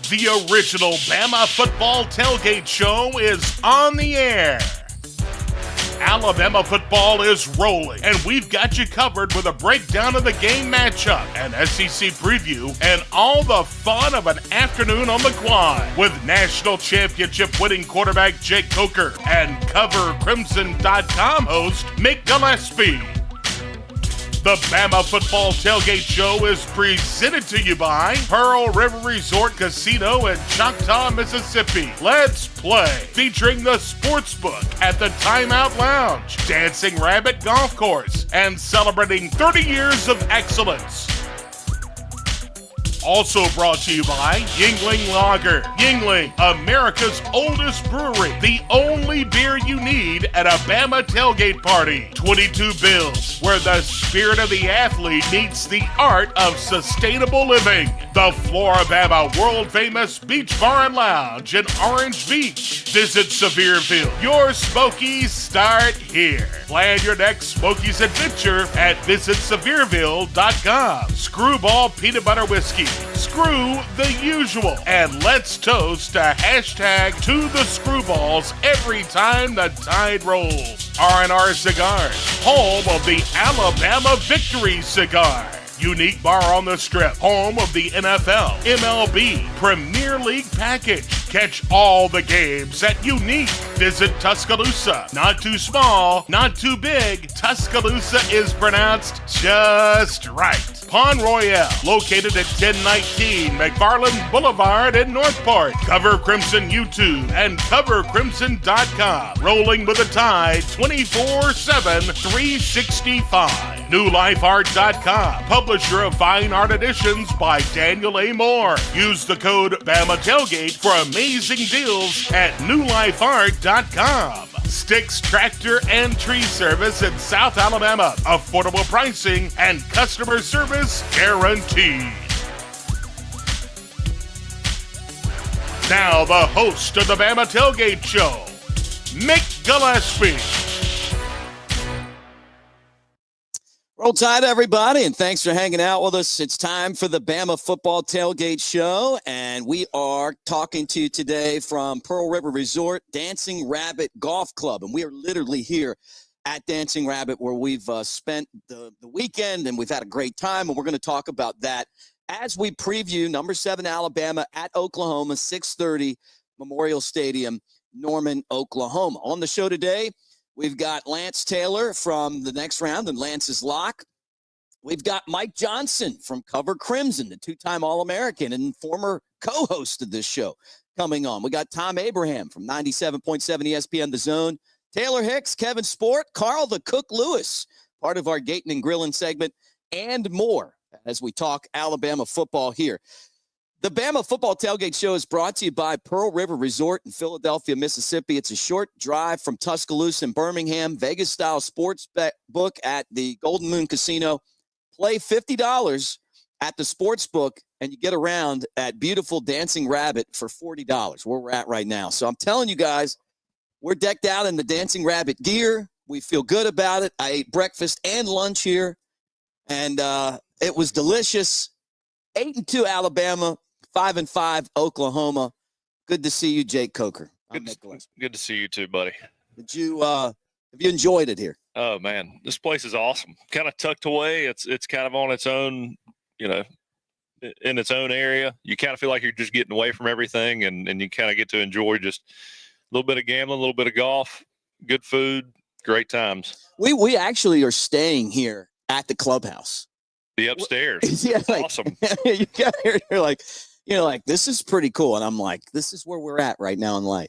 The original Bama football tailgate show is on the air. Alabama football is rolling, and we've got you covered with a breakdown of the game matchup, an SEC preview, and all the fun of an afternoon on the quad with national championship winning quarterback Jake Coker and CoverCrimson.com host Mick Gillispie. The Bama Football Tailgate Show is presented to you by Pearl River Resort Casino in Choctaw, Mississippi. Let's play, featuring the Sportsbook at the Timeout Lounge, Dancing Rabbit Golf Course, and celebrating 30 years of excellence. Also brought to you by Yuengling Lager. Yuengling, America's oldest brewery. The only beer you need at a Bama tailgate party. 22 Bills, where the spirit of the athlete meets the art of sustainable living. The Floribama world-famous Beach Bar and Lounge in Orange Beach. Visit Sevierville. Your Smokies start here. Plan your next Smokies adventure at visitsevierville.com. Screwball Peanut Butter Whiskey. Screw the usual. And let's toast a hashtag to the Screwballs every time the tide rolls. R&R Cigars, home of the Alabama Victory Cigar. Unique bar on the Strip, home of the NFL, MLB, Premier League package. Catch all the games at Unique. Visit Tuscaloosa. Not too small, not too big. Tuscaloosa is pronounced just right. Pond Royale, located at 1019 McFarland Boulevard in Northport. Cover Crimson YouTube and CoverCrimson.com. Rolling with the tide 24/7, 365. NewLifeArt.com, publisher of Fine Art Editions by Daniel A. Moore. Use the code BAMATailgate for amazing deals at NewLifeArt.com. Sticks Tractor and Tree Service in South Alabama. Affordable pricing and customer service guaranteed. Now the host of the Bama Tailgate Show, Mick Gillispie. Roll Tide, everybody, and thanks for hanging out with us. It's time for the Bama Football Tailgate Show, and we are talking to you today from Pearl River Resort, Dancing Rabbit Golf Club, and we are literally here at Dancing Rabbit where we've spent the weekend, and we've had a great time, and we're going to talk about that as we preview number 7 Alabama at Oklahoma, 6:30 Memorial Stadium, Norman, Oklahoma. On the show today, we've got Lance Taylor from the next round and Lance's Lock. We've got Mike Johnson from Cover Crimson, the 2-time All-American and former co-host of this show, coming on. We got Thom Abraham from 97.7 ESPN The Zone. Taylor Hicks, Kevin Sport, Carl the Cook Lewis, part of our Gaten and Grillin segment, and more as we talk Alabama football here. The Bama Football Tailgate Show is brought to you by Pearl River Resort in Philadelphia, Mississippi. It's a short drive from Tuscaloosa and Birmingham. Vegas-style sports book at the Golden Moon Casino. Play $50 at the sports book, and you get around at beautiful Dancing Rabbit for $40, where we're at right now. So I'm telling you guys, we're decked out in the Dancing Rabbit gear. We feel good about it. I ate breakfast and lunch here, and it was delicious. 8-2 Alabama. 5-5 Oklahoma. Good to see you, Jake Coker. Good to see you too, buddy. Did you have you enjoyed it here? Oh man, this place is awesome. Kind of tucked away. It's kind of on its own, in its own area. You kind of feel like you're just getting away from everything, and you kind of get to enjoy just a little bit of gambling, a little bit of golf, good food, great times. We actually are staying here at the clubhouse. The upstairs. Yeah, awesome. You got here, you're like, this is pretty cool. And I'm like, this is where we're at right now in life.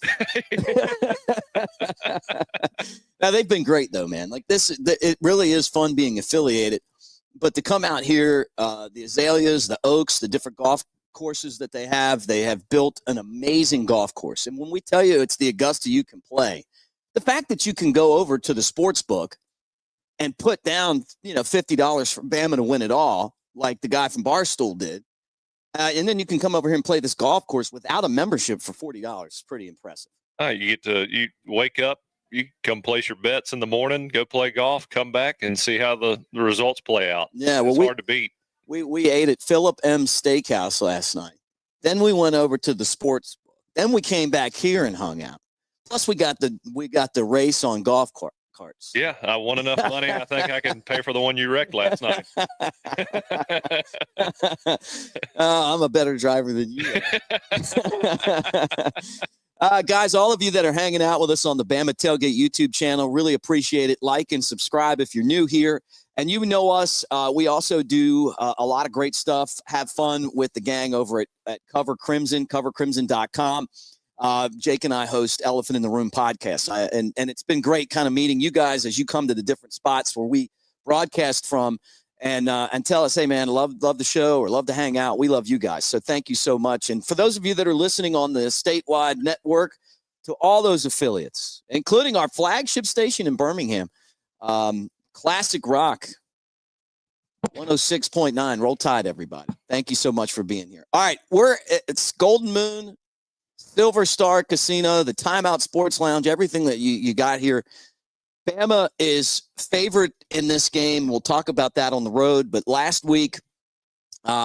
Now, they've been great, though, man. Like it really is fun being affiliated. But to come out here, the azaleas, the oaks, the different golf courses that they have built an amazing golf course. And when we tell you it's the Augusta you can play, the fact that you can go over to the sports book and put down, $50 for Bama to win it all, like the guy from Barstool did. And then you can come over here and play this golf course without a membership for $40. It's pretty impressive. You wake up, you come place your bets in the morning, go play golf, come back and see how the results play out. Yeah, it's hard to beat. We ate at Philip M. Steakhouse last night. Then we went over to the sports book. Then we came back here and hung out. Plus, we got the race on golf carts. Yeah, I won enough money. I think I can pay for the one you wrecked last night. I'm a better driver than you are. Guys, all of you that are hanging out with us on the Bama Tailgate YouTube channel, really appreciate it. Like and subscribe if you're new here. And you know us. We also do a lot of great stuff. Have fun with the gang over at Cover Crimson, covercrimson.com. Jake and I host Elephant in the Room podcast. And it's been great kind of meeting you guys as you come to the different spots where we broadcast from and tell us, hey, man, love the show or love to hang out. We love you guys. So thank you so much. And for those of you that are listening on the statewide network, to all those affiliates, including our flagship station in Birmingham, Classic Rock 106.9. Roll Tide, everybody. Thank you so much for being here. All right, it's Golden Moon, Silver Star Casino, the Timeout Sports Lounge, everything that you got here. Bama is favored in this game. We'll talk about that on the road. But last week,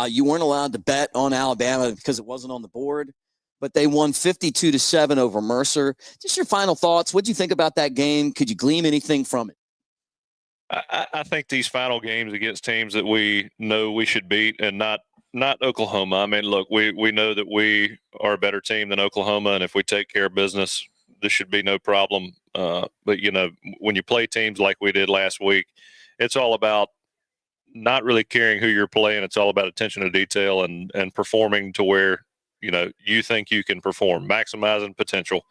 you weren't allowed to bet on Alabama because it wasn't on the board. But they won 52-7 over Mercer. Just your final thoughts. What did you think about that game? Could you glean anything from it? I think these final games against teams that we know we should beat and not Oklahoma. I mean, look, we know that we are a better team than Oklahoma, and if we take care of business, this should be no problem. But, you know, when you play teams like we did last week, it's all about not really caring who you're playing. It's all about attention to detail and performing to where, you know, you think you can perform, maximizing potential.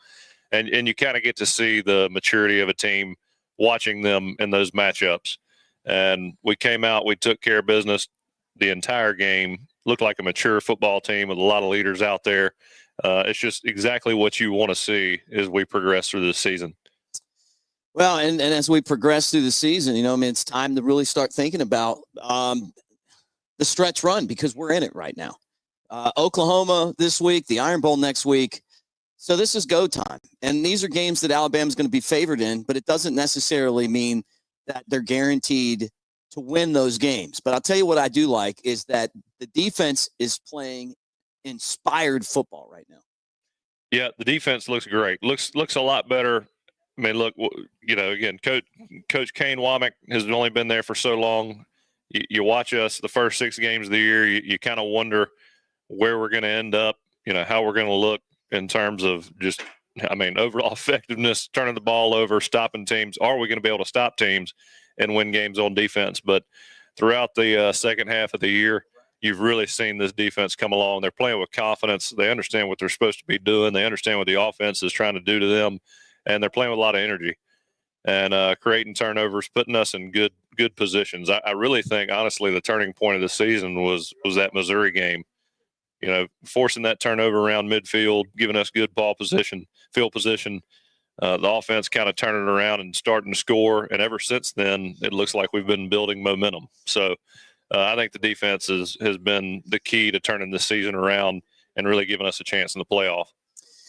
And you kind of get to see the maturity of a team watching them in those matchups. And we came out, we took care of business the entire game, looked like a mature football team with a lot of leaders out there. It's just exactly what you want to see as we progress through the season. Well, and as we progress through the season, you know, I mean, it's time to really start thinking about the stretch run because we're in it right now. Oklahoma this week, the Iron Bowl next week. So this is go time. And these are games that Alabama's going to be favored in, but it doesn't necessarily mean that they're guaranteed to win those games. But I'll tell you what I do like is that the defense is playing inspired football right now. Yeah, the defense looks great. Looks a lot better. I mean, look, you know, again, Coach Kane Womack has only been there for so long. You watch us the first 6 games of the year, you kind of wonder where we're going to end up, you know, how we're going to look in terms of just, I mean, overall effectiveness, turning the ball over, stopping teams. Are we going to be able to stop teams and win games on defense? But throughout the second half of the year, you've really seen this defense come along. They're playing with confidence. They understand what they're supposed to be doing. They understand what the offense is trying to do to them, and they're playing with a lot of energy and creating turnovers, putting us in good positions. I really think, honestly, the turning point of the season was that Missouri game. You know, forcing that turnover around midfield, giving us good field position. The offense kind of turning around and starting to score. And ever since then, it looks like we've been building momentum. So I think the defense has been the key to turning this season around and really giving us a chance in the playoff.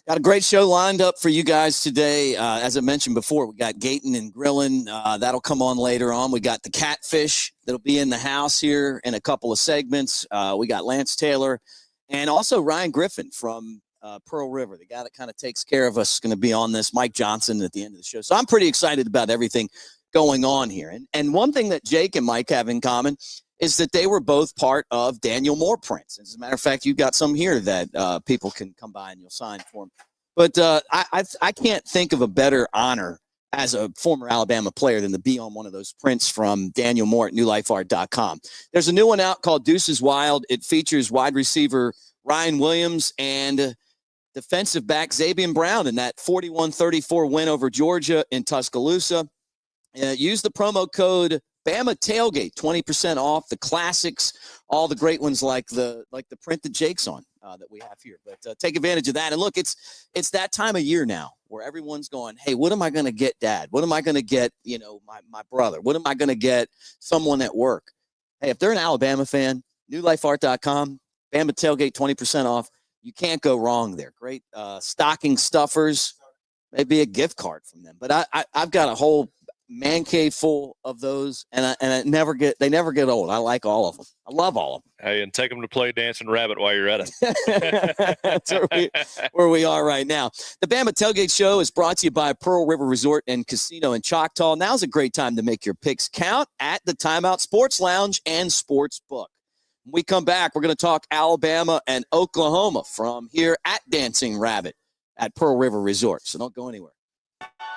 Got a great show lined up for you guys today. As I mentioned before, we got Gaten and Grillin. That'll come on later on. We got the Catfish that'll be in the house here in a couple of segments. We got Lance Taylor and also Ryan Griffin from Pearl River, the guy that kind of takes care of us, is going to be on this. Mike Johnson at the end of the show. So I'm pretty excited about everything going on here. And one thing that Jake and Mike have in common is that they were both part of Daniel Moore prints. As a matter of fact, you've got some here that people can come by and you'll sign for them. But I can't think of a better honor as a former Alabama player than to be on one of those prints from Daniel Moore at newlifeart.com. There's a new one out called Deuces Wild. It features wide receiver Ryan Williams and defensive back Zabian Brown in that 41-34 win over Georgia in Tuscaloosa. Use the promo code Bama Tailgate, 20% off the classics, all the great ones like the print that Jake's on that we have here. But take advantage of that. And look, it's that time of year now where everyone's going, hey, what am I going to get, Dad? What am I going to get, you know, my brother? What am I going to get someone at work? Hey, if they're an Alabama fan, newlifeart.com, Bama Tailgate, 20% off. You can't go wrong there. Great stocking stuffers, maybe a gift card from them. But I've got a whole man cave full of those, and they never get old. I like all of them. I love all of them. Hey, and take them to play Dancing Rabbit while you're at it. That's where we are right now. The Bama Tailgate Show is brought to you by Pearl River Resort and Casino in Choctaw. Now's a great time to make your picks count at the Timeout Sports Lounge and Sports Book. When we come back, we're going to talk Alabama and Oklahoma from here at Dancing Rabbit at Pearl River Resort. So don't go anywhere.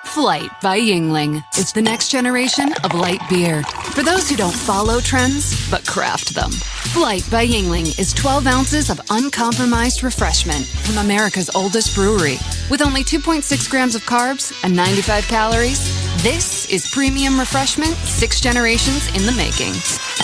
Flight by Yingling is the next generation of light beer. For those who don't follow trends, but craft them. Flight by Yingling is 12 ounces of uncompromised refreshment from America's oldest brewery. With only 2.6 grams of carbs and 95 calories, this is premium refreshment 6 generations in the making.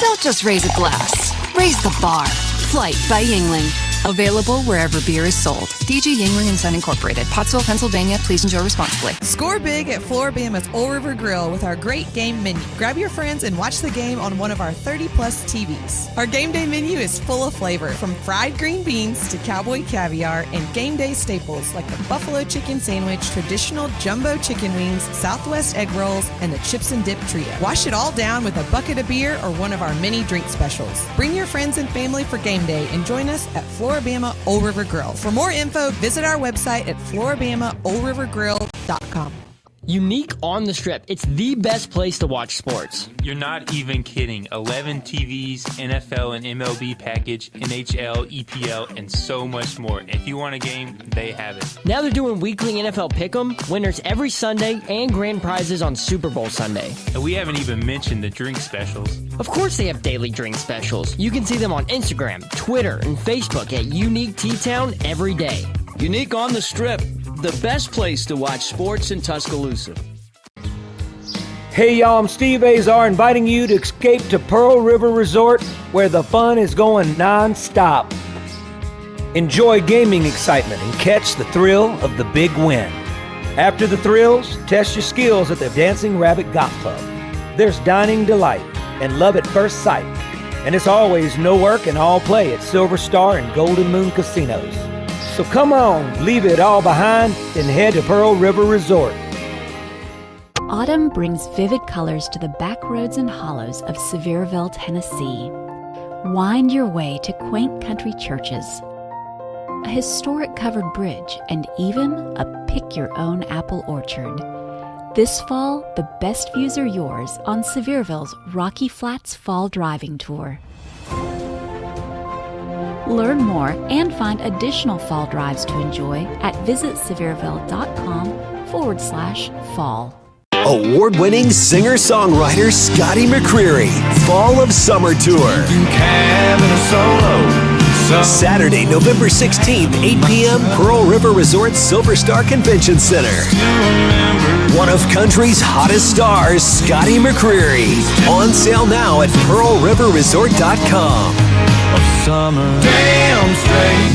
Don't just raise a glass, raise the bar. Flight by Yingling. Available wherever beer is sold. DG Yingling & Son Incorporated, Pottsville, Pennsylvania. Please enjoy responsibly. Score big at Floribama's Old River Grill with our great game menu. Grab your friends and watch the game on one of our 30-plus TVs. Our game day menu is full of flavor, from fried green beans to cowboy caviar and game day staples like the buffalo chicken sandwich, traditional jumbo chicken wings, Southwest egg rolls, and the chips and dip trio. Wash it all down with a bucket of beer or one of our many drink specials. Bring your friends and family for game day and join us at Floribama Old River Grill. For more info, visit our website at floribamaoldrivergrill.com. Unique on the Strip. It's the best place to watch sports. You're not even kidding. 11 TVs, NFL and MLB package, NHL, EPL, and so much more. If you want a game, they have it. Now they're doing weekly NFL Pick'em, winners every Sunday, and grand prizes on Super Bowl Sunday. And we haven't even mentioned the drink specials. Of course they have daily drink specials. You can see them on Instagram, Twitter, and Facebook at Unique T-Town every day. Unique on the Strip, the best place to watch sports in Tuscaloosa. Hey y'all, I'm Steve Azar inviting you to escape to Pearl River Resort where the fun is going non-stop. Enjoy gaming excitement and catch the thrill of the big win. After the thrills, test your skills at the Dancing Rabbit Golf Club. There's dining delight and love at first sight. And it's always no work and all play at Silver Star and Golden Moon Casinos. So come on, leave it all behind and head to Pearl River Resort. Autumn brings vivid colors to the back roads and hollows of Sevierville, Tennessee. Wind your way to quaint country churches, a historic covered bridge, and even a pick-your-own apple orchard. This fall, the best views are yours on Sevierville's Rocky Flats Fall Driving Tour. Learn more and find additional fall drives to enjoy at visitsevierville.com/fall. Award-winning singer-songwriter Scotty McCreery, Fall of Summer Tour. Saturday, November 16th, 8 p.m., Pearl River Resort Silver Star Convention Center. One of country's hottest stars, Scotty McCreery. On sale now at pearlriverresort.com.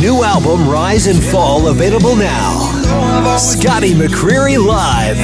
New album Rise and Fall available now. Scotty McCreery Live.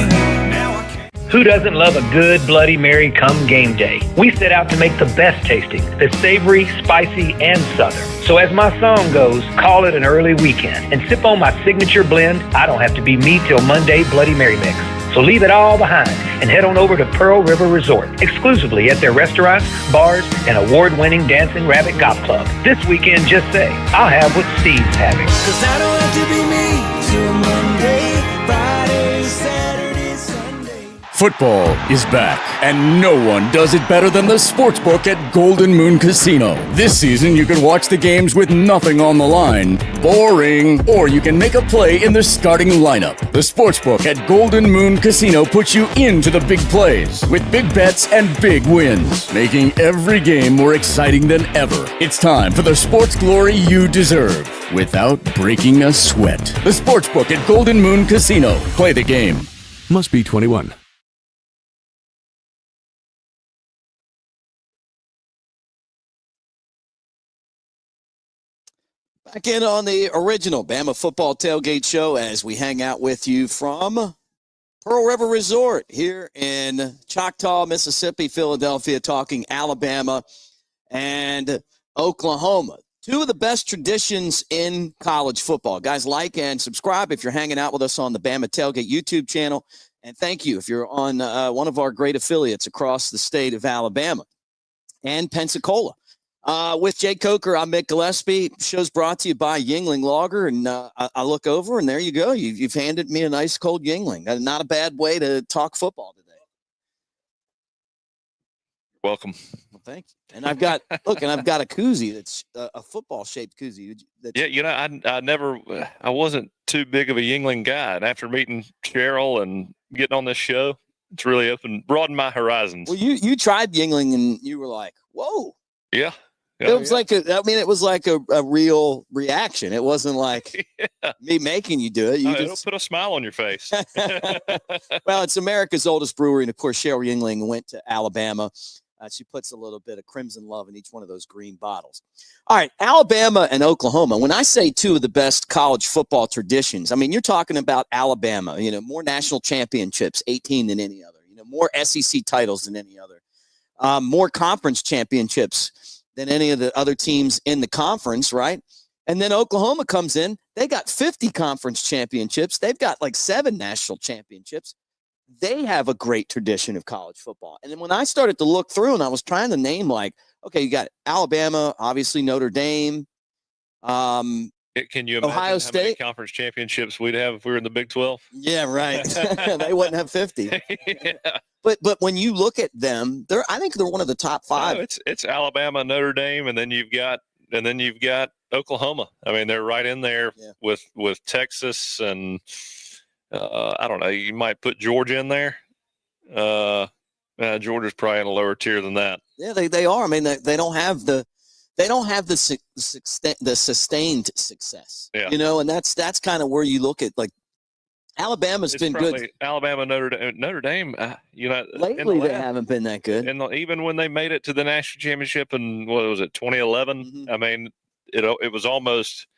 Who doesn't love a good Bloody Mary come game day? We set out to make the best tasting, the savory, spicy, and southern. So as my song goes, call it an early weekend and sip on my signature blend. I don't have to be me till Monday Bloody Mary mix. So leave it all behind and head on over to Pearl River Resort, exclusively at their restaurants, bars, and award-winning Dancing Rabbit Golf Club. This weekend, just say, I'll have what Steve's having. 'Cause I don't have to be me till Monday, Friday, Saturday, Sunday. Football is back, and no one does it better than the Sportsbook at Golden Moon Casino. This season, you can watch the games with nothing on the line. Boring. Or you can make a play in the starting lineup. The Sportsbook at Golden Moon Casino puts you into the big plays with big bets and big wins, making every game more exciting than ever. It's time for the sports glory you deserve without breaking a sweat. The Sportsbook at Golden Moon Casino. Play the game. Must be 21. Back in on the original Bama Football Tailgate Show as we hang out with you from Pearl River Resort here in Choctaw, Mississippi, Philadelphia, talking Alabama and Oklahoma. Two of the best traditions in college football. Guys, like and subscribe if you're hanging out with us on the Bama Tailgate YouTube channel And thank you if you're on one of our great affiliates across the state of Alabama and Pensacola. With Jay Coker, I'm Mick Gillispie. Show's brought to you by Yingling Lager. And I look over, and there you go. You've handed me a nice cold Yingling. Not a bad way to talk football today. Welcome. Well, thank you. And I've got a koozie that's a football-shaped koozie. I wasn't too big of a Yingling guy. And after meeting Cheryl and getting on this show, it's really broadened my horizons. Well, you tried Yingling, and you were like, whoa. Yeah. It was like a real reaction. It wasn't like me making you do it. It'll put a smile on your face. Well, it's America's oldest brewery. And of course, Cheryl Yingling went to Alabama. She puts a little bit of crimson love in each one of those green bottles. All right, Alabama and Oklahoma. When I say two of the best college football traditions, I mean, you're talking about Alabama, more national championships, 18 than any other, more SEC titles than any other, more conference championships than any of the other teams in the conference, right? And then Oklahoma comes in. They got 50 conference championships. They've got like 7 national championships. They have a great tradition of college football. And then when I started to look through and I was trying to name okay, you got Alabama, obviously Notre Dame. Can you imagine Ohio State? How many conference championships we'd have if we were in the Big 12? Yeah, right. They wouldn't have 50. Yeah. But when you look at them, I think they're one of the top 5. No, it's Alabama, Notre Dame, and then you've got Oklahoma. I mean, they're right in there with Texas, and I don't know. You might put Georgia in there. Georgia's probably in a lower tier than that. Yeah, they are. I mean, they don't have the sustained success. Yeah. And that's kind of where you look at like. Alabama's been good. Alabama, Notre Dame. Lately they haven't been that good. And even when they made it to the national championship in 2011, Mm-hmm. I mean, it was almost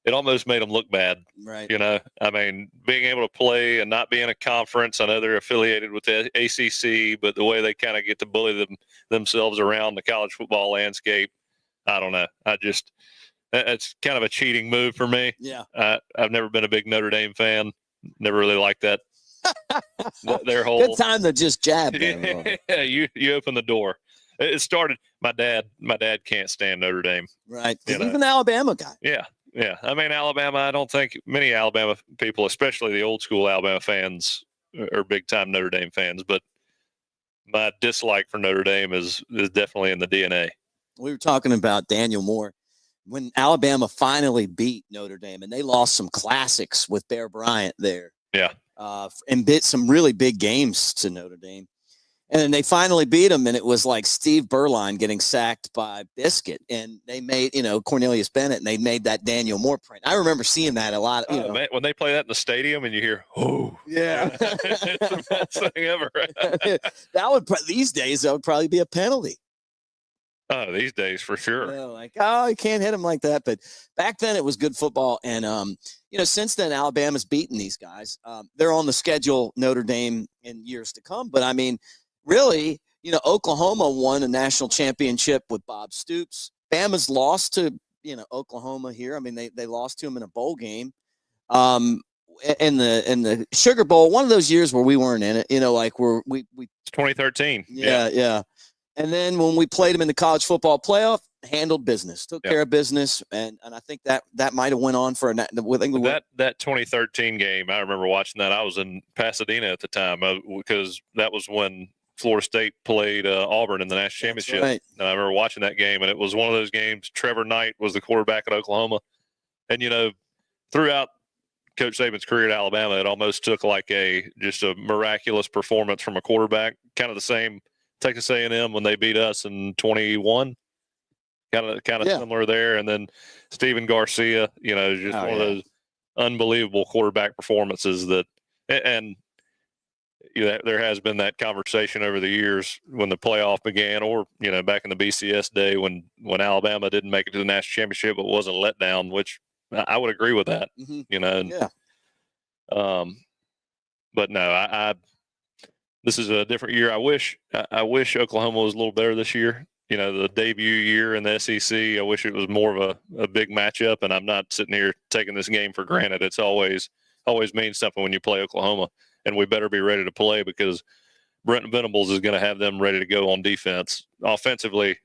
made them look bad. Right. I mean, being able to play and not being a conference. I know they're affiliated with the ACC, but the way they kind of get to bully themselves around the college football landscape, I don't know. It's kind of a cheating move for me. Yeah. I've never been a big Notre Dame fan. Never really liked that. Their whole good time to just jab them. Yeah, you open the door. It started. My dad can't stand Notre Dame. Right. He's an Alabama guy. Yeah. I mean, Alabama. I don't think many Alabama people, especially the old school Alabama fans, are big time Notre Dame fans. But my dislike for Notre Dame is definitely in the DNA. We were talking about Daniel Moore. When Alabama finally beat Notre Dame, and they lost some classics with Bear Bryant there. Yeah. And bit some really big games to Notre Dame. And then they finally beat them, and it was like Steve Berline getting sacked by Biscuit. And they made, Cornelius Bennett, and they made that Daniel Moore print. I remember seeing that a lot. Man, when they play that in the stadium and you hear, oh. Yeah. It's the best thing ever. These days, that would probably be a penalty. Oh, these days for sure. You can't hit him like that. But back then it was good football. And, since then Alabama's beaten these guys. They're on the schedule, Notre Dame, in years to come. But, I mean, really, Oklahoma won a national championship with Bob Stoops. Bama's lost to, Oklahoma here. I mean, they lost to him in a bowl game. In the Sugar Bowl, one of those years where we weren't in it, we 2013. Yeah. And then when we played them in the college football playoff, handled business, took care of business, and I think that might have went on for that 2013 game. I remember watching that. I was in Pasadena at the time because that was when Florida State played Auburn in the national championship. Right. And I remember watching that game, and it was one of those games. Trevor Knight was the quarterback at Oklahoma, and throughout Coach Saban's career at Alabama, it almost took like just a miraculous performance from a quarterback, kind of the same. Texas A&M when they beat us in 21, kind of similar there. And then Steven Garcia, one of those unbelievable quarterback performances that, and there has been that conversation over the years when the playoff began, or back in the BCS day when Alabama didn't make it to the national championship, but wasn't a letdown, which I would agree with that. Mm-hmm. But no, this is a different year. I wish Oklahoma was a little better this year. The debut year in the SEC, I wish it was more of a big matchup, and I'm not sitting here taking this game for granted. It's always means something when you play Oklahoma. and we better be ready to play because Brent Venables is going to have them ready to go on defense. Offensively,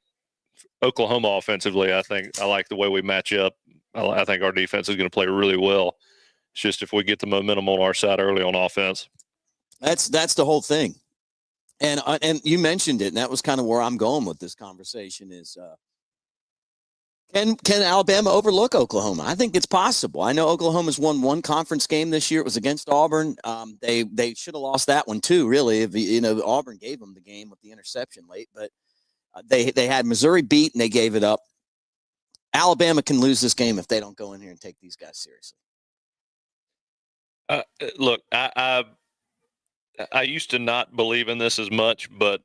Oklahoma offensively, I think I like the way we match up. I think our defense is going to play really well. It's just if we get the momentum on our side early on offense. That's the whole thing. And you mentioned it, and that was kind of where I'm going with this conversation is can Alabama overlook Oklahoma? I think it's possible. I know Oklahoma's won one conference game this year. It was against Auburn. They should have lost that one too, really. If Auburn gave them the game with the interception late, but they had Missouri beat and they gave it up. Alabama can lose this game if they don't go in here and take these guys seriously. Look, I used to not believe in this as much, but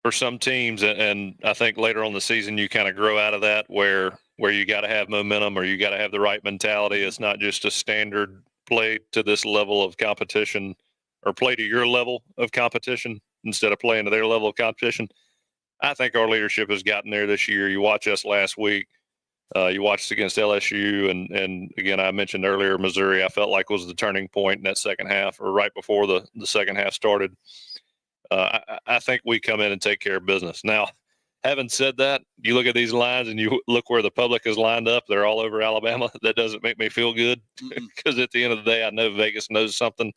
for some teams, and I think later on the season, you kind of grow out of that where you got to have momentum or you got to have the right mentality. It's not just a standard play to this level of competition or play to your level of competition instead of playing to their level of competition. I think our leadership has gotten there this year. You watch us last week. You watched against LSU, and again, I mentioned earlier, Missouri, I felt like was the turning point in that second half or right before the second half started. I think we come in and take care of business. Now, having said that, you look at these lines and you look where the public is lined up. They're all over Alabama. That doesn't make me feel good because at the end of the day, I know Vegas knows something.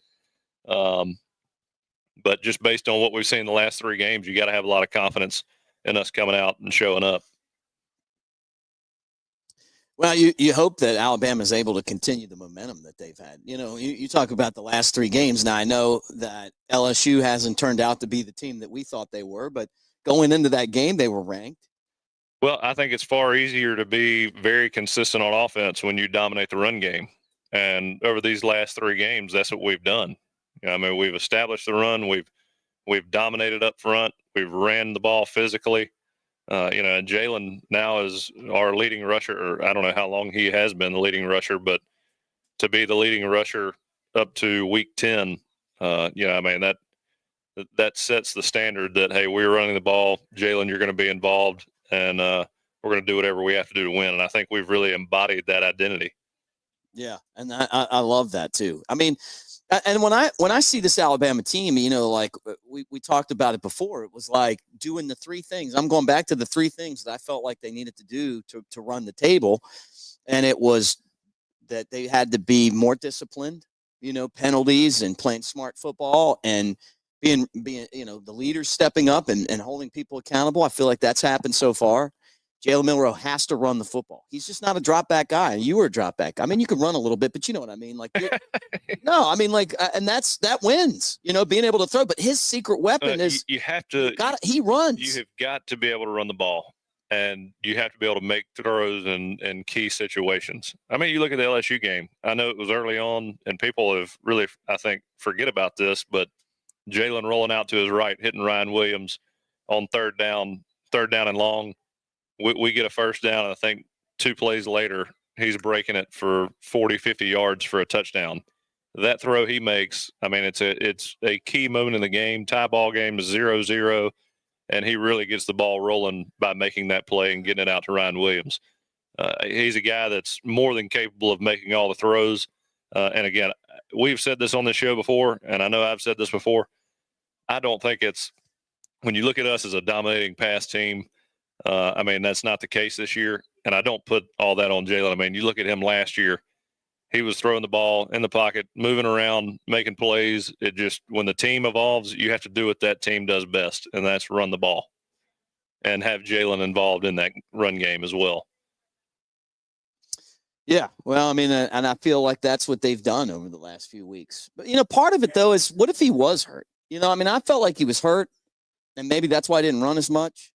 But just based on what we've seen in the last three games, you got to have a lot of confidence in us coming out and showing up. Well, you hope that Alabama is able to continue the momentum that they've had. You talk about the last three games. Now, I know that LSU hasn't turned out to be the team that we thought they were, but going into that game, they were ranked. Well, I think it's far easier to be very consistent on offense when you dominate the run game. And over these last three games, that's what we've done. We've established the run. We've dominated up front. We've ran the ball physically. And Jalen now is our leading rusher, or I don't know how long he has been the leading rusher, but to be the leading rusher up to week 10, that sets the standard that, hey, we're running the ball. Jalen, you're going to be involved, and we're going to do whatever we have to do to win. And I think we've really embodied that identity. Yeah, and I love that too. And when I see this Alabama team, like we talked about it before, it was like doing the three things. I'm going back to the three things that I felt like they needed to do to run the table. And it was that they had to be more disciplined, penalties and playing smart football and being the leaders stepping up and holding people accountable. I feel like that's happened so far. Jalen Milroe has to run the football. He's just not a drop back guy. You were a drop back guy. You can run a little bit, but you know what I mean? And that wins, being able to throw. But his secret weapon is he runs. You have got to be able to run the ball, and you have to be able to make throws in key situations. You look at the LSU game. I know it was early on, and people have really, I think, forget about this, but Jalen rolling out to his right, hitting Ryan Williams on third down and long. We get a first down, and I think 2 plays later, he's breaking it for 40, 50 yards for a touchdown. That throw he makes, it's a key moment in the game. Tie ball game is 0-0, and he really gets the ball rolling by making that play and getting it out to Ryan Williams. He's a guy that's more than capable of making all the throws. And again, we've said this on this show before, and I know I've said this before. I don't think it's – when you look at us as a dominating pass team, that's not the case this year, and I don't put all that on Jalen. You look at him last year, he was throwing the ball in the pocket, moving around, making plays. It just, when the team evolves, you have to do what that team does best, and that's run the ball and have Jalen involved in that run game as well. Yeah, well, and I feel like that's what they've done over the last few weeks. But, part of it, though, is what if he was hurt? I felt like he was hurt, and maybe that's why I didn't run as much.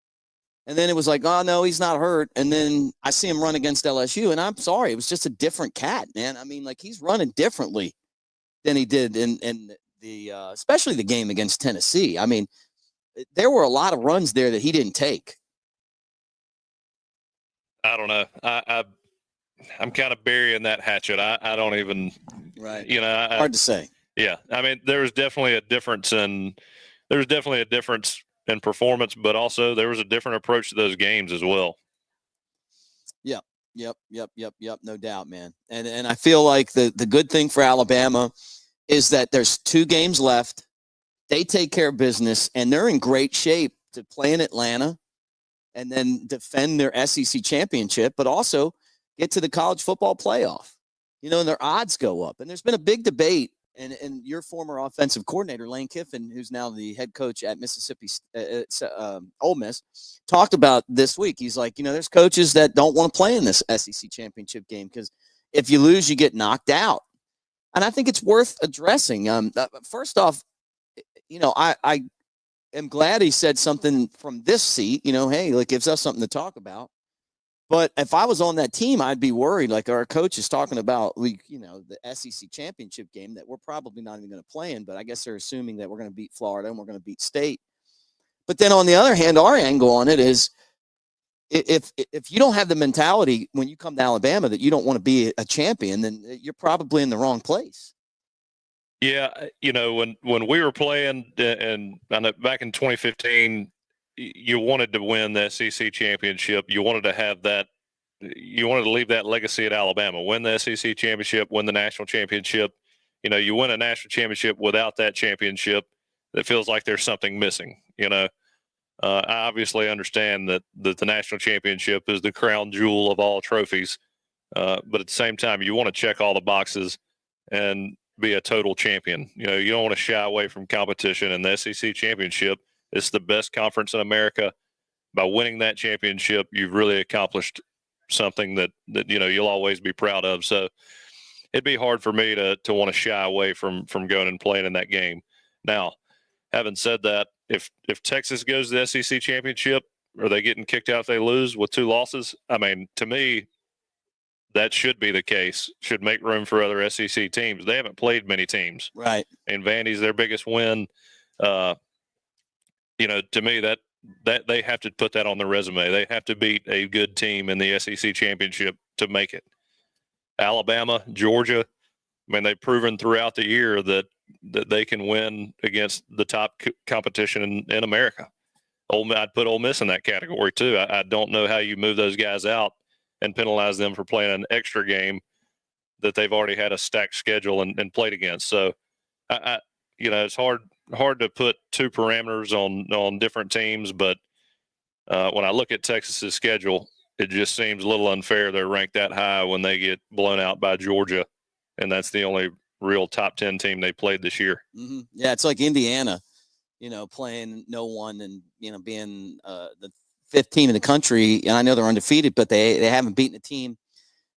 And then it was like, oh, no, he's not hurt. And then I see him run against LSU, and I'm sorry. It was just a different cat, man. He's running differently than he did in the especially the game against Tennessee. There were a lot of runs there that he didn't take. I don't know. I'm kind of burying that hatchet. I don't even – right. Hard to say. Yeah. There was definitely a difference in performance, but also there was a different approach to those games as well. Yep. No doubt, man. And I feel like the good thing for Alabama is that there's 2 games left. They take care of business, and they're in great shape to play in Atlanta and then defend their SEC championship, but also get to the college football playoff. And their odds go up. And there's been a big debate, and your former offensive coordinator, Lane Kiffin, who's now the head coach at Mississippi Ole Miss, talked about this week. He's like, there's coaches that don't want to play in this SEC championship game because if you lose, you get knocked out. And I think it's worth addressing. First off, I am glad he said something from this seat, hey, it gives us something to talk about. But if I was on that team, I'd be worried. Like our coach is talking about, the SEC championship game that we're probably not even going to play in. But I guess they're assuming that we're going to beat Florida and we're going to beat State. But then on the other hand, our angle on it is if you don't have the mentality when you come to Alabama that you don't want to be a champion, then you're probably in the wrong place. Yeah, when we were playing and back in 2015, you wanted to win the SEC championship. You wanted to have that. You wanted to leave that legacy at Alabama. Win the SEC championship, win the national championship. You win a national championship without that championship, it feels like there's something missing. I obviously understand that the national championship is the crown jewel of all trophies, but at the same time, you want to check all the boxes and be a total champion. You don't want to shy away from competition, and the SEC championship is the best conference in America. By winning that championship, you've really accomplished something that you'll always be proud of. So it'd be hard for me to want to shy away from going and playing in that game. Now, having said that, if Texas goes to the SEC championship, are they getting kicked out if they lose with 2 losses? I mean, to me, that should be the case. Should make room for other SEC teams. They haven't played many teams. Right. And Vandy's their biggest win. To me, that they have to put that on their resume. They have to beat a good team in the SEC championship to make it. Alabama, Georgia, they've proven throughout the year that they can win against the top competition in America. I'd put Ole Miss in that category too. I don't know how you move those guys out and penalize them for playing an extra game that they've already had a stacked schedule and played against. So, it's hard to put 2 parameters on different teams, but when I look at Texas's schedule, it just seems a little unfair they're ranked that high when they get blown out by Georgia, and that's the only real top 10 team they played this year. Mm-hmm. Yeah, it's like Indiana, playing no one and, being the 5th team in the country. And I know they're undefeated, but they haven't beaten a team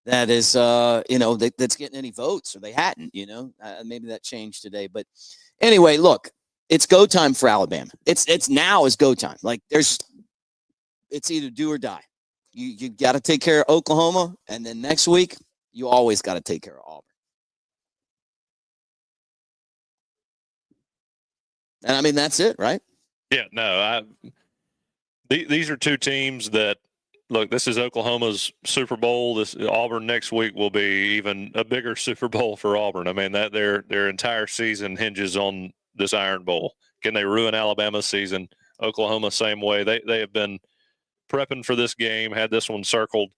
that is, that's getting any votes, or they hadn't, maybe that changed today. But anyway, look, it's go time for Alabama. It's now is go time. Like it's either do or die. You got to take care of Oklahoma, and then next week you always got to take care of Auburn. And that's it, right? Yeah, no. These are 2 teams that look. This is Oklahoma's Super Bowl. This Auburn next week will be even a bigger Super Bowl for Auburn. That their entire season hinges on this Iron Bowl. Can they ruin Alabama's season? Oklahoma, same way. They have been prepping for this game, had this one circled,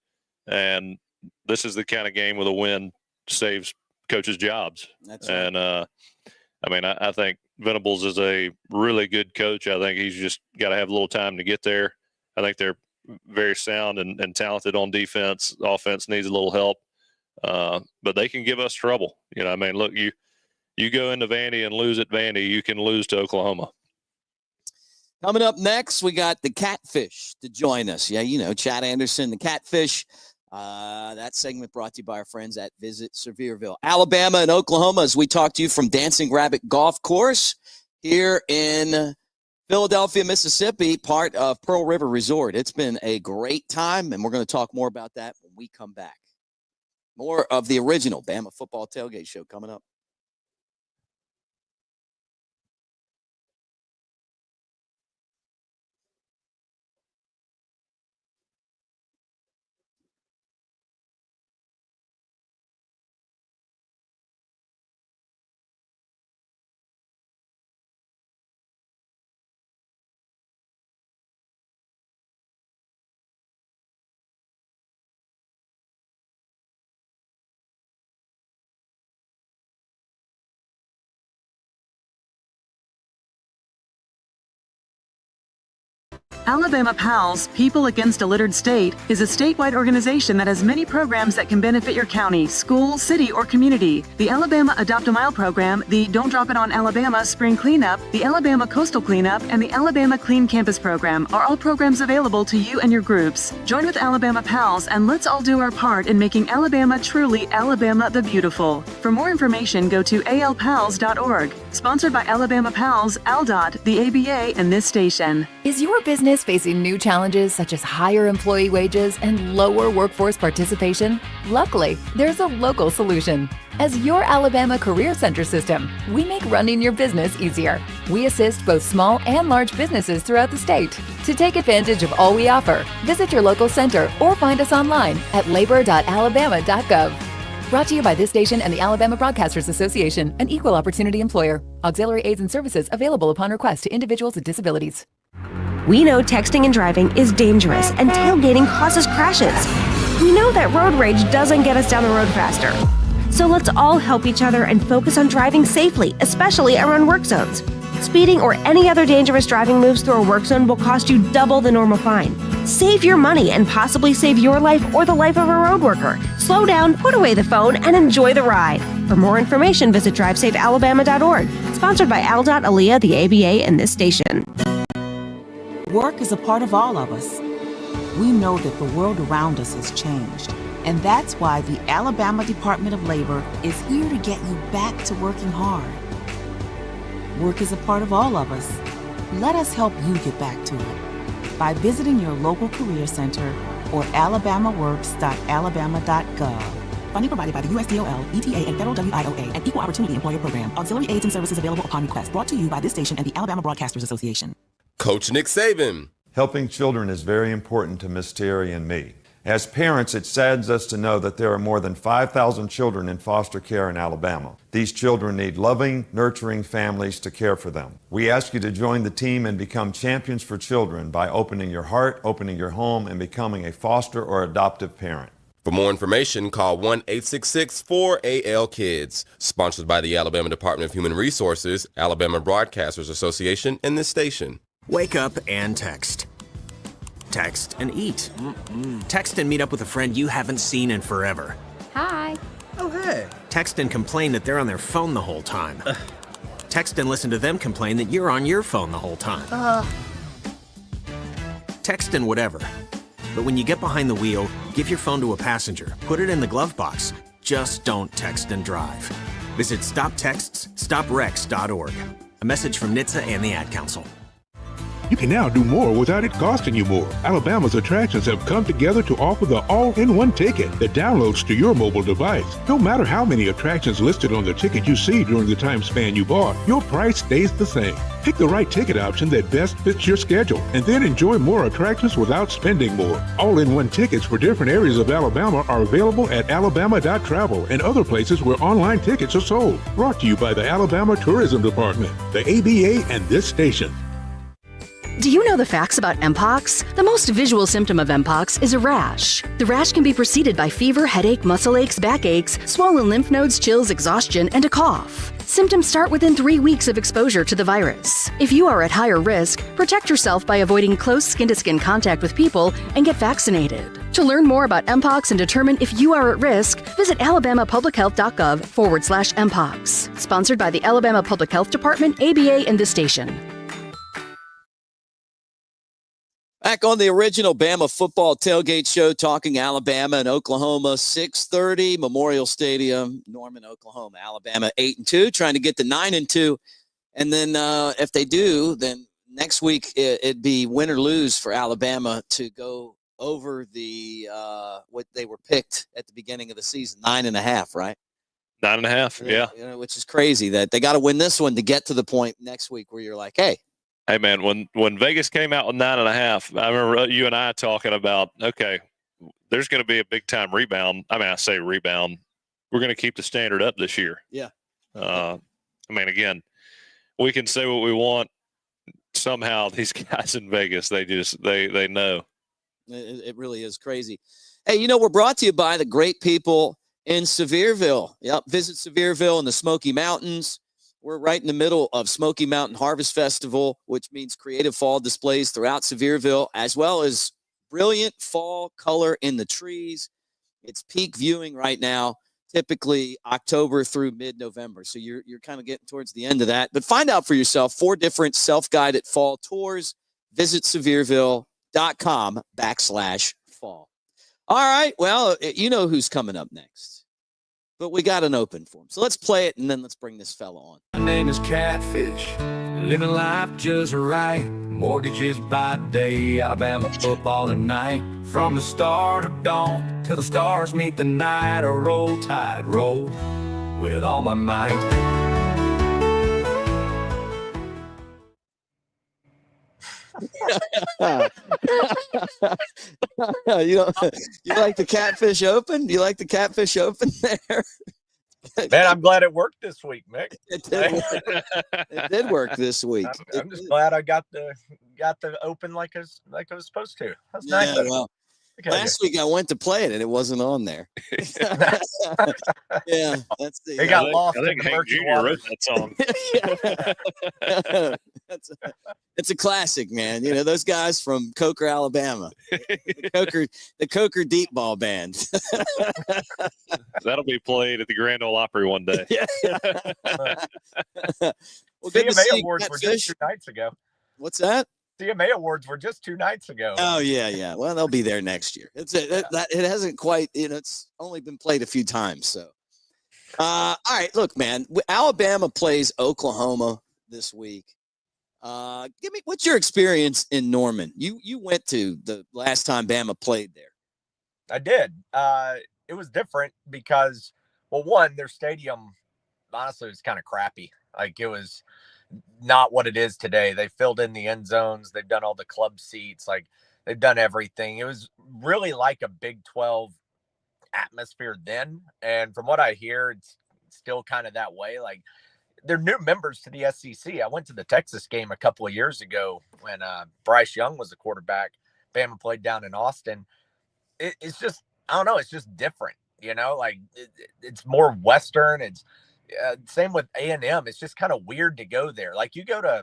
and this is the kind of game with a win saves coaches' jobs. That's right. And I think Venables is a really good coach. I think he's just got to have a little time to get there. I think they're very sound and talented on defense. Offense needs a little help, but they can give us trouble. Look, you go into Vandy and lose at Vandy, you can lose to Oklahoma. Coming up next, we got the Catfish to join us. Yeah, Chad Anderson, the Catfish. That segment brought to you by our friends at Visit Sevierville, Alabama and Oklahoma, as we talk to you from Dancing Rabbit Golf Course here in Philadelphia, Mississippi, part of Pearl River Resort. It's been a great time, and we're going to talk more about that when we come back. More of the original Bama Football Tailgate Show coming up. Alabama PALS, People Against a Littered State, is a statewide organization that has many programs that can benefit your county, school, city, or community. The Alabama Adopt a Mile program, the Don't Drop It on Alabama Spring Cleanup, the Alabama Coastal Cleanup, and the Alabama Clean Campus program are all programs available to you and your groups. Join with Alabama PALS and let's all do our part in making Alabama truly Alabama the Beautiful. For more information, go to alpals.org. Sponsored by Alabama PALS, ALDOT, the ABA, and this station. Is your business facing new challenges such as higher employee wages and lower workforce participation? Luckily, there's a local solution. As your Alabama Career Center system, we make running your business easier. We assist both small and large businesses throughout the state. To take advantage of all we offer, visit your local center or find us online at labor.alabama.gov. Brought to you by this station and the Alabama Broadcasters Association, an equal opportunity employer. Auxiliary aids and services available upon request to individuals with disabilities. We know texting and driving is dangerous and tailgating causes crashes. We know that road rage doesn't get us down the road faster. So let's all help each other and focus on driving safely, especially around work zones. Speeding or any other dangerous driving moves through a work zone will cost you double the normal fine. Save your money and possibly save your life or the life of a road worker. Slow down, put away the phone, and enjoy the ride. For more information, visit drivesafealabama.org. Sponsored by ALDOT, ALEA, the ABA, and this station. Work is a part of all of us. We know that the world around us has changed, and that's why the Alabama Department of Labor is here to get you back to working hard. Work is a part of all of us. Let us help you get back to it by visiting your local career center or alabamaworks.alabama.gov. Funding provided by the USDOL, ETA, and Federal WIOA, and Equal Opportunity Employer Program. Auxiliary aids and services available upon request. Brought to you by this station and the Alabama Broadcasters Association. Coach Nick Saban. Helping children is very important to Miss Terry and me. As parents, it saddens us to know that there are more than 5,000 children in foster care in Alabama. These children need loving, nurturing families to care for them. We ask you to join the team and become champions for children by opening your heart, opening your home, and becoming a foster or adoptive parent. For more information, call 1-866-4AL-KIDS. Sponsored by the Alabama Department of Human Resources, Alabama Broadcasters Association, and this station. Wake up and text. Text and eat. Text and meet up with a friend you haven't seen in forever. Hi. Oh, hey. Text and complain that they're on their phone the whole time. Text and listen to them complain that you're on your phone the whole time. Text and whatever. But when you get behind the wheel, give your phone to a passenger. Put it in the glove box. Just don't text and drive. Visit StopTextsStopWrecks.org. A message from NHTSA and the Ad Council. You can now do more without it costing you more. Alabama's attractions have come together to offer the all-in-one ticket that downloads to your mobile device. No matter how many attractions listed on the ticket you see during the time span you bought, your price stays the same. Pick the right ticket option that best fits your schedule, and then enjoy more attractions without spending more. All-in-one tickets for different areas of Alabama are available at alabama.travel and other places where online tickets are sold. Brought to you by the Alabama Tourism Department, the ABA, and this station. Do you know the facts about Mpox? The most visual symptom of Mpox is a rash. The rash can be preceded by fever, headache, muscle aches, backaches, swollen lymph nodes, chills, exhaustion, and a cough. Symptoms start within 3 weeks of exposure to the virus. If you are at higher risk, protect yourself by avoiding close skin-to-skin contact with people and get vaccinated. To learn more about Mpox and determine if you are at risk, visit alabamapublichealth.gov/Mpox. Sponsored by the Alabama Public Health Department, ABA, and this station. Back on the original Bama football tailgate show, talking Alabama and Oklahoma, 6:30, Memorial Stadium, Norman, Oklahoma. Alabama 8-2, trying to get to 9-2. And then if they do, then next week it'd be win or lose for Alabama to go over the what they were picked at the beginning of the season, 9.5, right? 9.5, yeah. You know, which is crazy that they got to win this one to get to the point next week where you're like, hey, man, when Vegas came out with 9.5, I remember you and I talking about, okay, there's going to be a big time rebound. I mean, I say rebound. We're going to keep the standard up this year. Yeah. I mean, again, we can say what we want. Somehow these guys in Vegas, they know. It really is crazy. Hey, you know, we're brought to you by the great people in Sevierville. Yep. Visit Sevierville in the Smoky Mountains. We're right in the middle of Smoky Mountain Harvest Festival, which means creative fall displays throughout Sevierville, as well as brilliant fall color in the trees. It's peak viewing right now, typically October through mid-November. So you're kind of getting towards the end of that. But find out for yourself 4 different self-guided fall tours. Visit Sevierville.com/fall. All right. Well, you know who's coming up next, but we got an open for him. So let's play it, and then let's bring this fella on. My name is Catfish, living life just right. Mortgages by day, Alabama football at night. From the start of dawn till the stars meet the night, a roll tide, roll with all my might. You like the Catfish Open? Do you like the Catfish Open there? Man, I'm glad it worked this week, Mick. It did work this week. I'm just glad I got the open like I was supposed to. That's nice. Well, last week I went to play it and it wasn't on there. Yeah, that's the. It got lost in the Hank murky Jr. water. wrote that song. It's a classic, man. You know, those guys from Coker, Alabama, the Coker Deep Ball Band. That'll be played at the Grand Ole Opry one day. Well, good to CMA see Awards were just 2 nights ago. What's that? CMA Awards were just 2 nights ago. Oh yeah. Well, they'll be there next year. It hasn't quite. It's only been played a few times. So, all right. Look, man. Alabama plays Oklahoma this week. Give me what's your experience in Norman? You went to the last time Bama played there. I did. It was different because, well, one, their stadium honestly was kind of crappy. Like it was not what it is today. They filled in the end zones. They've done all the club seats. Like they've done everything. It was really like a Big 12 atmosphere then. And from what I hear, it's still kind of that way. Like they're new members to the SEC. I went to the Texas game a couple of years ago when Bryce Young was the quarterback. Bama played down in Austin. It's just, I don't know. It's just different, you know, like it's more Western. It's same with A&M. It's just kind of weird to go there. Like you go to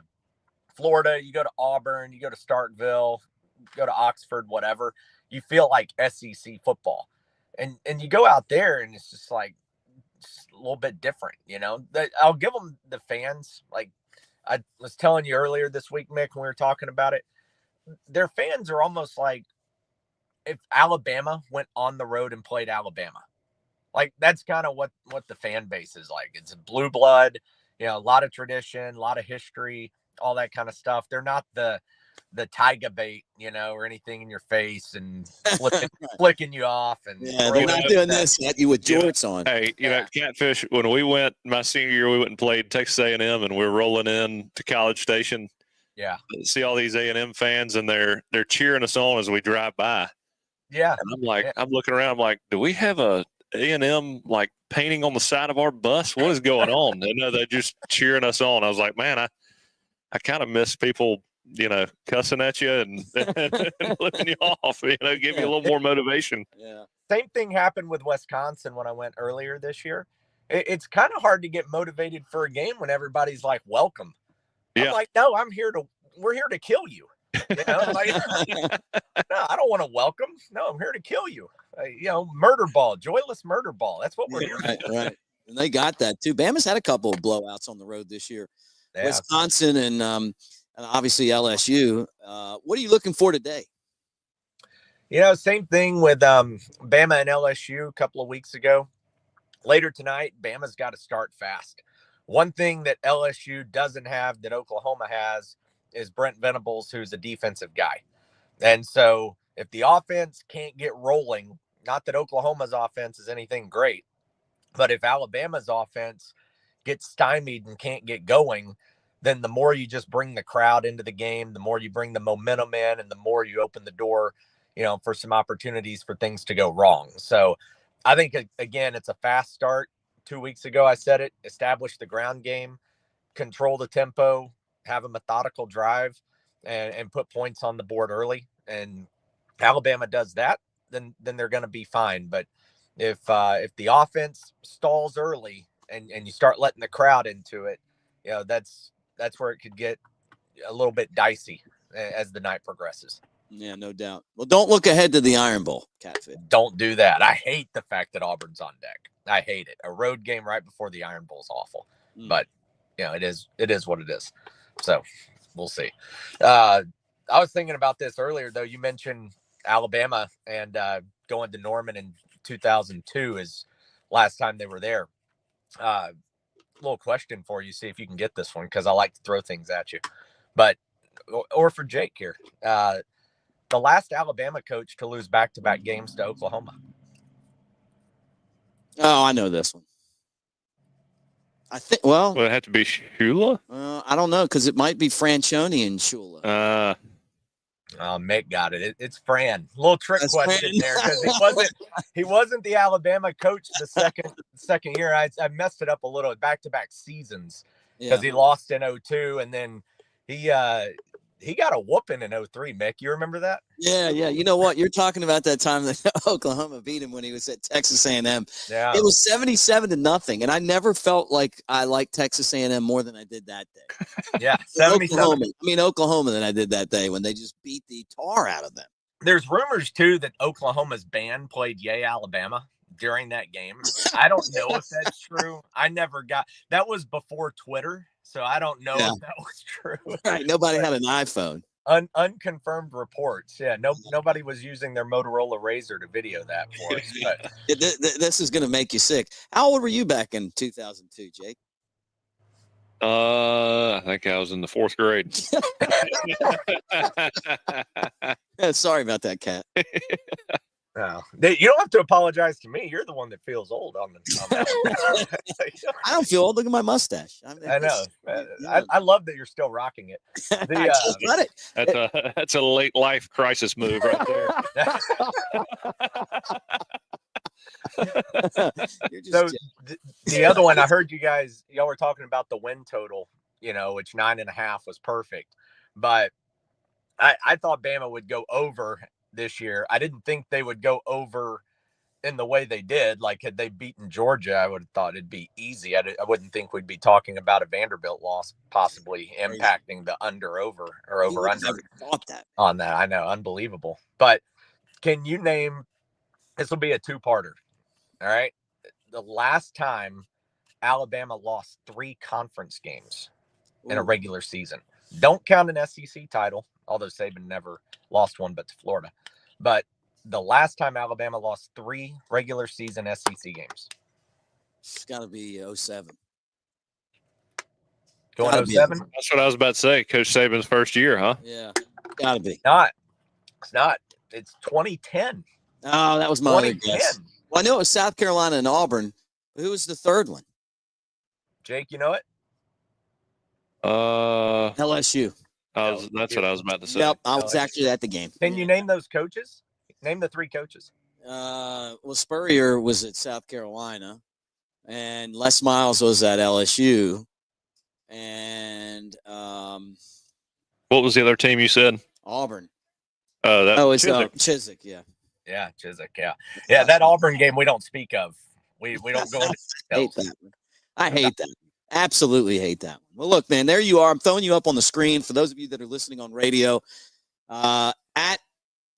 Florida, you go to Auburn, you go to Starkville, go to Oxford, whatever. You feel like SEC football. And you go out there and it's just like, a little bit different, you know. I'll give them the fans. Like I was telling you earlier this week, Mick, when we were talking about it, their fans are almost like if Alabama went on the road and played Alabama. Like that's kind of what the fan base is like. It's blue blood, you know, a lot of tradition, a lot of history, all that kind of stuff. They're not the tiger bait, you know, or anything in your face and flicking you off. And they're not doing this at you with jorts on. Hey, you know, Catfish, when we went my senior year, we went and played Texas A&M and we're rolling in to College Station. Yeah. See all these A&M fans and they're cheering us on as we drive by. Yeah. And I'm like, I'm looking around, I'm like, do we have a A&M like painting on the side of our bus? What is going on? And they're just cheering us on. I was like, man, I kind of miss people, you know, cussing at you and flipping you off, you know, give you a little more motivation. Yeah. Same thing happened with Wisconsin when I went earlier this year. It's kind of hard to get motivated for a game when everybody's like, welcome. Yeah. I'm like, no, we're here to kill you. You know, like, no, I don't want to welcome. No, I'm here to kill you. You know, murder ball, joyless murder ball. That's what we're here for. Right. And they got that too. Bama's had a couple of blowouts on the road this year. Yeah. Wisconsin and obviously LSU. What are you looking for today? You know, same thing with Bama and LSU a couple of weeks ago. Later tonight, Bama's got to start fast. One thing that LSU doesn't have that Oklahoma has is Brent Venables, who's a defensive guy. And so if the offense can't get rolling, not that Oklahoma's offense is anything great, but if Alabama's offense gets stymied and can't get going, then the more you just bring the crowd into the game, the more you bring the momentum in, and the more you open the door, you know, for some opportunities for things to go wrong. So I think, again, it's a fast start. 2 weeks ago, I said it, establish the ground game, control the tempo, have a methodical drive, and put points on the board early. And Alabama does that, then they're going to be fine. But if the offense stalls early and you start letting the crowd into it, that's where it could get a little bit dicey as the night progresses. Yeah, no doubt. Well, don't look ahead to the Iron Bowl, Catfish. Don't do that. I hate the fact that Auburn's on deck. I hate it. A road game right before the Iron Bowl is awful. But it is what it is. So we'll see. I was thinking about this earlier, though. You mentioned Alabama and going to Norman in 2002 is last time they were there. Little question for you, see if you can get this one, because I like to throw things at you. But or for Jake here. The last Alabama coach to lose back-to-back games to Oklahoma. Oh, I know this one. I think, well, Would it have to be Shula? I don't know, because it might be Franchione and Shula. Mick got it. It's Fran. Little trick That's question Fran. there, because he wasn't the Alabama coach the second year. I messed it up a little, back-to-back seasons, because he lost in 2002, and then he got a whooping in 2003, Mick. You remember that? Yeah. You know what? You're talking about that time that Oklahoma beat him when he was at Texas A&M. Yeah. It was 77-0, and I never felt like I liked Texas A&M more than I did that day. Yeah, 77. Oklahoma than I did that day when they just beat the tar out of them. There's rumors, too, that Oklahoma's band played Yay, Alabama during that game. I don't know if that's true. I never got – that was before Twitter, so I don't know if that was true. Right, nobody had an iPhone. Unconfirmed reports. Yeah, nobody was using their Motorola Razr to video that for us. But This is going to make you sick. How old were you back in 2002, Jake? I think I was in the 4th grade. Yeah, sorry about that, Cat. No, you don't have to apologize to me. You're the one that feels old on that. I don't feel old. Look at my mustache. I know. I love that you're still rocking it. I just got it. That's a late life crisis move right there. So the other one, I heard y'all were talking about the win total, which 9.5 was perfect, but I thought Bama would go over this year. I didn't think they would go over in the way they did. Like, had they beaten Georgia, I would have thought it'd be easy. I wouldn't think we'd be talking about a Vanderbilt loss possibly impacting the over thought that on that. I know, unbelievable. But can you name? This will be a two-parter. All right, the last time Alabama lost 3 conference games in a regular season. Don't count an SEC title, although Saban never lost one but to Florida. But the last time Alabama lost 3 regular season SEC games. It's got to be 07. Going 07? That's what I was about to say. Coach Saban's first year, huh? Yeah, got to be. It's not. It's 2010. Oh, that was my other guess. Well, I know it was South Carolina and Auburn. Who was the third one? Jake, you know it? LSU. That's what I was about to say. Yep, I was actually at the game. Can you name those coaches? Name the 3 coaches. Well, Spurrier was at South Carolina, and Les Miles was at LSU, and what was the other team you said? Auburn. It's Chiswick. Yeah. Yeah, Chiswick. Yeah. That Auburn game we don't speak of. We don't go into hate that one. I hate that. Absolutely hate that one. Well, look, man, there you are. I'm throwing you up on the screen for those of you that are listening on radio. At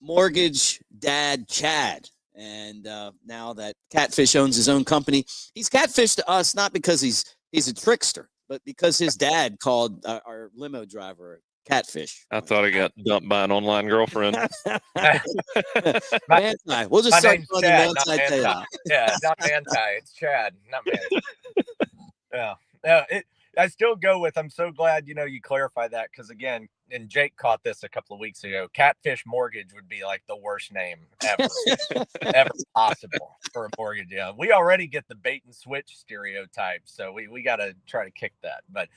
Mortgage Dad Chad. And now that Catfish owns his own company, he's Catfish to us not because he's a trickster, but because his dad called our limo driver Catfish. I thought he got dumped by an online girlfriend. Manti. We'll just start calling him Manti Taylor. Yeah, not Manti. It's Chad, not Manti. Yeah. I still go with, I'm so glad, you clarified that, because, again, and Jake caught this a couple of weeks ago, Catfish Mortgage would be like the worst name ever possible for a mortgage. Yeah, we already get the bait and switch stereotype, so we got to try to kick that. But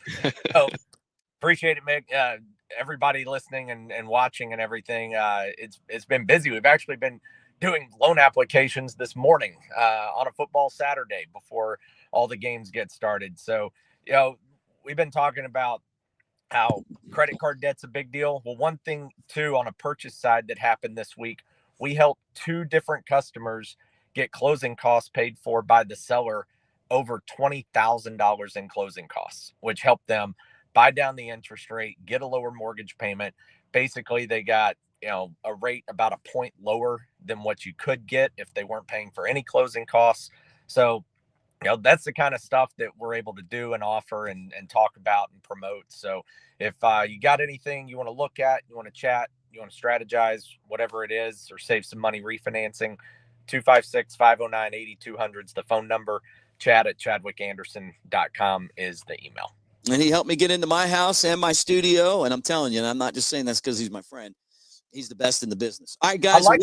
appreciate it, Mick. Everybody listening and watching and everything. It's been busy. We've actually been doing loan applications this morning on a football Saturday before all the games get started. So, we've been talking about how credit card debt's a big deal. Well, one thing too, on a purchase side that happened this week, we helped 2 different customers get closing costs paid for by the seller over $20,000 in closing costs, which helped them buy down the interest rate, get a lower mortgage payment. Basically, they got, a rate about a point lower than what you could get if they weren't paying for any closing costs. So, that's the kind of stuff that we're able to do and offer and talk about and promote. So if you got anything you want to look at, you want to chat, you want to strategize, whatever it is, or save some money refinancing, 256-509-8200 is the phone number. Chad@chadwickanderson.com is the email. And he helped me get into my house and my studio. And I'm telling you, and I'm not just saying that's because he's my friend. He's the best in the business. All right, guys. I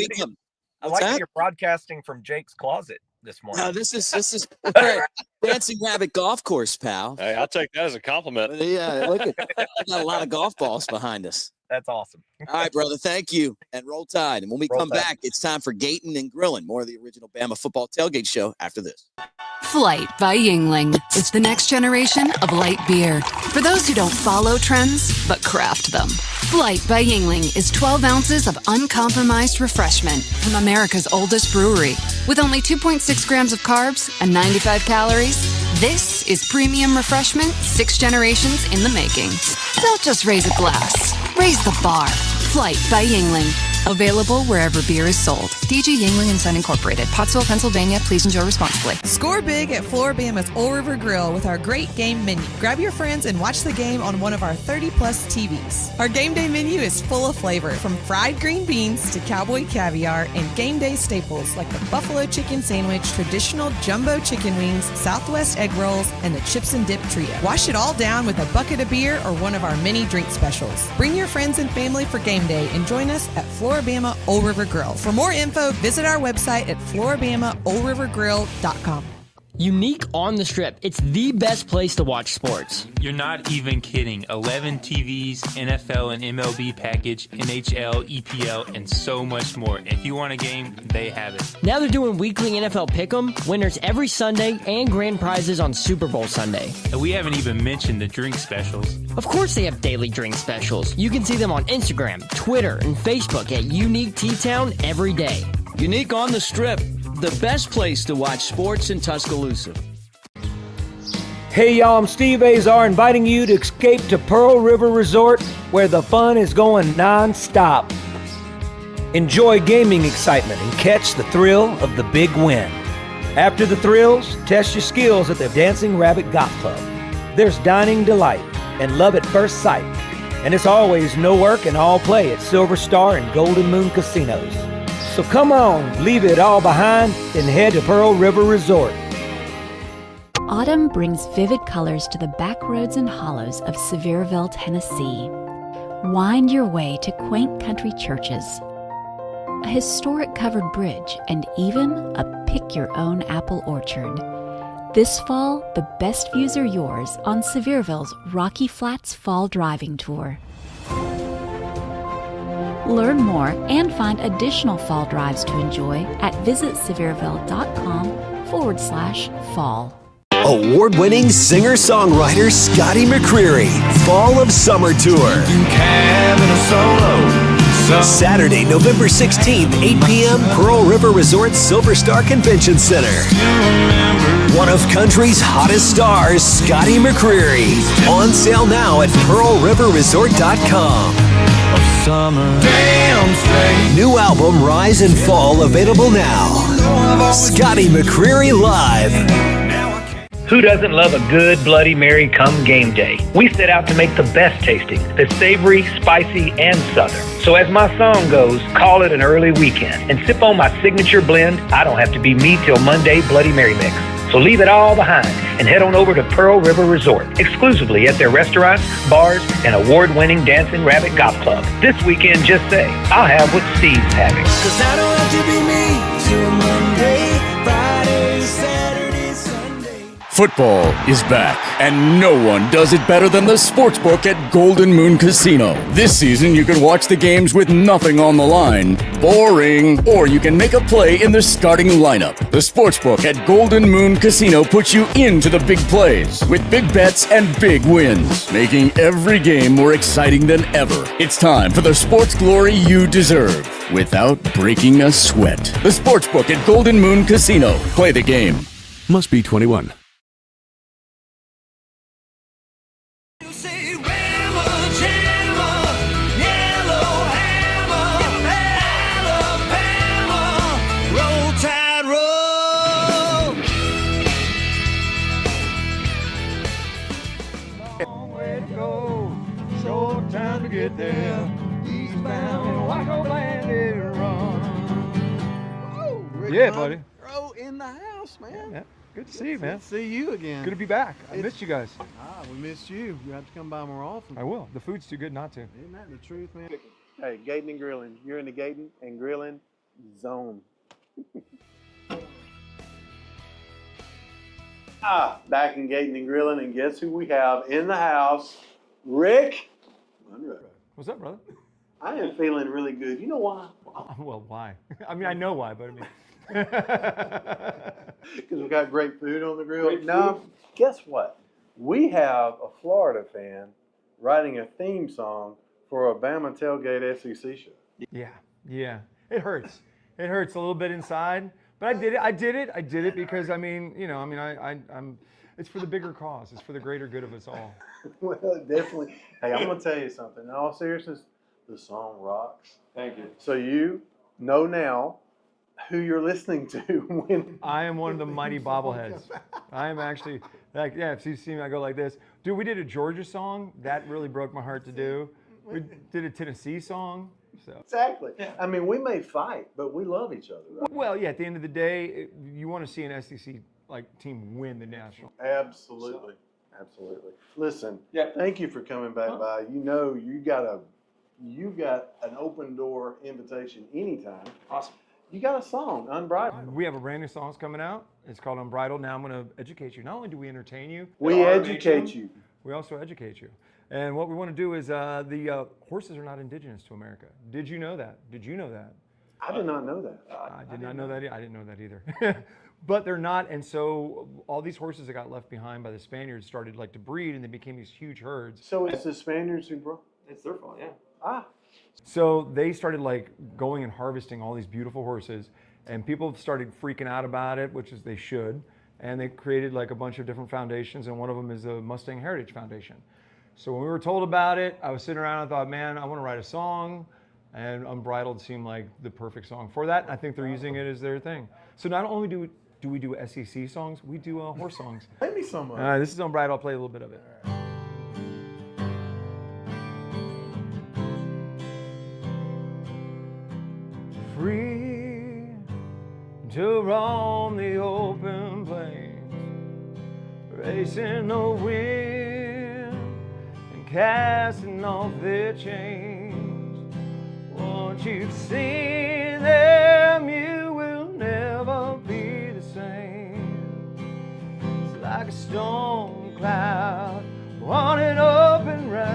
like that you're broadcasting from Jake's closet this morning. No, this is Dancing Rabbit Golf Course, pal. Hey, I'll take that as a compliment. Yeah, look at we got a lot of golf balls behind us. That's awesome. All right, brother. Thank you. And roll tide. And when we come back, it's time for Gating and Grilling. More of the original Bama football tailgate show after this. Flight by Yingling. It's the next generation of light beer. For those who don't follow trends, but craft them. Flight by Yingling is 12 ounces of uncompromised refreshment from America's oldest brewery. With only 2.6 grams of carbs and 95 calories, this is premium refreshment 6 generations in the making. Don't just raise a glass. Raise the bar. Flight by Yingling. Available wherever beer is sold. DG Yingling & Son Incorporated, Pottsville, Pennsylvania. Please enjoy responsibly. Score big at Floribama's Old River Grill with our great game menu. Grab your friends and watch the game on one of our 30-plus TVs. Our game day menu is full of flavor, from fried green beans to cowboy caviar and game day staples like the buffalo chicken sandwich, traditional jumbo chicken wings, Southwest egg rolls, and the chips and dip trio. Wash it all down with a bucket of beer or one of our many drink specials. Bring your friends and family for game day and join us at Floribama Old River Grill. For more info, visit our website at floribamaoldrivergrill.com. Unique on the Strip. It's the best place to watch sports. You're not even kidding. 11 TVs, NFL and MLB package, NHL, EPL, and so much more. If you want a game, they have it. Now they're doing weekly NFL Pick'em, winners every Sunday, and grand prizes on Super Bowl Sunday. And we haven't even mentioned the drink specials. Of course they have daily drink specials. You can see them on Instagram, Twitter, and Facebook at Unique T-Town every day. Unique on the Strip. The best place to watch sports in Tuscaloosa. Hey y'all, I'm Steve Azar inviting you to escape to Pearl River Resort where the fun is going non-stop. Enjoy gaming excitement and catch the thrill of the big win. After the thrills, test your skills at the Dancing Rabbit Golf Club. There's dining delight and love at first sight. And it's always no work and all play at Silver Star and Golden Moon Casinos. So come on, leave it all behind and head to Pearl River Resort. Autumn brings vivid colors to the back roads and hollows of Sevierville, Tennessee. Wind your way to quaint country churches, a historic covered bridge, and even a pick-your-own apple orchard. This fall, the best views are yours on Sevierville's Rocky Flats Fall Driving Tour. Learn more and find additional fall drives to enjoy at visitsevierville.com/fall. Award-winning singer-songwriter Scotty McCreery, Fall of Summer Tour. Saturday, November 16th, 8 p.m., Pearl River Resort Silver Star Convention Center. One of country's hottest stars, Scotty McCreery. On sale now at pearlriverresort.com. New album Rise and Fall available now. Scotty McCreery Live. Who doesn't love a good Bloody Mary come game day? We set out to make the best tasting, the savory, spicy, and southern. So as my song goes, call it an early weekend and sip on my signature blend. I don't have to be me till Monday Bloody Mary mix. So leave it all behind and head on over to Pearl River Resort, exclusively at their restaurants, bars, and award-winning Dancing Rabbit Golf Club. This weekend, just say, I'll have what Steve's having. 'Cause I don't have to be me till Monday, Friday, Saturday, Sunday. Football is back, and no one does it better than the Sportsbook at Golden Moon Casino. This season, you can watch the games with nothing on the line. Boring. Or you can make a play in the starting lineup. The Sportsbook at Golden Moon Casino puts you into the big plays with big bets and big wins, making every game more exciting than ever. It's time for the sports glory you deserve without breaking a sweat. The Sportsbook at Golden Moon Casino. Play the game. Must be 21. get there. Eastbound, Waco Landed Run. Yeah, buddy. Bro, in the house, man. Yeah. Good to see you, man. Good to see you again. Good to be back. I missed you guys. We missed you. You have to come by more often. I will. The food's too good not to. Isn't that the truth, man? Hey, gating and grilling. You're in the gating and grilling zone. Back in gating and grilling, and guess who we have in the house? Rick Monroe. What's up, brother? I am feeling really good. You know why? Well, why? I mean, I know why, but I mean. Because we got great food on the grill. Now, guess what? We have a Florida fan writing a theme song for a Bama Tailgate SEC show. Yeah. It hurts. It hurts a little bit inside, but I did it because I'm. It's for the bigger cause. It's for the greater good of us all. Well, definitely. Hey, I'm gonna tell you something. In all seriousness, the song rocks. Thank you. So you know now who you're listening to when I am one of the mighty bobbleheads. I am actually if you see me, I go like this. Dude, we did a Georgia song that really broke my heart to do. We did a Tennessee song. So exactly. I mean, we may fight, but we love each other. Right? Well, yeah. At the end of the day, you want to see an SEC team win the national. Absolutely. Listen. Thank you for coming back by. You know, you got an open door invitation anytime. Awesome. You got a song, Unbridled. We have a brand new song coming out. It's called Unbridled. Now I'm going to educate you. Not only do we entertain you, we educate you. We also educate you. And what we want to do is the horses are not indigenous to America. Did you know that? Did you know that? I did not know that. I did not know that. I didn't know that either. But they're not. And so all these horses that got left behind by the Spaniards started to breed, and they became these huge herds. So it's the Spaniards who brought? It's their fault, yeah. So they started going and harvesting all these beautiful horses, and people started freaking out about it, which is they should. And they created a bunch of different foundations, and one of them is the Mustang Heritage Foundation. So when we were told about it, I was sitting around and I thought, man, I want to write a song, and Unbridled seemed like the perfect song for that. I think they're using it as their thing. So not only do we do SEC songs, we do horse songs. Play me some of it. This is Unbridled. I'll play a little bit of it. Free to roam the open plains, racing the wind and casting off their chains. Once you've seen them, you will never be the same. It's like a storm cloud wanting up and rain.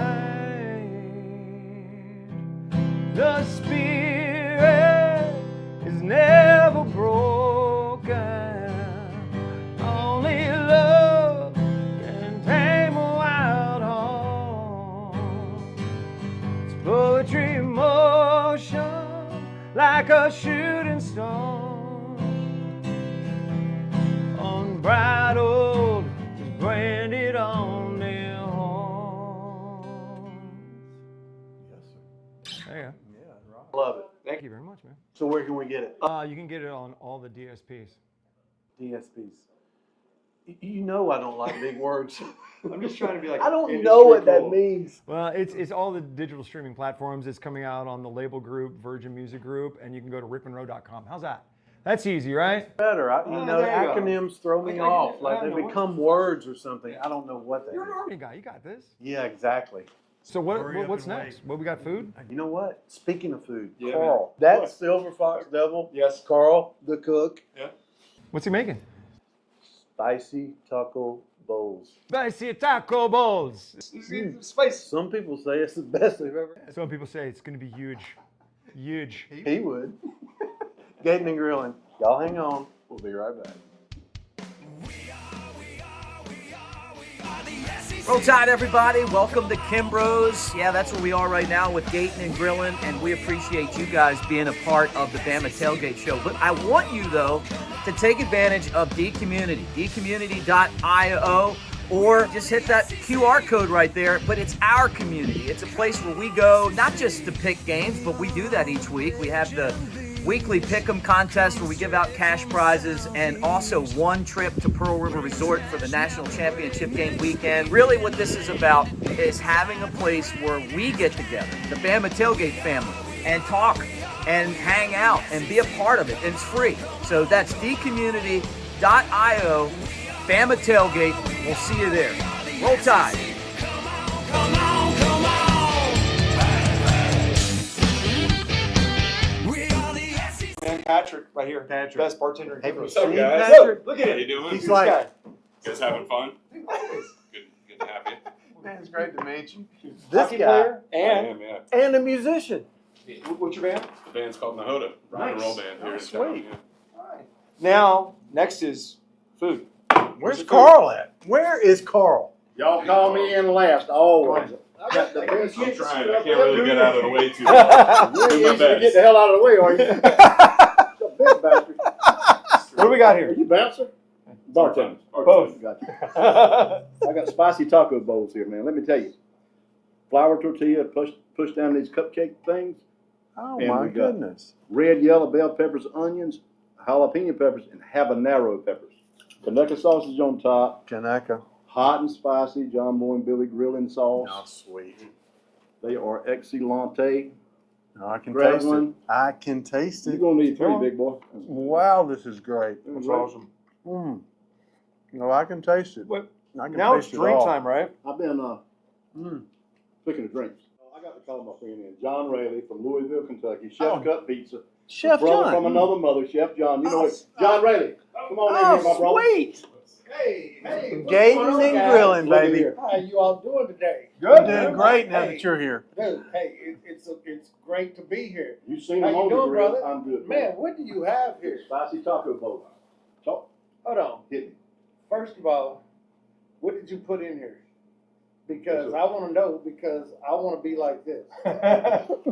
The spirit is never broken. Only love can tame a wild heart. It's poetry in motion, like a shooting star. Unbridled is branded on their horns. Yes, sir. There you go. Love it. Thank you very much, man. So where can we get it? You can get it on all the DSPs. DSPs. You know I don't like big words. I'm just trying to be I don't know what that means. Well, it's all the digital streaming platforms. It's coming out on the Label Group, Virgin Music Group, and you can go to rickmonroe.com. How's that? That's easy, right? Better. Acronyms throw me off. They know become words or something. I don't know what that You're is. an Army guy. You got this. Yeah, exactly. So Hurry up what's and next? wait. What we got? Food? You know what? Speaking of food, Yeah, Carl. man. That's Silver Fox Devil. Yes. Carl, the cook. Yeah. What's he making? Spicy taco bowls. Spicy taco bowls. Spice. Some people say it's the best they've ever had. Some people say it's going to be huge. Huge. He would. Gating and grilling. Y'all hang on. We'll be right back. Roll Tide, everybody. Welcome to Kimbro's. Yeah, that's where we are right now with Gating and Grilling, and we appreciate you guys being a part of the Bama Tailgate Show. But I want you, though, to take advantage of dCommunity, dcommunity.io, or just hit that QR code right there. But it's our community. It's a place where we go not just to pick games, but we do that each week. We have the weekly pick'em contest where we give out cash prizes, and also one trip to Pearl River Resort for the national championship game weekend. Really what this is about is having a place where we get together, the Bama Tailgate family, and talk and hang out and be a part of it, and it's free. So that's dcommunity.io, Bama Tailgate. We'll see you there. Roll Tide. And Patrick, right here. Patrick. Best bartender in Kimbrose. What's up, guys? Patrick, look at How him. you doing? He's like, You guys having fun? Good to have you. Man, it's great to meet you. this Hockey guy player I am, yeah. and a musician. What's your band? The band's called Nahoda, rock and roll band here in town. Sweet. Yeah. Now, next is food. Where's Carl at? Where is Carl? Y'all call me in last, always. I got the best. I'm trying. I can't really get out of the way too much. You Do my ain't easy to best. get the hell out of the way, are you? You're a big bastard. What do we got Are here? you bouncer? Bartender. Both. Gotcha. I got spicy taco bowls here, man. Let me tell you. Flour tortilla, push down these cupcake things. Oh And my we got goodness. Red, yellow, bell peppers, onions, jalapeno peppers, and habanero peppers. Kanaka sausage on top. Kanaka. Hot and spicy John Boy and Billy grilling sauce. Oh, sweet. They are excellente. No, I can Grab taste one. it. I can taste You're it. gonna need three, Oh. big boy. Wow, this is great. That's awesome. No, I can taste it. What? I can Now taste it's it drink all. time, right? I've been picking the drinks. I got to call my friend in, John Rayleigh from Louisville, Kentucky. Chef Cut Pizza. Chef brother John. from another mother, Chef John. You know it. John Rayleigh. Come on in here, my brother. Sweet. Hey, Gating and grilling, Look at baby. here. How you all doing today? Good. Doing great now that you're here. Dude, hey, it's great to be here. You seen How them you on the doing, grill. brother? I'm good. Man, what do you have here? Spicy taco bowl. Talk. Hold on. Hit me. First of all, what did you put in here? Because I want to know, because I want to be like this.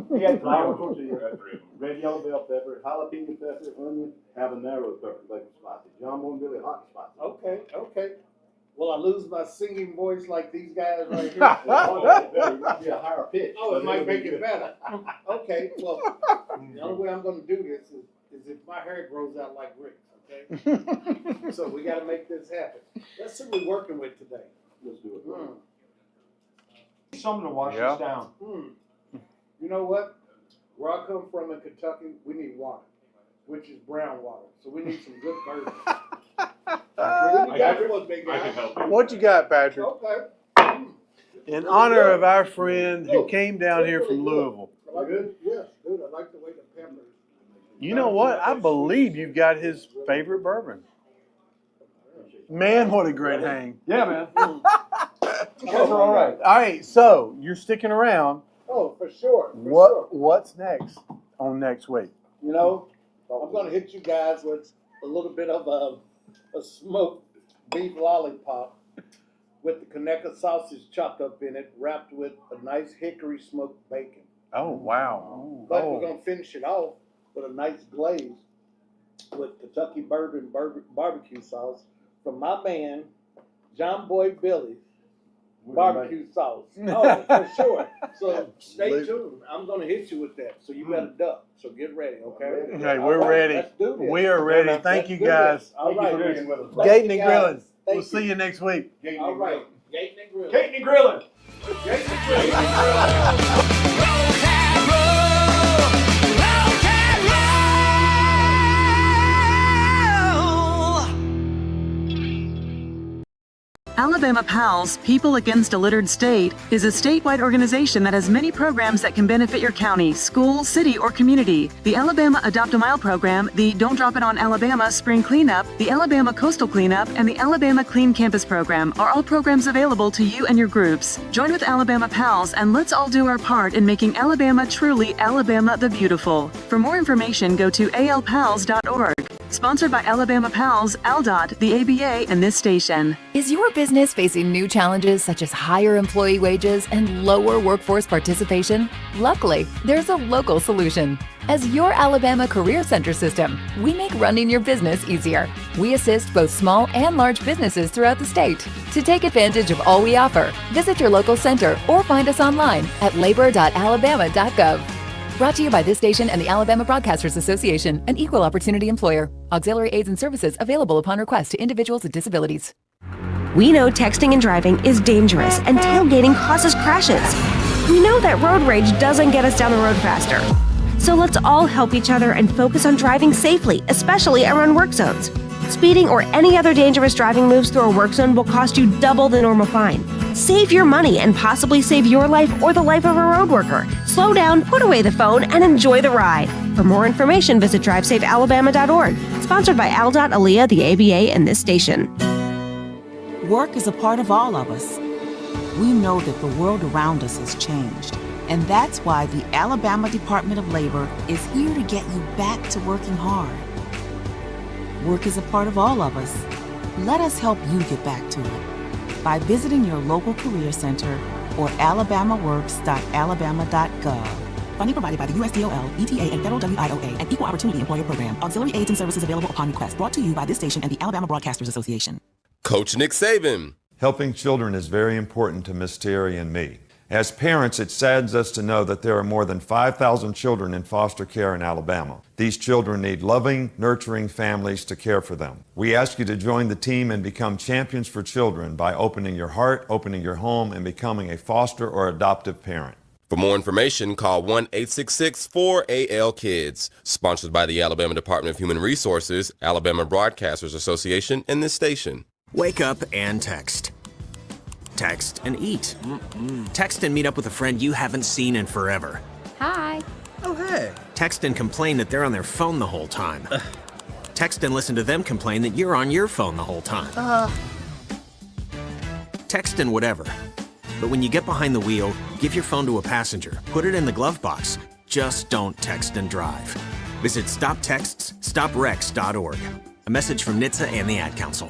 We got flour tortilla, red, yellow bell pepper, jalapeno pepper, onion, habanero pepper, bacon spicy. John Boy and Billy hot and spicy. Okay. Will I lose my singing voice like these guys right here? It might be a higher pitch. Oh, but it might it'll be make it good. better. Okay, well, the only way I'm going to do this is if my hair grows out like Rick's, okay? So we got to make this happen. Let's see what we're working with today. Let's do it. Something to wash Yeah. this down. You know what? Where I come from in Kentucky, we need water, which is brown water. So we need some good bourbon. I can help you. What you got, Patrick? Okay. In honor of our friend who came down here from Louisville. I like it. Yes, dude, I like the way the peppers. You know what? I believe you've got his favorite bourbon. Man, what a great hang. Yeah, man. You guys are all right. All right, so you're sticking around. Oh, for sure. What's next on next week? You know, I'm going to hit you guys with a little bit of a smoked beef lollipop with the Kaneka sausage chopped up in it, wrapped with a nice hickory smoked bacon. Oh, wow. But we're going to finish it off with a nice glaze with Kentucky bourbon barbecue sauce from my man, John Boy Billy's barbecue sauce. Oh, for sure. So stay tuned. I'm going to hit you with that. So you better duck. So get ready, okay? Hey, we're ready. Let's do this. We are ready. Thank you, guys. All right. Gating and grilling. We'll see you next week. All right. Gating and grilling. Gating and grilling. Gating and grilling. Alabama PALS, People Against a Littered State, is a statewide organization that has many programs that can benefit your county, school, city, or community. The Alabama Adopt a Mile program, the Don't Drop It on Alabama Spring Cleanup, the Alabama Coastal Cleanup, and the Alabama Clean Campus program are all programs available to you and your groups. Join with Alabama PALS and let's all do our part in making Alabama truly Alabama the Beautiful. For more information, go to alpals.org. Sponsored by Alabama PALS, ALDOT, the ABA, and this station. Is your business facing new challenges such as higher employee wages and lower workforce participation? Luckily, there's a local solution. As your Alabama Career Center system, we make running your business easier. We assist both small and large businesses throughout the state. To take advantage of all we offer, visit your local center or find us online at labor.alabama.gov. Brought to you by this station and the Alabama Broadcasters Association, an equal opportunity employer. Auxiliary aids and services available upon request to individuals with disabilities. We know texting and driving is dangerous and tailgating causes crashes. We know that road rage doesn't get us down the road faster. So let's all help each other and focus on driving safely, especially around work zones. Speeding or any other dangerous driving moves through a work zone will cost you double the normal fine. Save your money and possibly save your life or the life of a road worker. Slow down, put away the phone, and enjoy the ride. For more information, visit drivesafealabama.org. Sponsored by ALDOT, ALEA, the ABA, and this station. Work is a part of all of us. We know that the world around us has changed, and that's why the Alabama Department of Labor is here to get you back to working hard. Work is a part of all of us. Let us help you get back to it by visiting your local career center or alabamaworks.alabama.gov. Funding provided by the USDOL, ETA, and Federal WIOA, and Equal Opportunity Employer Program. Auxiliary aids and services available upon request. Brought to you by this station and the Alabama Broadcasters Association. Coach Nick Saban. Helping children is very important to Miss Terry and me. As parents, it saddens us to know that there are more than 5,000 children in foster care in Alabama. These children need loving, nurturing families to care for them. We ask you to join the team and become champions for children by opening your heart, opening your home, and becoming a foster or adoptive parent. For more information, call 1-866-4AL-KIDS. Sponsored by the Alabama Department of Human Resources, Alabama Broadcasters Association, and this station. Wake up and text. Text and eat. Text and meet up with a friend you haven't seen in forever. Hi. Oh, hey. Text and complain that they're on their phone the whole time. Text and listen to them complain that you're on your phone the whole time. Text and whatever. But when you get behind the wheel, give your phone to a passenger. Put it in the glove box. Just don't text and drive. Visit StopTextsStopWrecks.org. A message from NHTSA and the Ad Council.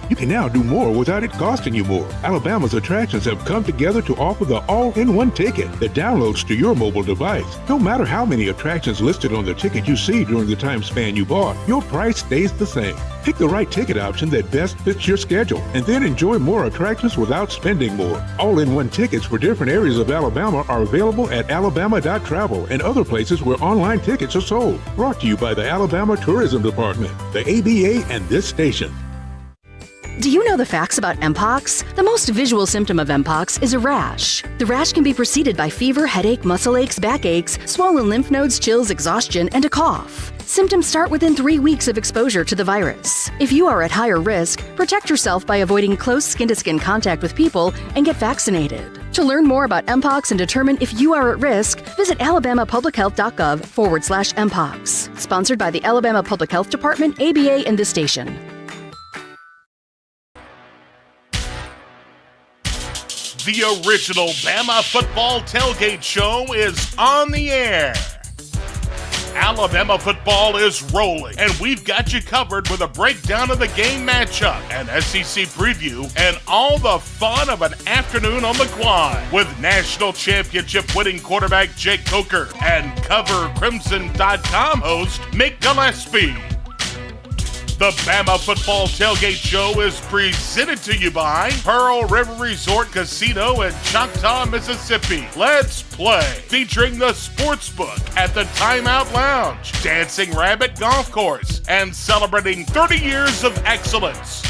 You can now do more without it costing you more. Alabama's attractions have come together to offer the all-in-one ticket that downloads to your mobile device. No matter how many attractions listed on the ticket you see during the time span you bought, your price stays the same. Pick the right ticket option that best fits your schedule, and then enjoy more attractions without spending more. All-in-one tickets for different areas of Alabama are available at alabama.travel and other places where online tickets are sold. Brought to you by the Alabama Tourism Department, the ABA, and this station. Do you know the facts about Mpox? The most visual symptom of Mpox is a rash. The rash can be preceded by fever, headache, muscle aches, backaches, swollen lymph nodes, chills, exhaustion, and a cough. Symptoms start within 3 weeks of exposure to the virus. If you are at higher risk, protect yourself by avoiding close skin-to-skin contact with people and get vaccinated. To learn more about Mpox and determine if you are at risk, visit alabamapublichealth.gov/Mpox. Sponsored by the Alabama Public Health Department, ABA, and this station. The original Bama Football Tailgate Show is on the air. Alabama football is rolling, and we've got you covered with a breakdown of the game matchup, an SEC preview, and all the fun of an afternoon on the quad with national championship winning quarterback Jake Coker and CoverCrimson.com host Mick Gillispie. The Bama Football Tailgate Show is presented to you by Pearl River Resort Casino in Choctaw, Mississippi. Let's play, featuring the Sportsbook at the Timeout Lounge, Dancing Rabbit Golf Course, and celebrating 30 years of excellence.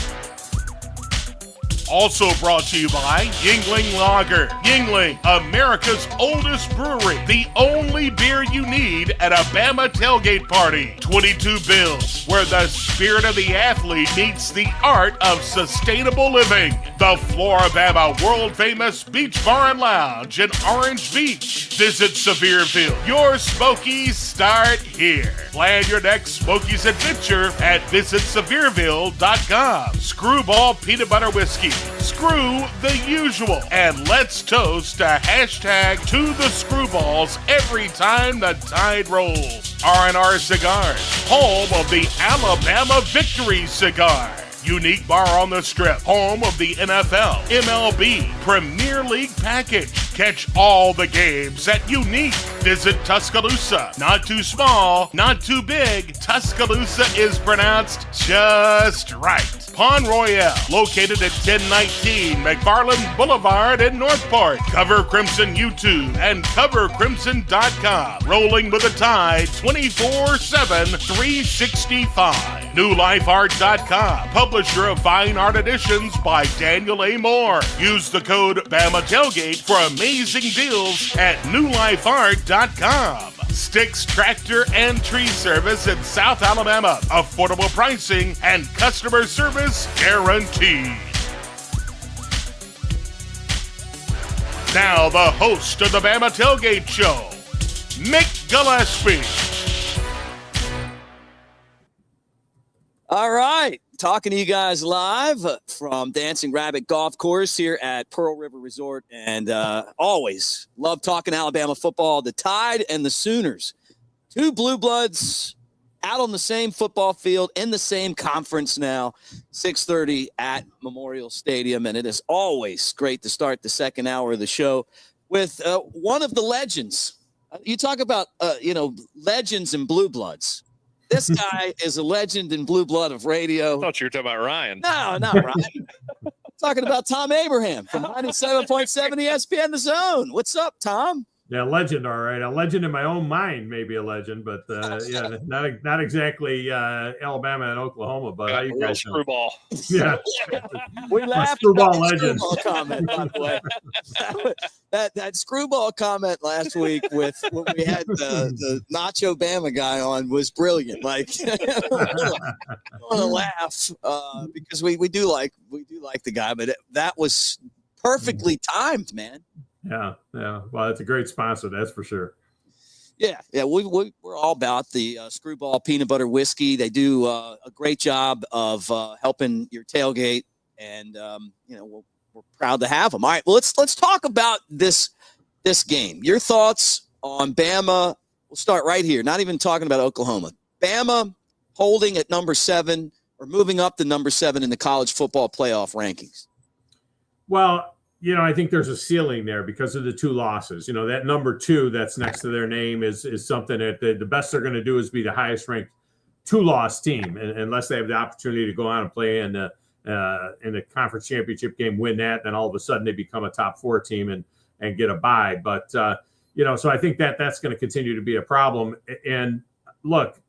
Also brought to you by Yuengling Lager. Yuengling, America's oldest brewery. The only beer you need at a Bama tailgate party. 22 Bills, where the spirit of the athlete meets the art of sustainable living. The Floribama world-famous Beach Bar and Lounge in Orange Beach. Visit Sevierville. Your Smokies start here. Plan your next Smokies adventure at visitsevierville.com. Screwball Peanut Butter Whiskey. Screw the usual. And let's toast to hashtag to the Screwballs every time the tide rolls. R&R Cigars, home of the Alabama Victory Cigar. Unique bar on the Strip, home of the NFL, MLB, Premier League package. Catch all the games at Unique. Visit Tuscaloosa. Not too small, not too big. Tuscaloosa is pronounced just right. Pond Royale, located at 1019 McFarland Boulevard in Northport. Cover Crimson YouTube and covercrimson.com. Rolling with the tide 24/7, 365. NewLifeArt.com, publisher of Fine Art Editions by Daniel A. Moore. Use the code Bama Tailgate for amazing deals at NewLifeArt.com. Sticks Tractor and Tree Service in South Alabama. Affordable pricing and customer service guaranteed. Now the host of the Bama Tailgate Show, Mick Gillispie. All right. Talking to you guys live from Dancing Rabbit Golf Course here at Pearl River Resort. And always love talking Alabama football. The Tide and the Sooners. Two blue bloods out on the same football field in the same conference now. 6:30 at Memorial Stadium. And it is always great to start the second hour of the show with one of the legends. You talk about, legends and blue bloods. This guy is a legend in blue blood of radio. I thought you were talking about Ryan. No, not Ryan. Talking about Thom Abraham from 97.7 ESPN The Zone. What's up, Tom? Yeah, legend, all right. A legend in my own mind, maybe a legend, but yeah, not exactly Alabama and Oklahoma. But how you guys screwball? Yeah, we laughed screwball at legend. Screwball comment, by the way. that screwball comment last week with when we had the Nacho Bama guy on was brilliant. Like, I want to laugh because we do like the guy, but that was perfectly timed, man. Yeah. Well, it's a great sponsor, that's for sure. Yeah. We're all about the Screwball peanut butter whiskey. They do a great job of helping your tailgate, and we're proud to have them. All right. Well, let's talk about this game. Your thoughts on Bama? We'll start right here. Not even talking about Oklahoma. Bama holding at number 7 or moving up to number 7 in the college football playoff rankings. Well, I think there's a ceiling there because of the 2 losses. That number 2 that's next to their name is something that the best they're going to do is be the highest ranked 2-loss team, unless they have the opportunity to go on and play in the conference championship game, win that, then all of a sudden they become a top 4 team and get a bye. But so I think that's going to continue to be a problem. And look,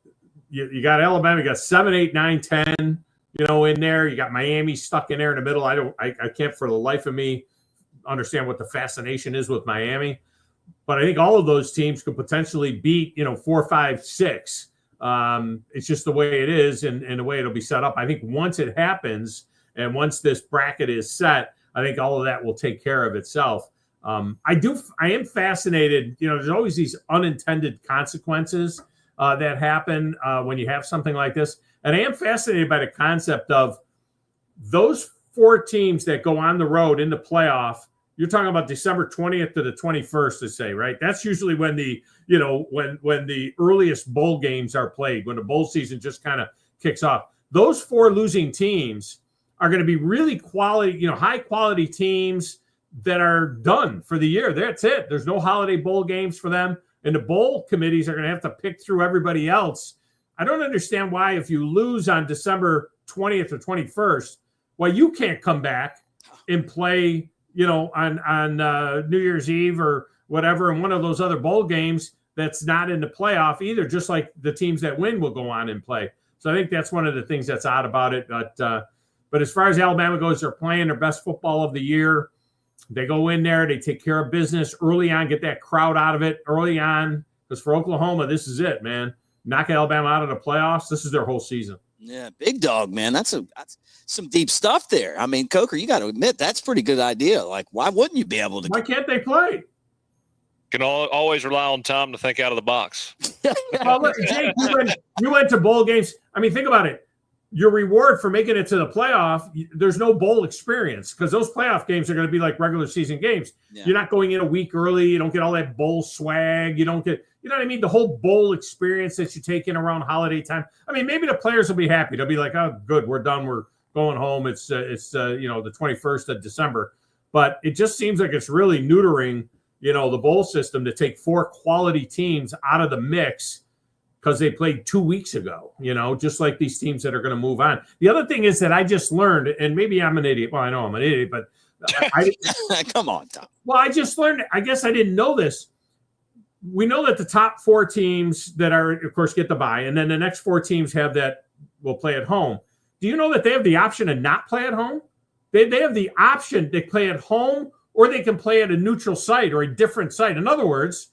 you got Alabama, you got 7, 8, 9, 10, in there. You got Miami stuck in there in the middle. I can't for the life of me understand what the fascination is with Miami, but I think all of those teams could potentially beat 4, 5, 6. It's just the way it is and the way it'll be set up. I think once it happens and once this bracket is set, I think all of that will take care of itself. I am fascinated. There's always these unintended consequences that happen when you have something like this, and I am fascinated by the concept of those 4 teams that go on the road in the playoff. You're talking about December 20th to the 21st, to say, right? That's usually when the when the earliest bowl games are played, when the bowl season just kind of kicks off. Those 4 losing teams are going to be really quality, high quality teams that are done for the year. That's it. There's no holiday bowl games for them, and the bowl committees are going to have to pick through everybody else. I don't understand why, if you lose on December 20th or 21st, why you can't come back and play, on New Year's Eve or whatever, in one of those other bowl games that's not in the playoff either, just like the teams that win will go on and play. So I think that's one of the things that's odd about it. But as far as Alabama goes, they're playing their best football of the year. They go in there, they take care of business early on, get that crowd out of it early on. Because for Oklahoma, this is it, man. Knock Alabama out of the playoffs. This is their whole season. Yeah, big dog, man. That's some deep stuff there. I mean, Coker, you got to admit that's a pretty good idea. Like, why wouldn't you be able to? Why can't they play? Can always rely on Tom to think out of the box. Well, look, Jake, you went to bowl games. I mean, think about it. Your reward for making it to the playoff, there's no bowl experience because those playoff games are going to be like regular season games. Yeah. You're not going in a week early. You don't get all that bowl swag. You don't get, you know what I mean? The whole bowl experience that you take in around holiday time. I mean, maybe the players will be happy. They'll be like, oh, good, we're done. We're going home. It's the 21st of December. But it just seems like it's really neutering the bowl system to take 4 quality teams out of the mix because they played 2 weeks ago, just like these teams that are going to move on. The other thing is that I just learned, and maybe I'm an idiot. Well, I know I'm an idiot, but come on, Tom. Well, I just learned, I guess I didn't know this. We know that the top 4 teams that are, of course, get the bye, and then the next 4 teams will play at home. Do you know that they have the option to not play at home? They have the option to play at home, or they can play at a neutral site or a different site. In other words,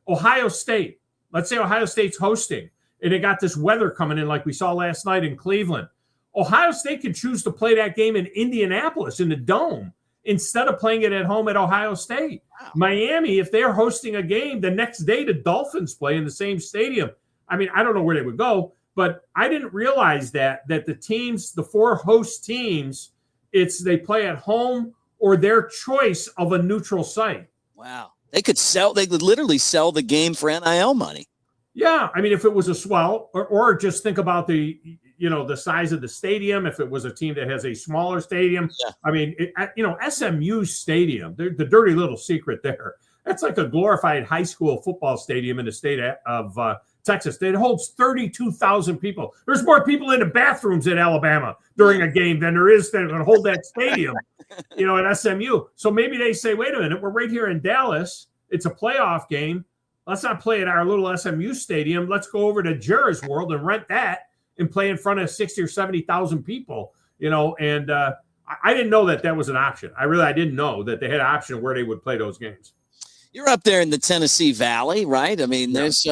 Ohio State. Let's say Ohio State's hosting, and they got this weather coming in like we saw last night in Cleveland. Ohio State can choose to play that game in Indianapolis in the Dome instead of playing it at home at Ohio State. Wow. Miami, if they're hosting a game, the next day the Dolphins play in the same stadium. I mean, I don't know where they would go, but I didn't realize that the teams, the 4 host teams, they play at home or their choice of a neutral site. Wow. They could literally sell the game for NIL money. Yeah. I mean, if it was a swell, or just think about the size of the stadium. If it was a team that has a smaller stadium, yeah. I mean, SMU stadium, the dirty little secret there. That's like a glorified high school football stadium in the state of Texas. It holds 32,000 people. There's more people in the bathrooms at Alabama during a game than there is that would hold that stadium, at SMU. So maybe they say, wait a minute, we're right here in Dallas. It's a playoff game. Let's not play at our little SMU stadium. Let's go over to Jura's World and rent that and play in front of 60 or 70,000 people, and I didn't know that was an option. I didn't know that they had an option where they would play those games. You're up there in the Tennessee Valley, right? I mean, there's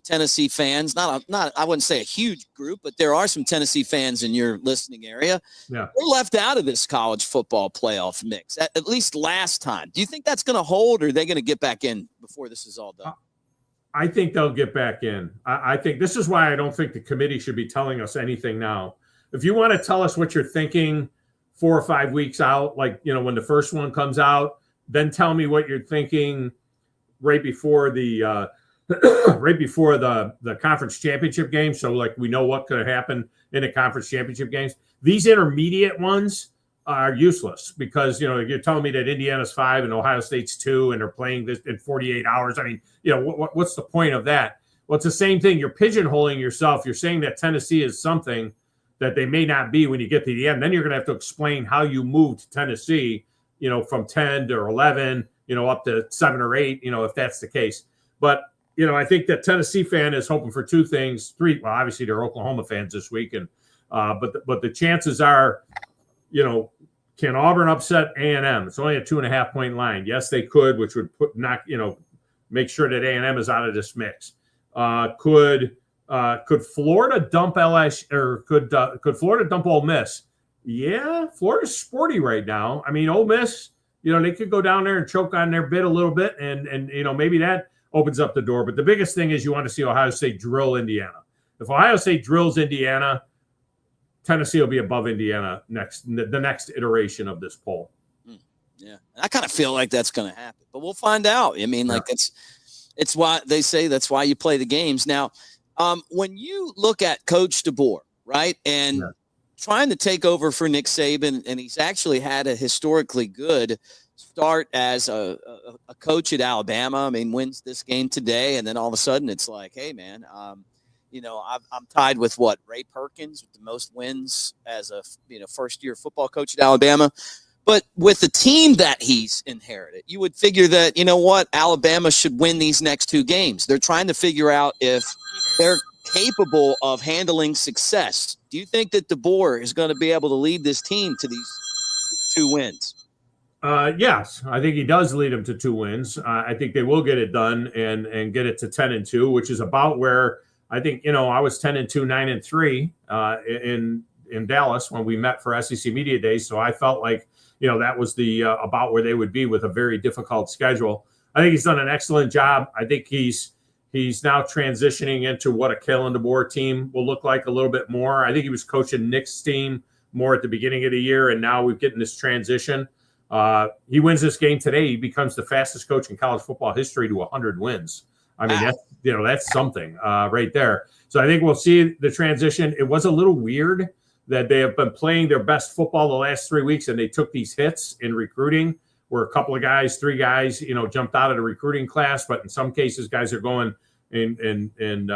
Tennessee fans, not I wouldn't say a huge group, but there are some Tennessee fans in your listening area. Yeah. We're left out of this college football playoff mix, at least last time. Do you think that's going to hold, or are they going to get back in before this is all done? I think they'll get back in. I think this is why I don't think the committee should be telling us anything now. If you want to tell us what you're thinking 4 or 5 weeks out, like, when the first one comes out, then tell me what you're thinking right before the conference championship game. So like we know what could happen in the conference championship games. These intermediate ones are useless because, you're telling me that Indiana's 5 and Ohio State's 2 and they're playing this in 48 hours. I mean, what's the point of that? Well, it's the same thing. You're pigeonholing yourself. You're saying that Tennessee is something that they may not be when you get to the end. Then you're going to have to explain how you moved Tennessee, from 10 to 11, up to 7 or 8, if that's the case. But, I think that Tennessee fan is hoping for 2 things, 3. Well, obviously they're Oklahoma fans this week. And, but the chances are, can Auburn upset A&M? It's only a 2.5-point line. Yes, they could, which would make sure that A&M is out of this mix. Could Florida dump LSU, or could Florida dump Ole Miss? Yeah, Florida's sporty right now. I mean, Ole Miss, they could go down there and choke on their bid a little bit, and maybe that opens up the door. But the biggest thing is you want to see Ohio State drill Indiana. If Ohio State drills Indiana, Tennessee will be above Indiana the next iteration of this poll. Yeah, I kind of feel like that's going to happen, but we'll find out. I mean, it's why they say that's why you play the games. Now, when you look at Coach DeBoer, right, and trying to take over for Nick Saban, and he's actually had a historically good start as a coach at Alabama. I mean, wins this game today, and then all of a sudden it's like, hey, man, I'm tied with Ray Perkins with the most wins as a first-year football coach at Alabama. But with the team that he's inherited, you would figure that, Alabama should win these next 2 games. They're trying to figure out if they're capable of handling success. Do you think that DeBoer is going to be able to lead this team to these 2 wins? Yes, I think he does lead them to 2 wins. I think they will get it done and get it to 10-2, which is about where I think, I was 10-2, 9-3 in Dallas when we met for SEC Media Days. So I felt like, that was the about where they would be with a very difficult schedule. I think he's done an excellent job. I think he's now transitioning into what a Kalen DeBoer team will look like a little bit more. I think he was coaching Nick's team more at the beginning of the year, and now we're getting this transition. He wins this game today. He becomes the fastest coach in college football history to 100 wins. I mean, that's something right there. So I think we'll see the transition. It was a little weird that they have been playing their best football the last 3 weeks, and they took these hits in recruiting where a couple of guys, 3 guys, jumped out of the recruiting class, but in some cases, guys are going and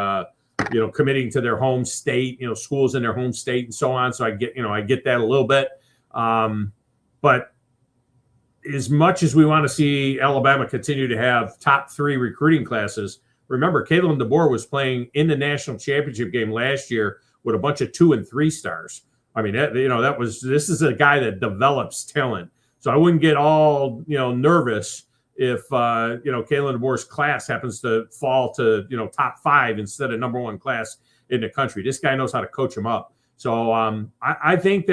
committing to their home state, schools in their home state and so on. So I get that a little bit. But as much as we want to see Alabama continue to have top 3 recruiting classes, remember, Kalen DeBoer was playing in the national championship game last year with a bunch of 2 and 3 stars. I mean, this is a guy that develops talent. So I wouldn't get all, nervous if, Kalen DeBoer's class happens to fall to, top 5 instead of number 1 class in the country. This guy knows how to coach them up. So I think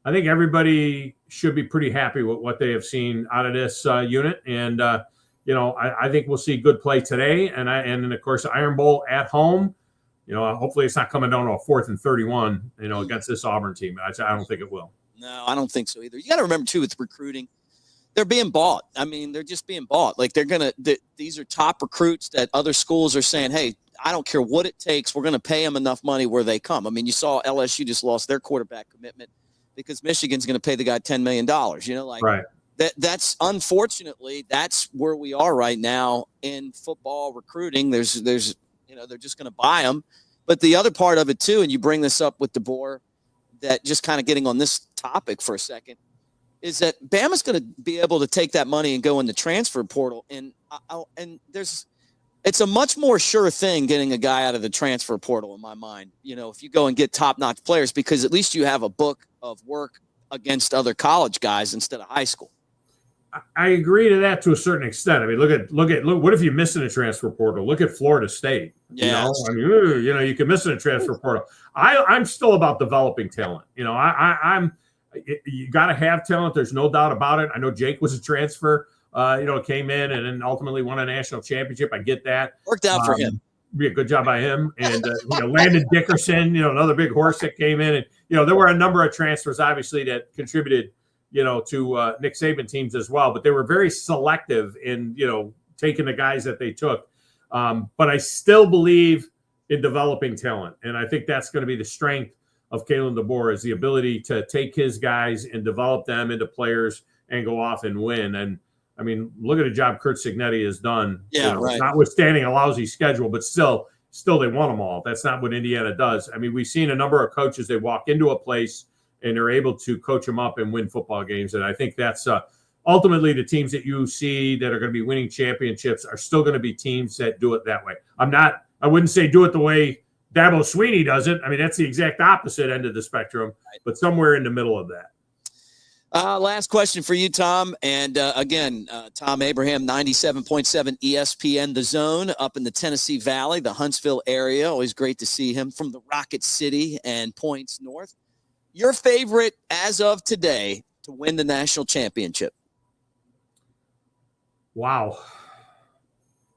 everybody should be pretty happy with what they have seen out of this unit. And, I think we'll see good play today. And then, of course, Iron Bowl at home. Hopefully it's not coming down to a 4th and 31, against this Auburn team. I don't think it will. No, I don't think so either. You got to remember, too, with recruiting, they're being bought. I mean, they're just being bought. Like, these are top recruits that other schools are saying, hey, I don't care what it takes. We're going to pay them enough money where they come. I mean, you saw LSU just lost their quarterback commitment because Michigan's going to pay the guy $10 million. Right. That's unfortunately, that's where we are right now in football recruiting. There's they're just going to buy them. But the other part of it, too, and you bring this up with DeBoer, that just kind of getting on this topic for a second, is that Bama's going to be able to take that money and go in the transfer portal. And it's a much more sure thing getting a guy out of the transfer portal in my mind. If you go and get top-notch players, because at least you have a book of work against other college guys instead of high school. I agree to that to a certain extent. I mean, look. What if you miss in a transfer portal? Look at Florida State. Yeah, you can miss in a transfer portal. I'm still about developing talent. You got to have talent. There's no doubt about it. I know Jake was a transfer. Came in and then ultimately won a national championship. I get that. Worked out for him. Be a good job by him. And Landon Dickerson, another big horse that came in, and there were a number of transfers obviously that contributed. To Nick Saban teams as well, but they were very selective in, taking the guys that they took. But I still believe in developing talent. And I think that's going to be the strength of Kalen DeBoer, is the ability to take his guys and develop them into players and go off and win. And I mean, look at the job Kurt Cignetti has done, right. Notwithstanding a lousy schedule, but still they won them all. That's not what Indiana does. I mean, we've seen a number of coaches, they walk into a place and they're able to coach them up and win football games. And I think that's ultimately the teams that you see that are going to be winning championships are still going to be teams that do it that way. I wouldn't say do it the way Dabo Swinney does it. I mean, that's the exact opposite end of the spectrum, but somewhere in the middle of that. Last question for you, Tom. And again, Thom Abraham, 97.7 ESPN, The Zone, up in the Tennessee Valley, the Huntsville area. Always great to see him from the Rocket City and points north. Your favorite as of today to win the national championship? Wow.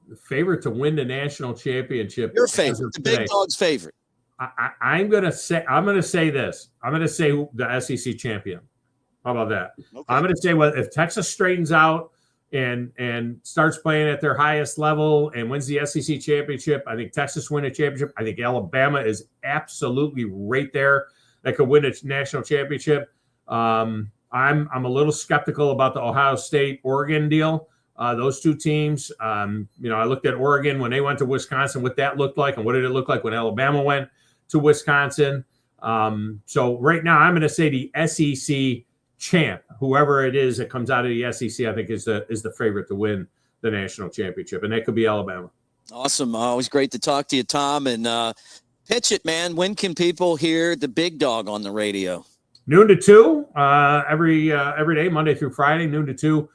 The favorite to win the national championship. Your favorite, the big dog's favorite. I'm gonna say this. I'm gonna say the SEC champion. How about that? Okay. I'm gonna say, if Texas straightens out and starts playing at their highest level and wins the SEC championship, I think Texas win a championship. I think Alabama is absolutely right there that could win a national championship. I'm a little skeptical about the Ohio State-Oregon deal. Those two teams, I looked at Oregon when they went to Wisconsin, what that looked like, and what did it look like when Alabama went to Wisconsin. So right now, I'm going to say the SEC champ, whoever it is that comes out of the SEC, I think is the favorite to win the national championship, and that could be Alabama. Awesome. Always great to talk to you, Tom. And pitch it, man. When can people hear the big dog on the radio? Noon to 2 every day, Monday through Friday, noon to 2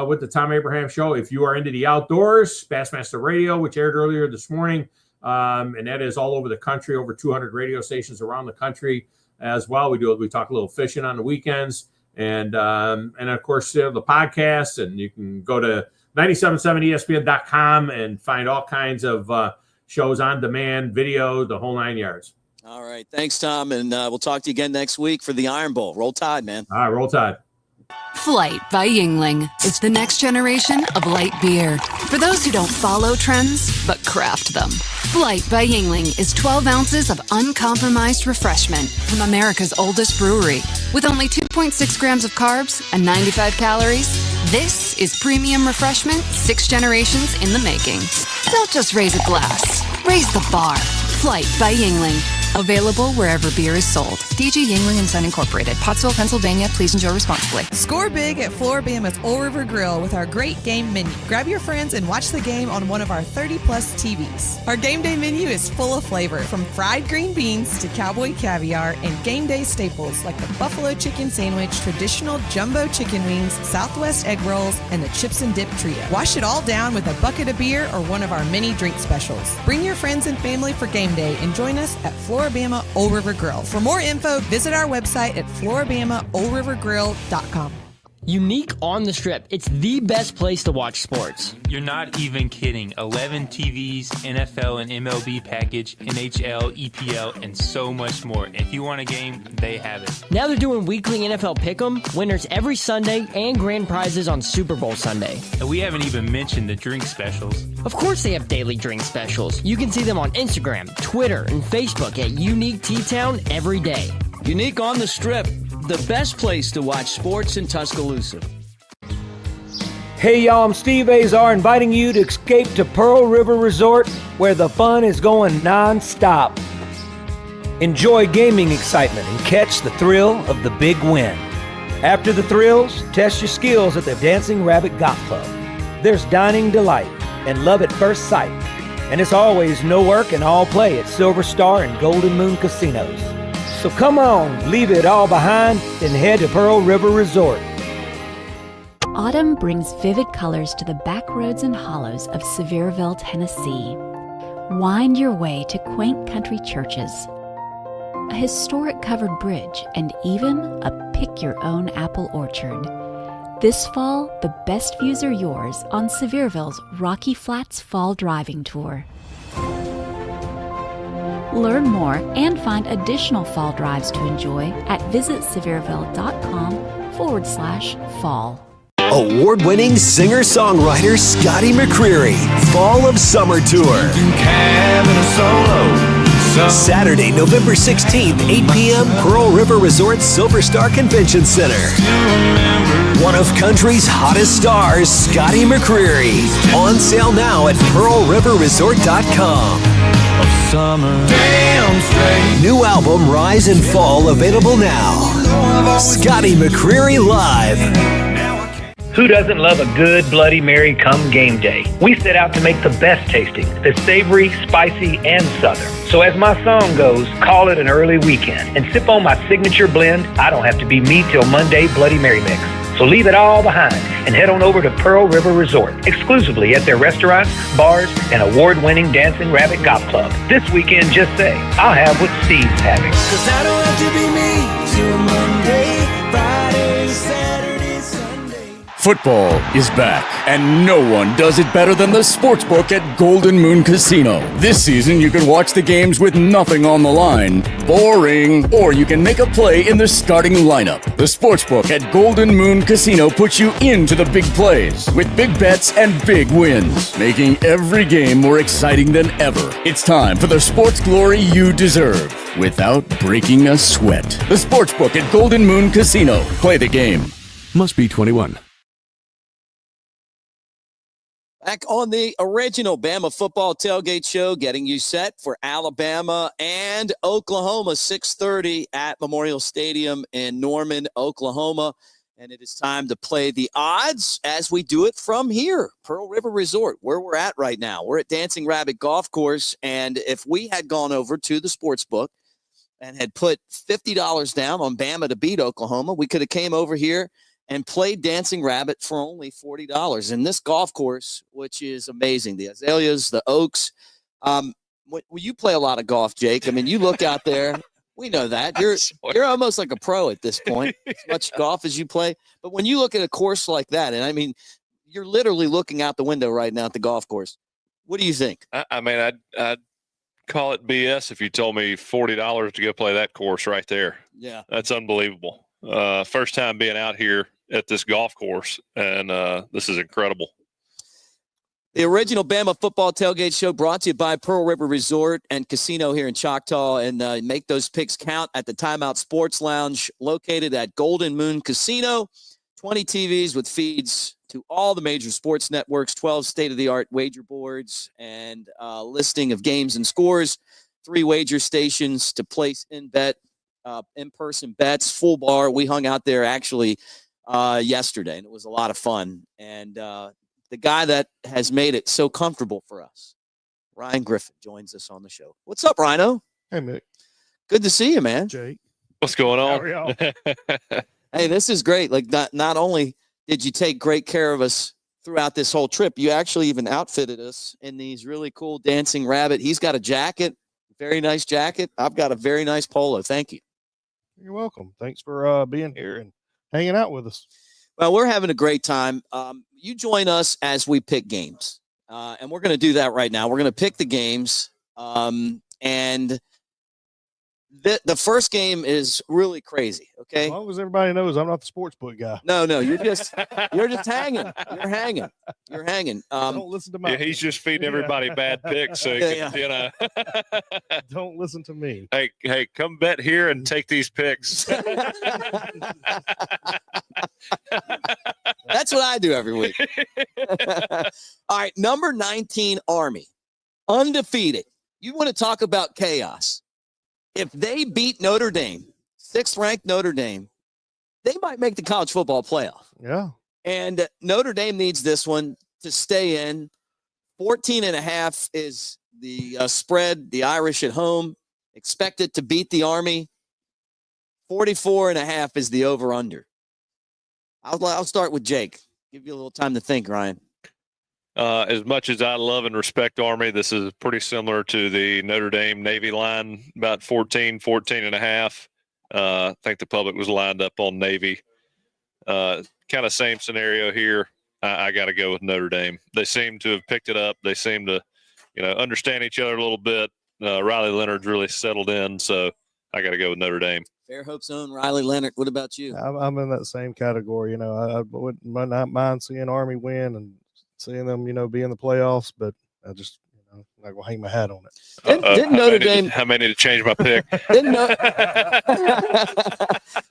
with the Thom Abraham Show. If you are into the outdoors, Bassmaster Radio, which aired earlier this morning, and that is all over the country, over 200 radio stations around the country as well. We talk a little fishing on the weekends, and of course the podcast, and you can go to 977ESPN.com and find all kinds of shows on demand, video, the whole 9 yards. All right. Thanks, Tom. And we'll talk to you again next week for the Iron Bowl. Roll Tide, man. All right. Roll Tide. Flight by Yingling is the next generation of light beer. For those who don't follow trends, but craft them. Flight by Yingling is 12 ounces of uncompromised refreshment from America's oldest brewery. With only 2.6 grams of carbs and 95 calories, This is premium refreshment, 6 generations in the making. Don't just raise a glass, raise the bar. Flight by Yingling. Available wherever beer is sold. DG Yingling & Son Incorporated, Pottsville, Pennsylvania. Please enjoy responsibly. Score big at Floribama's Old River Grill with our great game menu. Grab your friends and watch the game on one of our 30-plus TVs. Our game day menu is full of flavor, from fried green beans to cowboy caviar and game day staples like the buffalo chicken sandwich, traditional jumbo chicken wings, Southwest egg rolls, and the chips and dip trio. Wash it all down with a bucket of beer or one of our many drink specials. Bring your friends and family for game day and join us at Floribama Old River Grill. For more info, visit our website at floribamaoldrivergrill.com. Unique on the Strip. It's the best place to watch sports. You're not even kidding. 11 TVs, NFL and MLB package, NHL, EPL, and so much more. If you want a game, they have it. Now they're doing weekly NFL Pick'em, winners every Sunday, and grand prizes on Super Bowl Sunday. And we haven't even mentioned the drink specials. Of course they have daily drink specials. You can see them on Instagram, Twitter, and Facebook at Unique T-Town every day. Unique on the Strip, the best place to watch sports in Tuscaloosa. Hey y'all, I'm Steve Azar inviting you to escape to Pearl River Resort where the fun is going non-stop. Enjoy gaming excitement and catch the thrill of the big win. After the thrills, test your skills at the Dancing Rabbit Golf Club. There's dining delight and love at first sight. And it's always no work and all play at Silver Star and Golden Moon Casinos. So come on, leave it all behind and head to Pearl River Resort. Autumn brings vivid colors to the back roads and hollows of Sevierville, Tennessee. Wind your way to quaint country churches, a historic covered bridge, and even a pick-your-own apple orchard. This fall, the best views are yours on Sevierville's Rocky Flats Fall Driving Tour. Learn more and find additional fall drives to enjoy at visitsevierville.com/fall. Award-winning singer-songwriter Scotty McCreery, Fall of Summer Tour. Saturday, November 16th, 8 p.m., Pearl River Resort Silver Star Convention Center. One of country's hottest stars, Scotty McCreery. On sale now at pearlriverresort.com. New album Rise and Fall available now. Scotty McCreery Live. Who doesn't love a good Bloody Mary come game day? We set out to make the best tasting, the savory, spicy, and southern. So as my song goes, call it an early weekend and sip on my signature blend. I don't have to be me till Monday Bloody Mary mix. So leave it all behind and head on over to Pearl River Resort, exclusively at their restaurants, bars, and award-winning Dancing Rabbit Golf Club. This weekend, just say, I'll have what Steve's having. 'Cause I don't have to be me till Monday, Friday, Saturday, Sunday. Football is back, and no one does it better than the Sportsbook at Golden Moon Casino. This season, you can watch the games with nothing on the line. Boring. Or you can make a play in the starting lineup. The Sportsbook at Golden Moon Casino puts you into the big plays with big bets and big wins, making every game more exciting than ever. It's time for the sports glory you deserve without breaking a sweat. The Sportsbook at Golden Moon Casino. Play the game. Must be 21. Back on the original Bama football tailgate show, getting you set for Alabama and Oklahoma, 6:30 at Memorial Stadium in Norman, Oklahoma. And it is time to play the odds as we do it from here, Pearl River Resort, where we're at right now. We're at Dancing Rabbit Golf Course, and if we had gone over to the Sportsbook and had put $50 down on Bama to beat Oklahoma, we could have came over here and played Dancing Rabbit for only $40. And this golf course, which is amazing, the azaleas, the oaks. When you play a lot of golf, Jake, I mean, you look out there. We know that. You're almost like a pro at this point, as much golf as you play. But when you look at a course like that, and I mean, you're literally looking out the window right now at the golf course. What do you think? I mean, I'd call it BS if you told me $40 to go play that course right there. Yeah. That's unbelievable. First time being out here at this golf course, and this is incredible. The original Bama football tailgate show brought to you by Pearl River Resort and Casino here in Choctaw. And make those picks count at the Timeout Sports Lounge located at Golden Moon Casino. 20 TVs with feeds to all the major sports networks, 12 state-of-the-art wager boards, and listing of games and scores, 3 wager stations to place in-person bets, full bar. We hung out there actually yesterday, and it was a lot of fun. And the guy that has made it so comfortable for us, Ryan Griffin, joins us on the show. What's up, Rhino? Hey, Mick. Good to see you, man. Jake. What's going on? How are y'all? Hey, this is great. Like, not only did you take great care of us throughout this whole trip, you actually even outfitted us in these really cool Dancing Rabbit. He's got a jacket, very nice jacket. I've got a very nice polo. Thank you. You're welcome. Thanks for being here and hanging out with us. Well, we're having a great time. You join us as we pick games, and we're going to do that right now. We're going to pick the games, and the first game is really crazy. Okay, As long as everybody knows I'm not the sports book guy. No, you're just hanging. You're hanging. Don't listen to my. Yeah, he's just feeding everybody bad picks, so Don't listen to me. Hey, come bet here and take these picks. That's what I do every week. All right, number 19, Army, undefeated. You want to talk about chaos? If they beat Notre Dame, 6th-ranked Notre Dame, they might make the college football playoff. Yeah. And Notre Dame needs this one to stay in. 14.5 is the spread, the Irish at home. Expected to beat the Army. 44.5 is the over-under. I'll start with Jake. Give you a little time to think, Ryan. As much as I love and respect Army, this is pretty similar to the Notre Dame Navy line, about 14.5. I think the public was lined up on Navy. Kind of same scenario here. I got to go with Notre Dame. They seem to have picked it up. They seem to, understand each other a little bit. Riley Leonard's really settled in, so I got to go with Notre Dame. Fairhope's own Riley Leonard. What about you? I'm in that same category. I wouldn't not mind seeing Army win and seeing them, be in the playoffs, but I just, I'm not gonna hang my hat on it. Didn't Notre Dame? I may need to change my pick.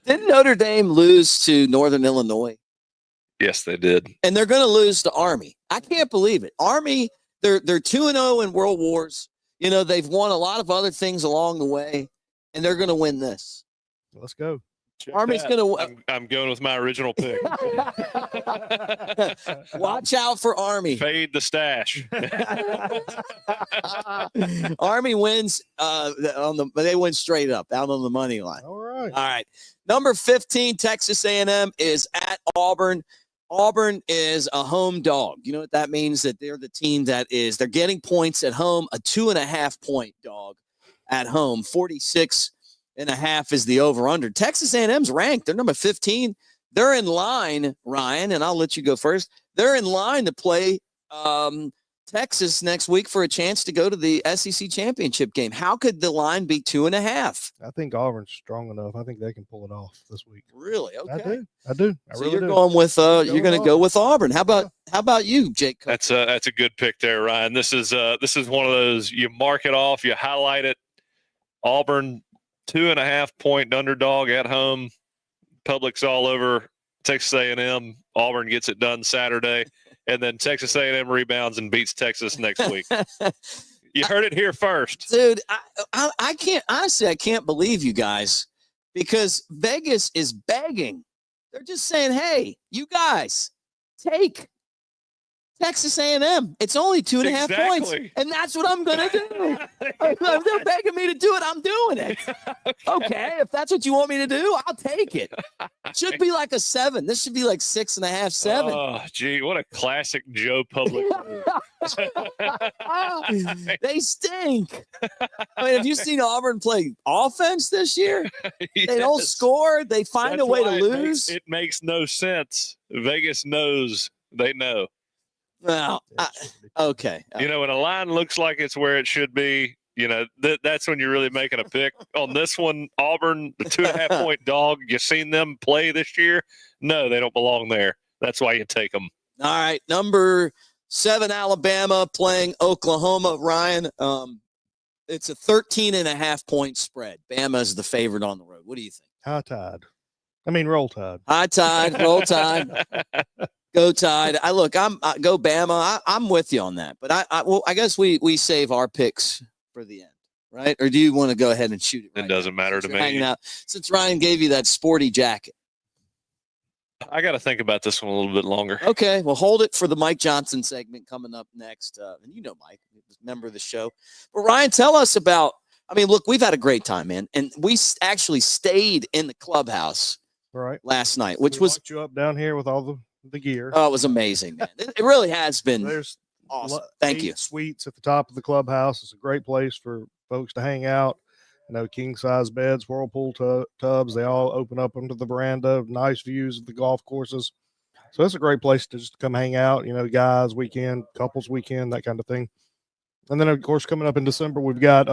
Didn't Notre Dame lose to Northern Illinois? Yes, they did. And they're going to lose to Army. I can't believe it. Army, they're 2-0 in World Wars. They've won a lot of other things along the way, and they're going to win this. Let's go. Army's going to. I'm going with my original pick. Watch out for Army. Fade the stash. Army wins they win straight up out on the money line. All right. All right. Number 15, Texas A&M is at Auburn. Auburn is a home dog. You know what that means? That they're the team they're getting points at home, a 2.5-point dog at home. 46.5 is the over-under. Texas A&M's ranked. They're number 15. They're in line, Ryan, and I'll let you go first. They're in line to play Texas next week for a chance to go to the SEC championship game. How could the line be 2.5? I think Auburn's strong enough. I think they can pull it off this week. Really? Okay. I do. So you're going with you're going to go with Auburn. How about you, Jake? That's a good pick there, Ryan. This is one of those, you mark it off, you highlight it. Auburn 2.5-point underdog at home. Public's all over Texas A&M. Auburn gets it done Saturday, and then Texas A&M rebounds and beats Texas next week. You heard it here first, dude. I can't honestly. I can't believe you guys, because Vegas is begging. They're just saying, "Hey, you guys, take Texas A&M. It's only 2.5 points, and that's what I'm gonna do." They're begging me to do it. I'm doing it. Okay, if that's what you want me to do, I'll take it. Should be like a 7. This should be like 6.5, 7. Oh, gee, what a classic Joe Public. They stink. I mean, have you seen Auburn play offense this year? Yes. They don't score. They find That's a way to why lose. It makes no sense. Vegas knows. They know. Well, okay. When a line looks like it's where it should be, that's when you're really making a pick. On this one, Auburn, the 2.5-point dog, you seen them play this year? No, they don't belong there. That's why you take them. All right. Number 7, Alabama playing Oklahoma. Ryan, it's a 13.5-point spread. Bama is the favorite on the road. What do you think? High tide. I mean, roll tide. High tide, roll tide. Go Tide. I'm go Bama. I'm with you on that. But I guess we save our picks for the end, right? Or do you want to go ahead and shoot it? It doesn't matter to me. Hanging out since Ryan gave you that sporty jacket. I got to think about this one a little bit longer. Okay, well, hold it for the Mike Johnson segment coming up next. And you know Mike, member of the show. But Ryan, tell us about. I mean, look, we've had a great time, man, and we actually stayed in the clubhouse last night, which was you up down here with all the gear. Oh, it was amazing, man. It really has been. There's awesome. Thank you. Suites at the top of the clubhouse. It's a great place for folks to hang out. King size beds, whirlpool tubs. They all open up onto the veranda. Nice views of the golf courses. So it's a great place to just come hang out. Guys weekend, couples weekend, that kind of thing. And then of course coming up in December, we've got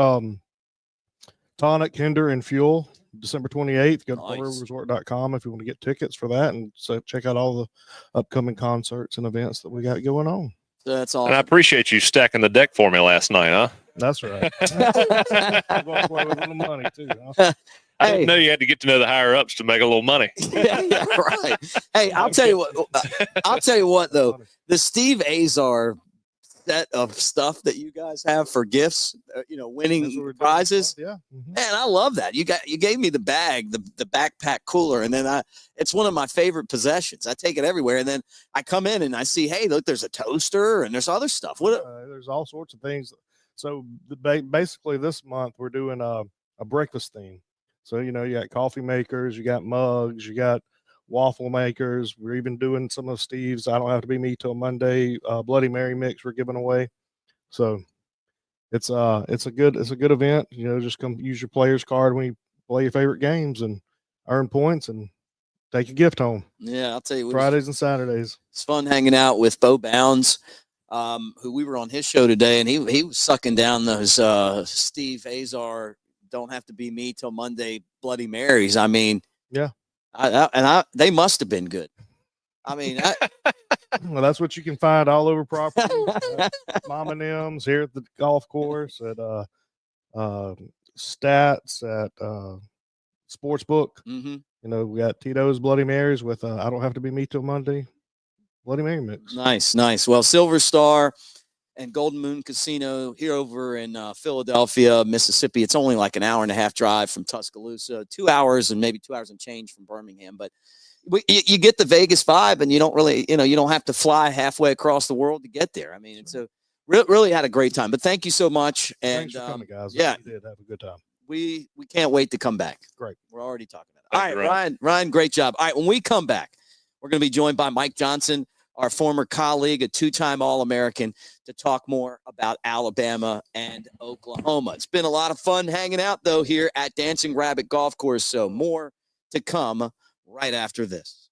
Tonic, Hinder, and Fuel. December 28th. Go to PearlRiverResort.com if you want to get tickets for that, and so check out all the upcoming concerts and events that we got going on. That's all. And I appreciate you stacking the deck for me last night, huh? That's right. I'm going to play with a little money too. Huh? I didn't know you had to get to know the higher ups to make a little money. Yeah, right. Hey, I'll tell you what. Though, the Steve Azar set of stuff that you guys have for gifts, winning prizes. Yeah, man, I love that. You gave me the bag, the backpack cooler, and then it's one of my favorite possessions. I take it everywhere, and then I come in and I see, hey, look, there's a toaster and there's other stuff. There's all sorts of things. So basically, this month we're doing a breakfast theme. So you got coffee makers, you got mugs, you got waffle makers. We're even doing some of Steve's I Don't Have to Be Me Till Monday Bloody Mary mix we're giving away. So it's a good event. Just come use your player's card when you play your favorite games and earn points and take a gift home. Yeah, I'll tell you. Fridays and Saturdays. It's fun hanging out with Bo Bounds, who we were on his show today, and he was sucking down those Steve Azar Don't Have to Be Me Till Monday Bloody Marys. I mean, yeah. They must have been good. I mean, well, that's what you can find all over property. Mom and M's here at the golf course, at Stats, at Sportsbook. Mm-hmm. We got Tito's Bloody Marys with I Don't Have to Be Me Till Monday Bloody Mary mix. Nice. Well, Silver Star and Golden Moon Casino here over in Philadelphia, Mississippi. It's only like an hour and a half drive from Tuscaloosa, 2 hours and maybe 2 hours and change from Birmingham. But you get the Vegas vibe, and you don't really, you don't have to fly halfway across the world to get there. I mean, it's really had a great time. But thank you so much. And thanks for coming, guys. Yeah, we did have a good time. We can't wait to come back. Great. We're already talking about it. All right, Ryan, great job. All right, when we come back, we're going to be joined by Mike Johnson, our former colleague, a two-time All-American, to talk more about Alabama and Oklahoma. It's been a lot of fun hanging out, though, here at Dancing Rabbit Golf Course, so more to come right after this.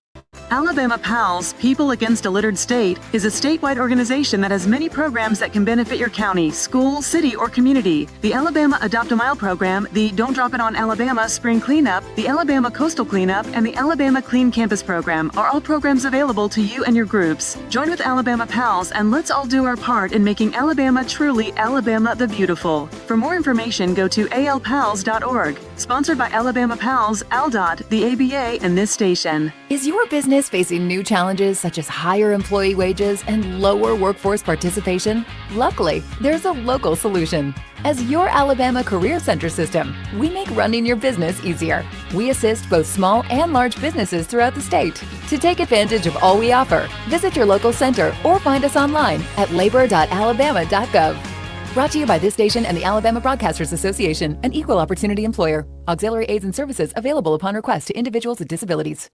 Alabama PALS, People Against a Littered State, is a statewide organization that has many programs that can benefit your county, school, city, or community. The Alabama Adopt a Mile program, the Don't Drop It on Alabama Spring Cleanup, the Alabama Coastal Cleanup, and the Alabama Clean Campus program are all programs available to you and your groups. Join with Alabama PALS and let's all do our part in making Alabama truly Alabama the Beautiful. For more information, go to alpals.org. Sponsored by Alabama PALS, ALDOT, the ABA, and this station. Is your business facing new challenges such as higher employee wages and lower workforce participation? Luckily, there's a local solution. As your Alabama Career Center system, we make running your business easier. We assist both small and large businesses throughout the state. To take advantage of all we offer, visit your local center or find us online at labor.alabama.gov. Brought to you by this station and the Alabama Broadcasters Association, an equal opportunity employer. Auxiliary aids and services available upon request to individuals with disabilities.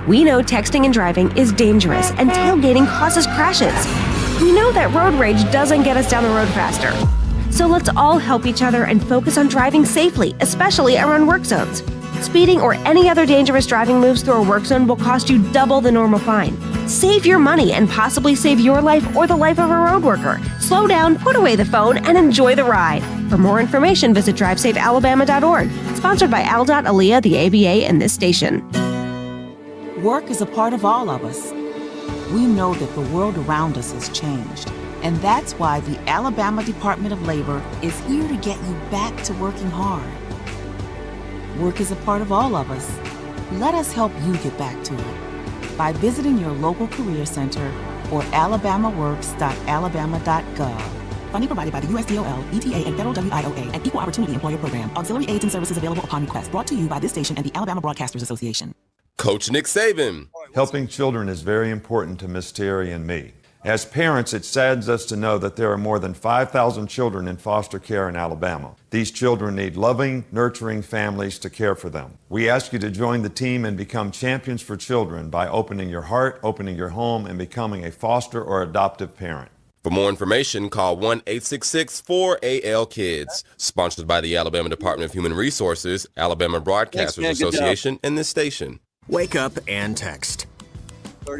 We know texting and driving is dangerous and tailgating causes crashes. We know that road rage doesn't get us down the road faster. So let's all help each other and focus on driving safely, especially around work zones. Speeding or any other dangerous driving moves through a work zone will cost you double the normal fine. Save your money and possibly save your life or the life of a road worker. Slow down, put away the phone, and enjoy the ride. For more information, visit drivesafealabama.org. Sponsored by ALDOT, ALEA, the ABA, and this station. Work is a part of all of us. We know that the world around us has changed, and that's why the Alabama Department of Labor is here to get you back to working hard. Work is a part of all of us. Let us help you get back to it. by visiting your local career center or alabamaworks.alabama.gov. Funding provided by the USDOL, ETA, and Federal WIOA, and Equal Opportunity Employer Program. Auxiliary aids and services available upon request. Brought to you by this station and the Alabama Broadcasters Association. Coach Nick Saban. Helping children is very important to Miss Terry and me. As parents, it saddens us to know that there are more than 5,000 children in foster care in Alabama. These children need loving, nurturing families to care for them. We ask you to join the team and become champions for children by opening your heart, opening your home, and becoming a foster or adoptive parent. For more information, call 1-866-4AL-KIDS. Sponsored by the Alabama Department of Human Resources, Alabama Broadcasters Association, and this station. Wake up and text.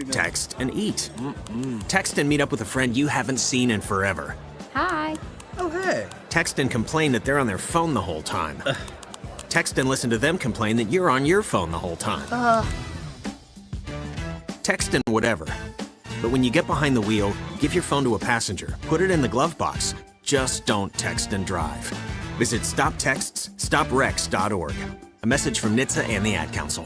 Text and eat. Text and meet up with a friend you haven't seen in forever. Hi. Oh, hey. Text and complain that they're on their phone the whole time. Text and listen to them complain that you're on your phone the whole time. Text and whatever. But when you get behind the wheel, give your phone to a passenger. Put it in the glove box. Just don't text and drive. Visit StopTextsStopWrecks.org. A message from NHTSA and the Ad Council.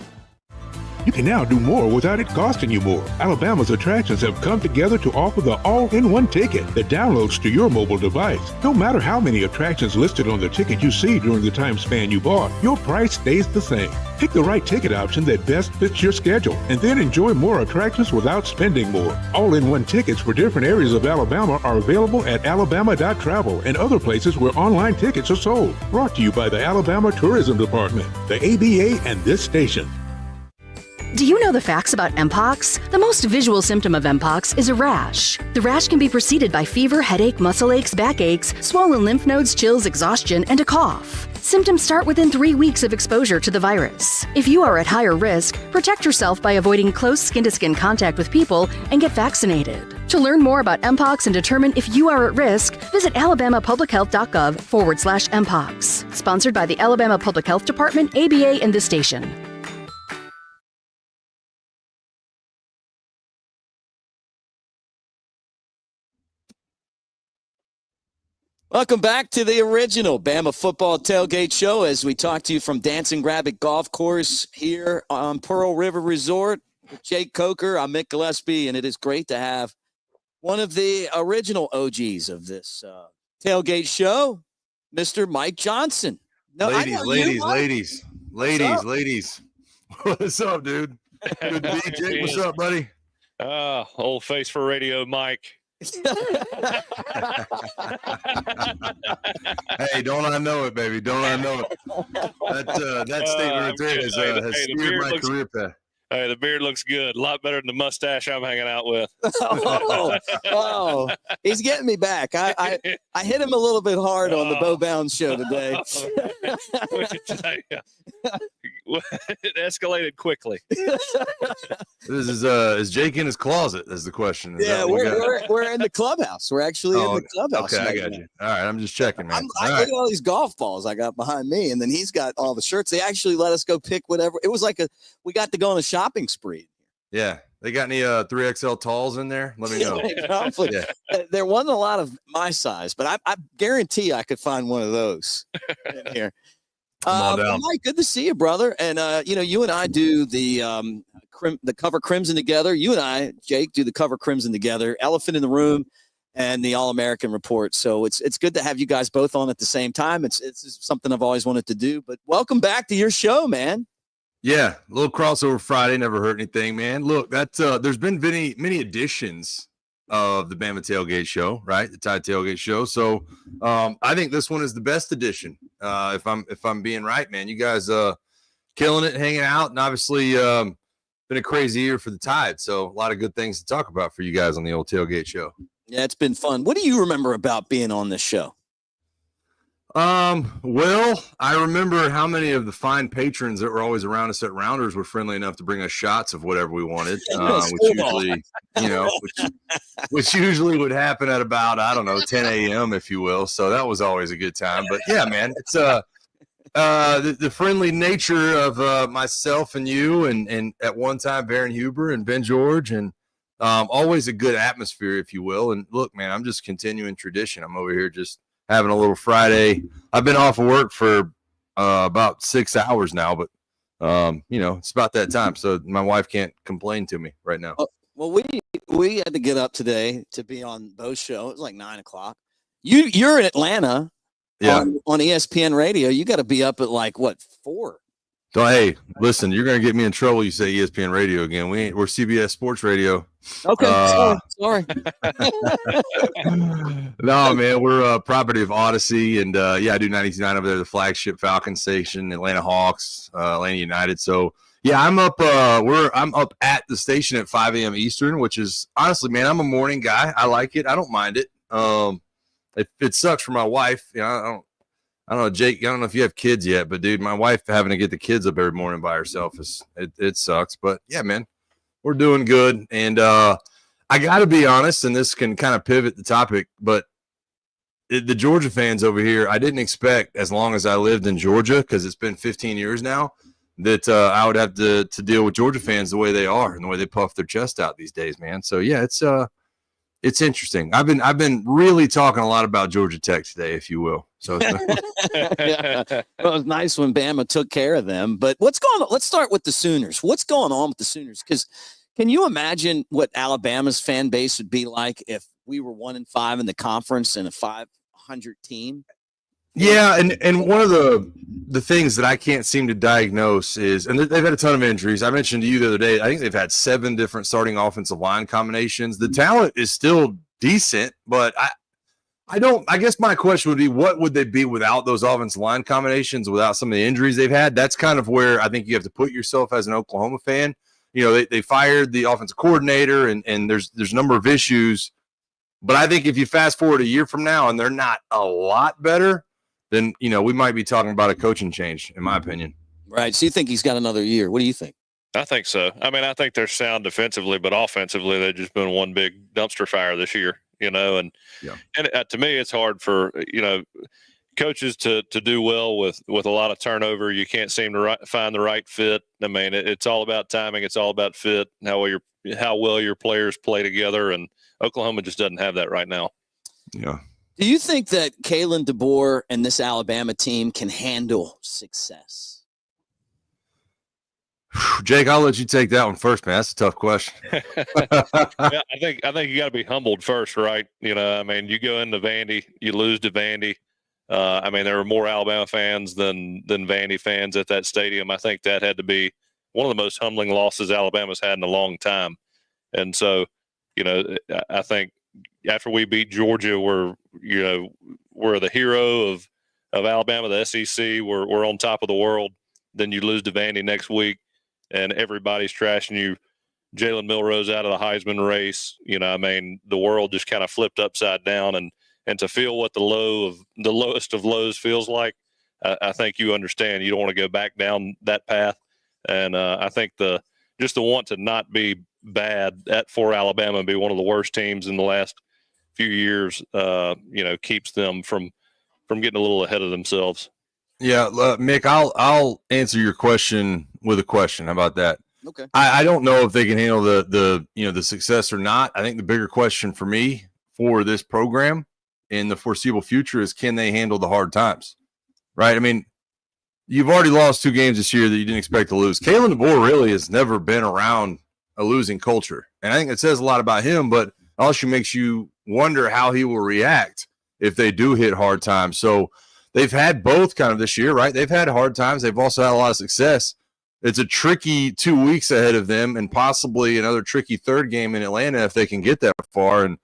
You can now do more without it costing you more. Alabama's attractions have come together to offer the all-in-one ticket that downloads to your mobile device. No matter how many attractions listed on the ticket you see during the time span you bought, your price stays the same. Pick the right ticket option that best fits your schedule, and then enjoy more attractions without spending more. All-in-one tickets for different areas of Alabama are available at alabama.travel and other places where online tickets are sold. Brought to you by the Alabama Tourism Department, the ABA, and this station. Do you know the facts about Mpox? The most visual symptom of Mpox is a rash. The rash can be preceded by fever, headache, muscle aches, backaches, swollen lymph nodes, chills, exhaustion, and a cough. Symptoms start within 3 weeks of exposure to the virus. If you are at higher risk, protect yourself by avoiding close skin-to-skin contact with people and get vaccinated. To learn more about Mpox and determine if you are at risk, visit alabamapublichealth.gov/Mpox. Sponsored by the Alabama Public Health Department, ABA, and this station. Welcome back to the original Bama Football Tailgate Show as we talk to you from Dancing Rabbit Golf Course here on Pearl River Resort with Jake Coker. I'm Mick Gillispie, and it is great to have one of the original OGs of this tailgate show, Mr. Mike Johnson. No, Ladies. What's up, dude? Good to be, Jake. What's up, buddy? Old face for radio, Mike. Hey, don't I know it, baby? Don't I know it? That statement right there has steered my career path. Hey, the beard looks good. A lot better than the mustache I'm hanging out with. Oh, he's getting me back. I hit him a little bit hard on the Bo Bounds show today. It escalated quickly. This is Jake in his closet? Is the question. We're in the clubhouse. We're actually in the clubhouse. Okay, I got you. All right, I'm just checking, man. Look at all these golf balls I got behind me, and then he's got all the shirts. They actually let us go pick whatever. It was like we got to go on a shopping spree. Yeah. They got any 3XL talls in there? Let me know. Yeah. There wasn't a lot of my size, but I guarantee I could find one of those in here. Mike, good to see you, brother. And you and I do the Cover Crimson together. You and I, Jake, do the Cover Crimson together. Elephant in the Room and the All-American Report. So it's good to have you guys both on at the same time. It's something I've always wanted to do. But welcome back to your show, man. Yeah, a little crossover Friday, never hurt anything, man. Look, that's there's been many editions of the Bama Tailgate Show, right? The Tide Tailgate Show. So I think this one is the best edition. If I'm being right, man, you guys killing it, hanging out, and obviously been a crazy year for the Tide. So a lot of good things to talk about for you guys on the old Tailgate Show. Yeah, it's been fun. What do you remember about being on this show? Well, I remember how many of the fine patrons that were always around us at Rounders were friendly enough to bring us shots of whatever we wanted, which usually would happen at about, 10 a.m., if you will. So that was always a good time. But yeah, man, it's the friendly nature of myself and you and at one time Baron Huber and Ben George, and always a good atmosphere, if you will. And look, man, I'm just continuing tradition. I'm over here just having a little Friday. I've been off of work for about 6 hours now, but It's about that time. So my wife can't complain to me right now. Well, we had to get up today to be on Bo's show. It was like 9:00. You're in Atlanta, on ESPN radio. You got to be up at like what 4? So, hey, listen, you're gonna get me in trouble. You say ESPN radio again. We're CBS Sports Radio. Okay, sorry. No, man, we're a property of Odyssey, and I do 99 over there, the flagship Falcon station, Atlanta Hawks, Atlanta United. So yeah, I'm up. I'm up at the station at 5 a.m. Eastern, which is honestly, man, I'm a morning guy. I like it. I don't mind it. It sucks for my wife. I don't know, Jake. I don't know if you have kids yet, but dude, my wife having to get the kids up every morning by herself it sucks. But yeah, man, we're doing good. And I got to be honest, and this can kind of pivot the topic, but the Georgia fans over here, I didn't expect, as long as I lived in Georgia, because it's been 15 years now, that I would have to deal with Georgia fans the way they are and the way they puff their chest out these days, man. So yeah, it's interesting. I've been really talking a lot about Georgia Tech today, if you will. So yeah. Well, it was nice when Bama took care of them. But what's going on? Let's start with the Sooners. What's going on with the Sooners? Because can you imagine what Alabama's fan base would be like if we were 1-5 in the conference and a 500 team? Yeah, and one of the things that I can't seem to diagnose is, and they've had a ton of injuries. I mentioned to you the other day, I think they've had 7 different starting offensive line combinations. The talent is still decent, but I guess my question would be, what would they be without those offensive line combinations, without some of the injuries they've had? That's kind of where I think you have to put yourself as an Oklahoma fan. They fired the offensive coordinator, and there's a number of issues. But I think if you fast forward a year from now and they're not a lot better, then, we might be talking about a coaching change, in my opinion. Right. So you think he's got another year. What do you think? I think so. I mean, I think they're sound defensively, but offensively, they've just been one big dumpster fire this year, and to me, it's hard for, coaches to do well with a lot of turnover. You can't seem to find the right fit. I mean, it's all about timing. It's all about fit, how well your players play together. And Oklahoma just doesn't have that right now. Yeah. Do you think that Kalen DeBoer and this Alabama team can handle success? Jake, I'll let you take that one first, man. That's a tough question. I think you got to be humbled first, right? I mean, you go into Vandy, you lose to Vandy. I mean, there were more Alabama fans than Vandy fans at that stadium. I think that had to be one of the most humbling losses Alabama's had in a long time. And so, I think after we beat Georgia, we're the hero of Alabama, the SEC. We're on top of the world. Then you lose to Vandy next week, and everybody's trashing you. Jalen Milroe's out of the Heisman race. I mean, the world just kind of flipped upside down, and to feel what the lowest of lows feels like, I think you understand. You don't want to go back down that path, and I think the want to not be bad for Alabama and be one of the worst teams in the last few years, keeps them from getting a little ahead of themselves. Yeah, Mick, I'll answer your question with a question. How about that? Okay. I don't know if they can handle the success or not. I think the bigger question for me for this program in the foreseeable future is, can they handle the hard times? Right? I mean, you've already lost 2 games this year that you didn't expect to lose. Kalen DeBoer really has never been around a losing culture, and I think it says a lot about him, but also makes you wonder how he will react if they do hit hard times. So they've had both kind of this year, right? They've had hard times. They've also had a lot of success. It's a tricky 2 weeks ahead of them, and possibly another tricky third game in Atlanta if they can get that far. And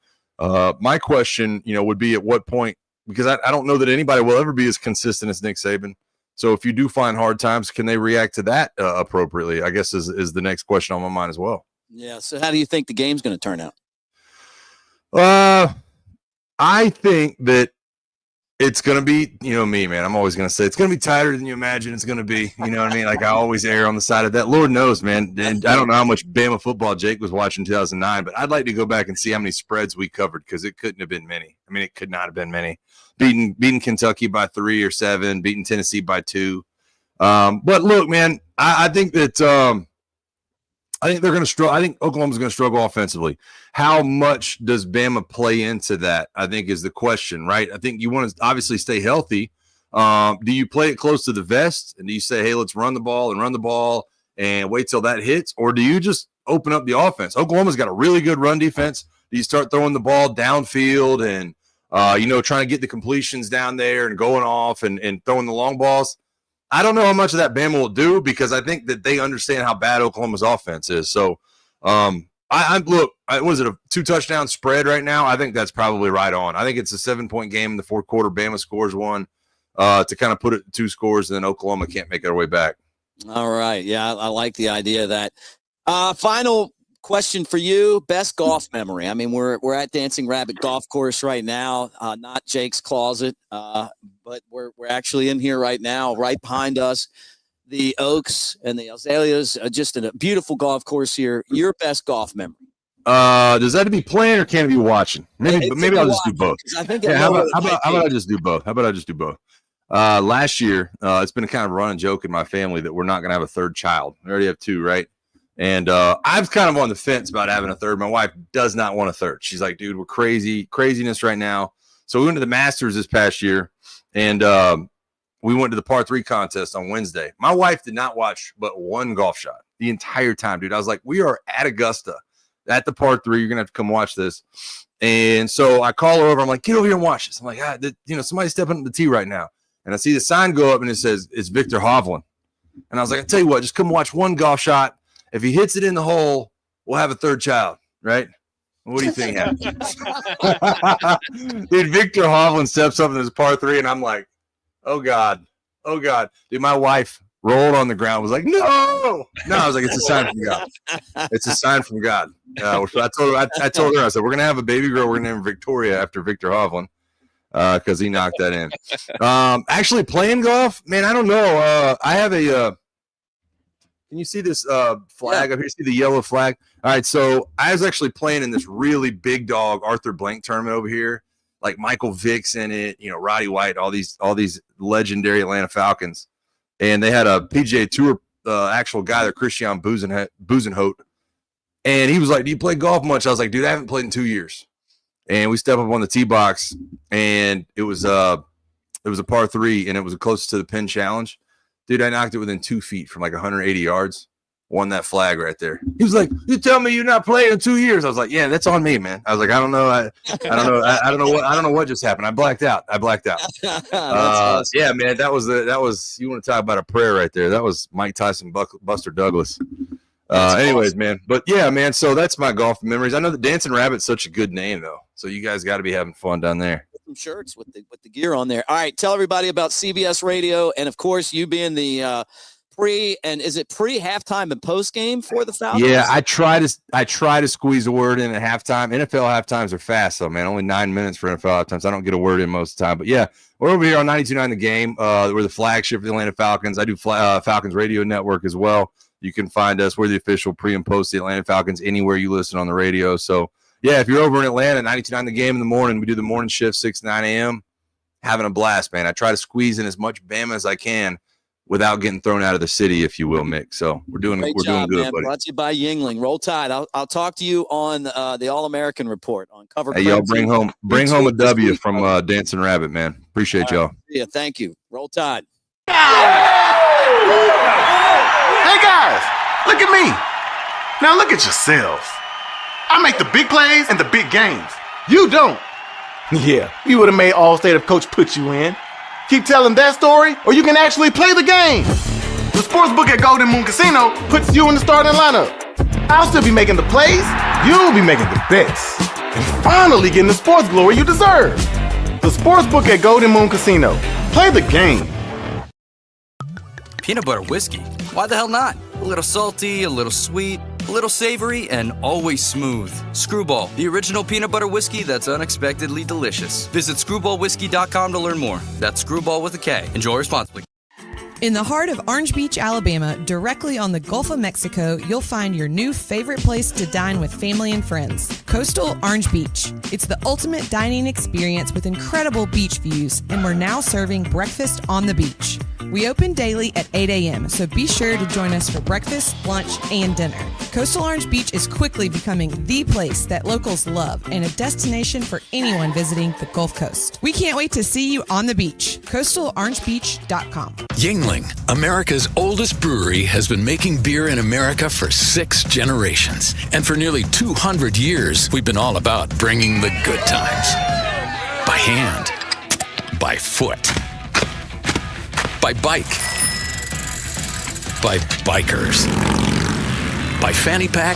my question, would be at what point, because I don't know that anybody will ever be as consistent as Nick Saban. So if you do find hard times, can they react to that appropriately? I guess is the next question on my mind as well. Yeah. So how do you think the game's going to turn out? I think that it's going to be, me, man. I'm always going to say it's going to be tighter than you imagine it's going to be. You know what I mean? Like, I always err on the side of that. Lord knows, man. And I don't know how much Bama football Jake was watching in 2009, but I'd like to go back and see how many spreads we covered, because it couldn't have been many. I mean, it could not have been many. Beating Kentucky by 3 or 7, beating Tennessee by 2. But look, man, I think that I think they're going to struggle. I think Oklahoma's going to struggle offensively. How much does Bama play into that, I think, is the question, right? I think you want to obviously stay healthy, Do you play it close to the vest and do you say, hey, let's run the ball and wait till that hits? Or do you just open up the offense? Oklahoma's got a really good run defense. Do you start throwing the ball downfield and, trying to get the completions down there and going off and throwing the long balls? I don't know how much of that Bama will do because I think that they understand how bad Oklahoma's offense is. So, was it a 2-touchdown spread right now? I think that's probably right on. I think it's a 7-point game in the fourth quarter. Bama scores one to kind of put it 2 scores, and then Oklahoma can't make their way back. All right. Yeah, I like the idea of that. Final question for you, best golf memory. I mean, we're at Dancing Rabbit Golf Course right now, not Jake's closet, but we're actually in here right now, right behind us. The oaks and the azaleas, just in a beautiful golf course here. Your best golf memory. Does that have to be playing or can it be watching? Maybe I'll just do both. I think how about I just do both? Last year, it's been a kind of running joke in my family that we're not going to have a third child. We already have 2, right? And I'm kind of on the fence about having a third. My wife does not want a third. She's like, dude, we're craziness right now. So we went to the Masters this past year, and we went to the par 3 contest on Wednesday. My wife did not watch but one golf shot the entire time, dude. I was like, we are at Augusta at the par 3. You're going to have to come watch this. And so I call her over. I'm like, get over here and watch this. I'm like, somebody's stepping up the tee right now. And I see the sign go up, and it says, it's Victor Hovland. And I was like, I tell you what, just come watch one golf shot. If he hits it in the hole, we'll have a third child, right? What do you think happens? Dude, Victor Hovland steps up in this par 3, and I'm like, oh, God. Dude, my wife rolled on the ground, was like, no. I was like, it's a sign from God. It's a sign from God. So I told her, I said, we're going to have a baby girl. We're going to name her Victoria after Victor Hovland because he knocked that in. Actually, playing golf, man, I don't know. I have a can you see this flag up here? See the yellow flag? All right, so I was actually playing in this really big dog Arthur Blank tournament over here, like Michael Vick's in it, Roddy White, all these legendary Atlanta Falcons, and they had a PGA Tour actual guy there, Christian Buzenhout, and he was like, "Do you play golf much?" I was like, "Dude, I haven't played in 2 years." And we step up on the tee box, and it was a par 3, and it was close to the pin challenge. Dude, I knocked it within 2 feet from like 180 yards. Won that flag right there. He was like, "You tell me you're not playing in 2 years?" I was like, "Yeah, that's on me, man." I was like, "I don't know. I don't know what just happened. I blacked out. Awesome. Yeah, man, that was you want to talk about a prayer right there. That was Mike Tyson, Buster Douglas. Anyways, awesome. Man. But yeah, man, so that's my golf memories. I know that Dancing Rabbit's such a good name though. So you guys got to be having fun down there. Some shirts with the gear on there. All right, tell everybody about CBS Radio, and of course you being the pre-halftime and post game for the Falcons? Yeah, I try to squeeze a word in at halftime. NFL halftimes are fast though, man. Only 9 minutes for NFL halftimes. I don't get a word in most of the time. But yeah, we're over here on 92.9 The Game. We're the flagship of the Atlanta Falcons. I do Falcons Radio Network as well. You can find us. We're the official pre and post the Atlanta Falcons anywhere you listen on the radio. So yeah, if you're over in Atlanta, 92.9 The Game in the morning, we do the morning shift, 6 to 9 a.m. Having a blast, man. I try to squeeze in as much Bama as I can without getting thrown out of the city, if you will, Mick. So we're doing good, man. buddy. Brought to you by Yingling. Roll Tide. I'll talk to you on the All-American Report on Cover. Hey, y'all bring home a W from Dancing Rabbit, man. Appreciate y'all. Yeah, thank you. Roll Tide. Hey guys, look at me. Now look at yourselves. I make the big plays and the big games. You don't. Yeah, you would have made All-State if Coach put you in. Keep telling that story, or you can actually play the game. The sportsbook at Golden Moon Casino puts you in the starting lineup. I'll still be making the plays, you'll be making the bets, and finally getting the sports glory you deserve. The sportsbook at Golden Moon Casino. Play the game. Peanut butter whiskey? Why the hell not? A little salty, a little sweet, a little savory, and always smooth. Screwball, the original peanut butter whiskey that's unexpectedly delicious. Visit screwballwhiskey.com to learn more. That's Screwball with a K. Enjoy responsibly. In the heart of Orange Beach, Alabama, directly on the Gulf of Mexico, you'll find your new favorite place to dine with family and friends, Coastal Orange Beach. It's the ultimate dining experience with incredible beach views, and we're now serving breakfast on the beach. We open daily at 8 a.m., so be sure to join us for breakfast, lunch, and dinner. Coastal Orange Beach is quickly becoming the place that locals love and a destination for anyone visiting the Gulf Coast. We can't wait to see you on the beach. CoastalOrangeBeach.com. Yuengling, America's oldest brewery, has been making beer in America for 6 generations. And for nearly 200 years, we've been all about bringing the good times. By hand, by foot, by bike, by bikers, by fanny pack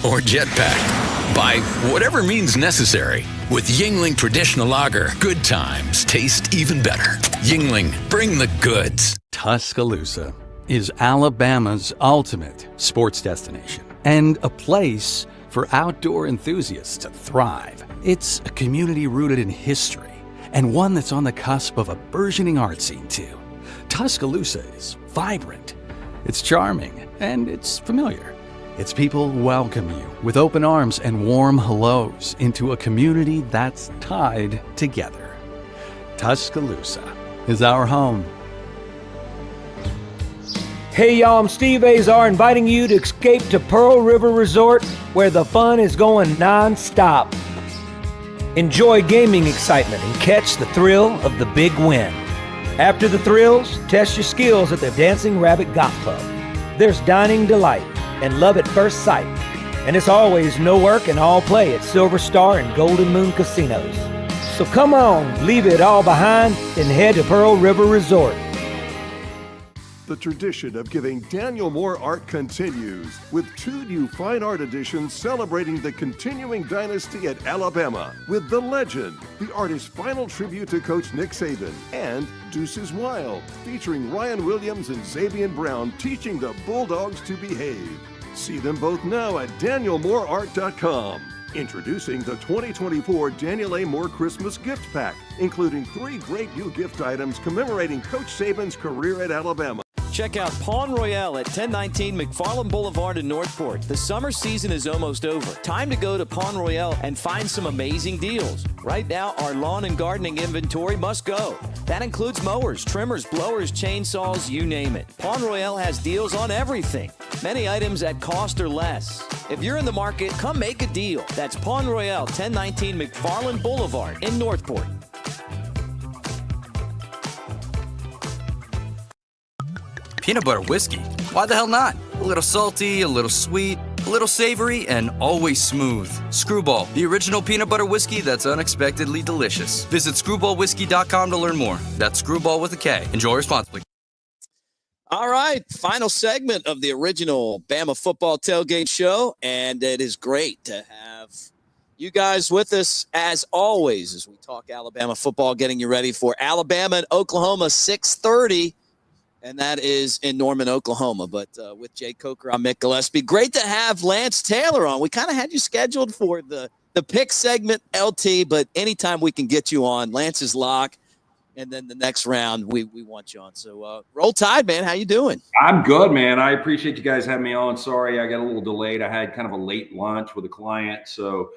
or jet pack, by whatever means necessary. With Yuengling Traditional Lager, good times taste even better. Yuengling, bring the goods. Tuscaloosa is Alabama's ultimate sports destination and a place for outdoor enthusiasts to thrive. It's a community rooted in history and one that's on the cusp of a burgeoning art scene too. Tuscaloosa is vibrant, it's charming, and it's familiar. Its people welcome you with open arms and warm hellos into a community that's tied together. Tuscaloosa is our home. Hey y'all, I'm Steve Azar inviting you to escape to Pearl River Resort where the fun is going non-stop. Enjoy gaming excitement and catch the thrill of the big win. After the thrills, test your skills at the Dancing Rabbit Golf Club. There's dining delight and love at first sight. And it's always no work and all play at Silver Star and Golden Moon Casinos. So come on, leave it all behind and head to Pearl River Resort. The tradition of giving Daniel Moore art continues with 2 new fine art editions celebrating the continuing dynasty at Alabama with The Legend, the artist's final tribute to Coach Nick Saban, and Deuces Wild, featuring Ryan Williams and Xavier Brown teaching the Bulldogs to behave. See them both now at DanielMooreArt.com. Introducing the 2024 Daniel A. Moore Christmas Gift Pack, including 3 great new gift items commemorating Coach Saban's career at Alabama. Check out Pawn Royale at 1019 McFarland Boulevard in Northport. The summer season is almost over. Time to go to Pawn Royale and find some amazing deals. Right now, our lawn and gardening inventory must go. That includes mowers, trimmers, blowers, chainsaws, you name it. Pawn Royale has deals on everything. Many items at cost or less. If you're in the market, come make a deal. That's Pawn Royale, 1019 McFarland Boulevard in Northport. Peanut butter whiskey? Why the hell not? A little salty, a little sweet, a little savory, and always smooth. Screwball, the original peanut butter whiskey that's unexpectedly delicious. Visit screwballwhiskey.com to learn more. That's Screwball with a K. Enjoy responsibly. All right, final segment of the original Bama Football Tailgate Show, and it is great to have you guys with us as always as we talk Alabama football, getting you ready for Alabama and Oklahoma, 6:30. And that is in Norman, Oklahoma. But with Jay Coker, I'm Mick Gillispie. Great to have Lance Taylor on. We kind of had you scheduled for the pick segment, LT, but anytime we can get you on, Lance is lock. And then the next round, we want you on. So roll tide, man. How you doing? I'm good, man. I appreciate you guys having me on. Sorry, I got a little delayed. I had kind of a late lunch with a client, so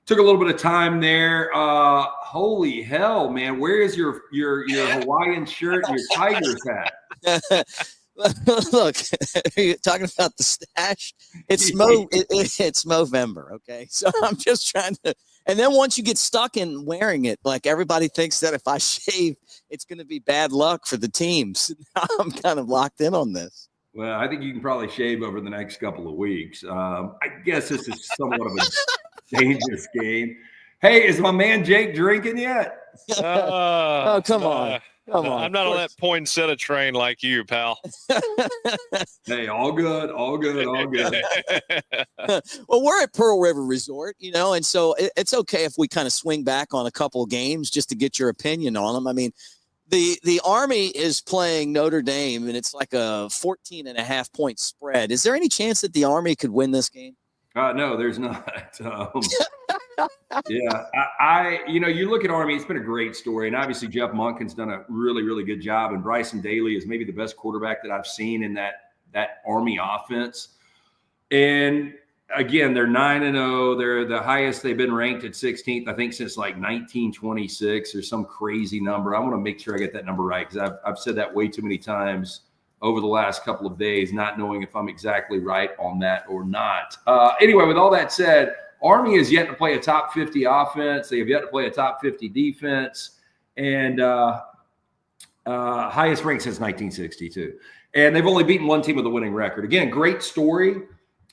took a little bit of time there. Holy hell, man. Where is your Hawaiian shirt and your Tigers hat? Look, you're talking about the stash. It's Movember, okay? So I'm just trying to – and then once you get stuck in wearing it, like everybody thinks that if I shave, it's going to be bad luck for the teams. Now I'm kind of locked in on this. Well, I think you can probably shave over the next couple of weeks. I guess this is somewhat of a dangerous game. Hey, is my man Jake drinking yet? Oh, come on. Come on. I'm not on that poinsettia train like you, pal. Hey, all good. Well, we're at Pearl River Resort, and so it's okay if we kind of swing back on a couple of games just to get your opinion on them. I mean, the Army is playing Notre Dame, and it's like a 14.5-point spread. Is there any chance that the Army could win this game? No, there's not. Yeah, you look at Army, it's been a great story. And obviously Jeff Monken's done a really, really good job. And Bryson Daly is maybe the best quarterback that I've seen in that Army offense. And again, they're 9-0. They're the highest they've been ranked at 16th, I think, since like 1926 or some crazy number. I want to make sure I get that number right because I've said that way too many times over the last couple of days, not knowing if I'm exactly right on that or not. Anyway, with all that said, Army has yet to play a top 50 offense. They have yet to play a top 50 defense, and highest rank since 1962. And they've only beaten one team with a winning record. Again, great story.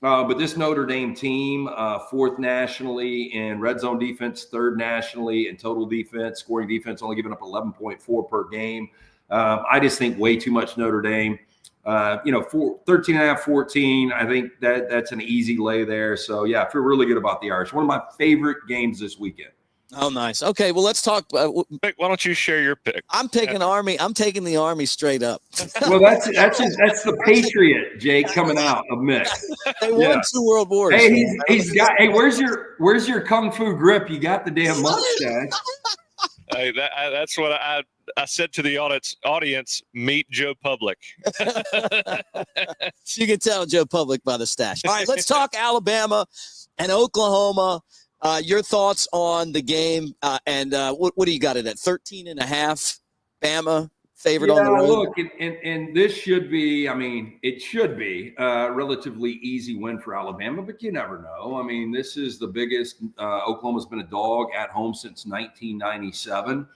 But this Notre Dame team, fourth nationally in red zone defense, third nationally in total defense, scoring defense, only giving up 11.4 per game. I just think way too much Notre Dame. 13.5, 14. I think that's an easy lay there. So, yeah, I feel really good about the Irish. One of my favorite games this weekend. Oh, nice. Okay, well, let's talk. Mick, why don't you share your pick? I'm taking Army. I'm taking the Army straight up. Well, that's the Patriot, Jake, coming out of Mick. They won 2 World Wars. Hey, he's got. Hey, where's your kung fu grip? You got the damn mustache. Hey, that's what I said to the audience. Meet Joe Public. So you can tell Joe Public by the stash. All right, let's talk Alabama and Oklahoma. Your thoughts on the game, and what do you got it at 13.5? Bama favored on the road. Look, and this should be. I mean, it should be a relatively easy win for Alabama, but you never know. I mean, this is the biggest. Oklahoma's been a dog at home since 1997.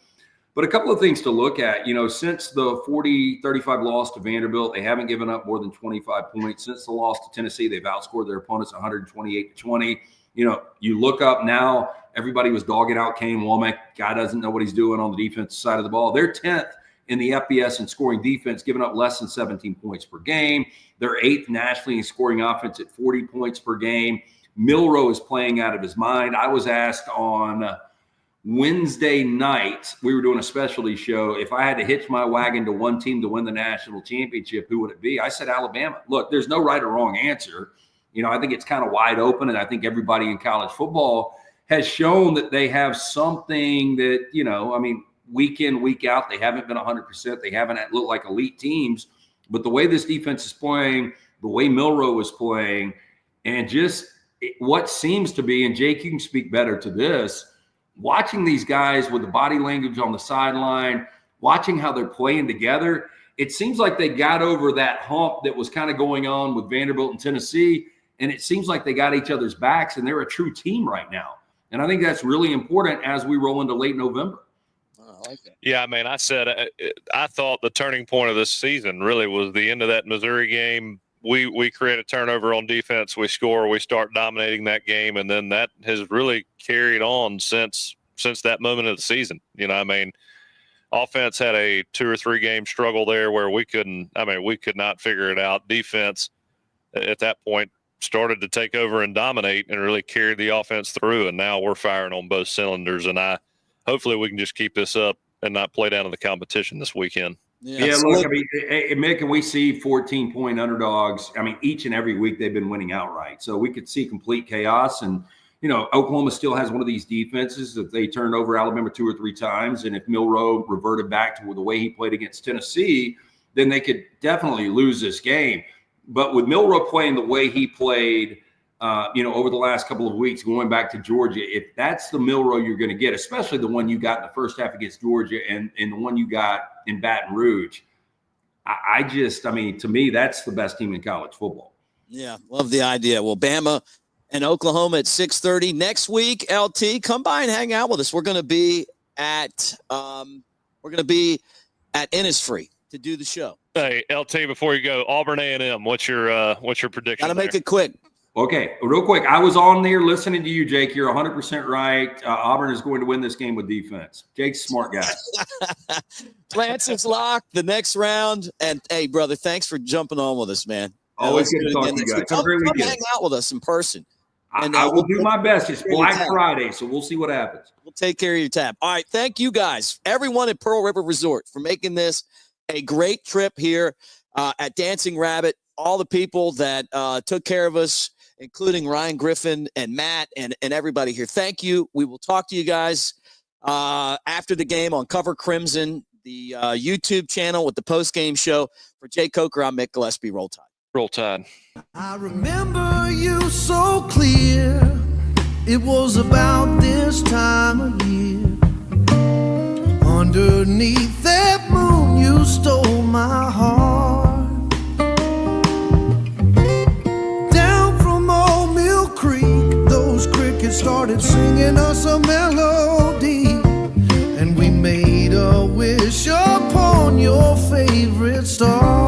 But a couple of things to look at. Since the 40-35 loss to Vanderbilt, they haven't given up more than 25 points. Since the loss to Tennessee, they've outscored their opponents 128-20. You look up now, everybody was dogging out Kane Womack. Guy doesn't know what he's doing on the defensive side of the ball. They're 10th in the FBS in scoring defense, giving up less than 17 points per game. They're 8th nationally in scoring offense at 40 points per game. Milroe is playing out of his mind. I was asked on Wednesday night, we were doing a specialty show, if I had to hitch my wagon to one team to win the national championship, who would it be? I said Alabama. Look, there's no right or wrong answer. I think it's kind of wide open, and I think everybody in college football has shown that they have something that, week in, week out, they haven't been 100%. They haven't looked like elite teams. But the way this defense is playing, the way Milroe is playing, and just what seems to be, and Jake, you can speak better to this, watching these guys with the body language on the sideline, watching how they're playing together, it seems like they got over that hump that was kind of going on with Vanderbilt and Tennessee. And it seems like they got each other's backs, and they're a true team right now. And I think that's really important as we roll into late November. I like that. Yeah, I thought the turning point of this season really was the end of that Missouri game. We create a turnover on defense, we score, we start dominating that game, and then that has really carried on since that moment of the season. Offense had a 2 or 3 game struggle there where we could not figure it out. Defense at that point started to take over and dominate and really carried the offense through. And now we're firing on both cylinders. And hopefully we can just keep this up and not play down in the competition this weekend. Yeah, look, Mick, and we see 14-point underdogs. Each and every week they've been winning outright. So we could see complete chaos. And, Oklahoma still has one of these defenses that they turned over Alabama 2 or 3 times. And if Milroe reverted back to the way he played against Tennessee, then they could definitely lose this game. But with Milroe playing the way he played, over the last couple of weeks, going back to Georgia, if that's the Milroe you're going to get, especially the one you got in the first half against Georgia and the one you got in Baton Rouge, to me, that's the best team in college football. Yeah, love the idea. Well, Bama and Oklahoma at 6:30 next week. LT, come by and hang out with us. We're going to be at Innis Free to do the show. Hey, LT, before you go, Auburn A&M, what's your prediction? Gotta make it quick. Okay, real quick. I was on there listening to you, Jake. You're 100% right. Auburn is going to win this game with defense. Jake's a smart guy. Lance is locked the next round. And, hey, brother, thanks for jumping on with us, man. Always good to talk to you guys. Come hang out with us in person. And I will do my best. It's Black Friday, so we'll see what happens. We'll take care of your tab. All right, thank you guys, everyone at Pearl River Resort, for making this a great trip here at Dancing Rabbit. All the people that took care of us, including Ryan Griffin and Matt and everybody here. Thank you. We will talk to you guys after the game on Cover Crimson, the YouTube channel with the post-game show. For Jay Coker, I'm Mick Gillispie. Roll Tide. Roll Tide. I remember you so clear. It was about this time of year. Underneath that moon, you stole my heart. you started singing us a melody, and we made a wish upon your favorite star.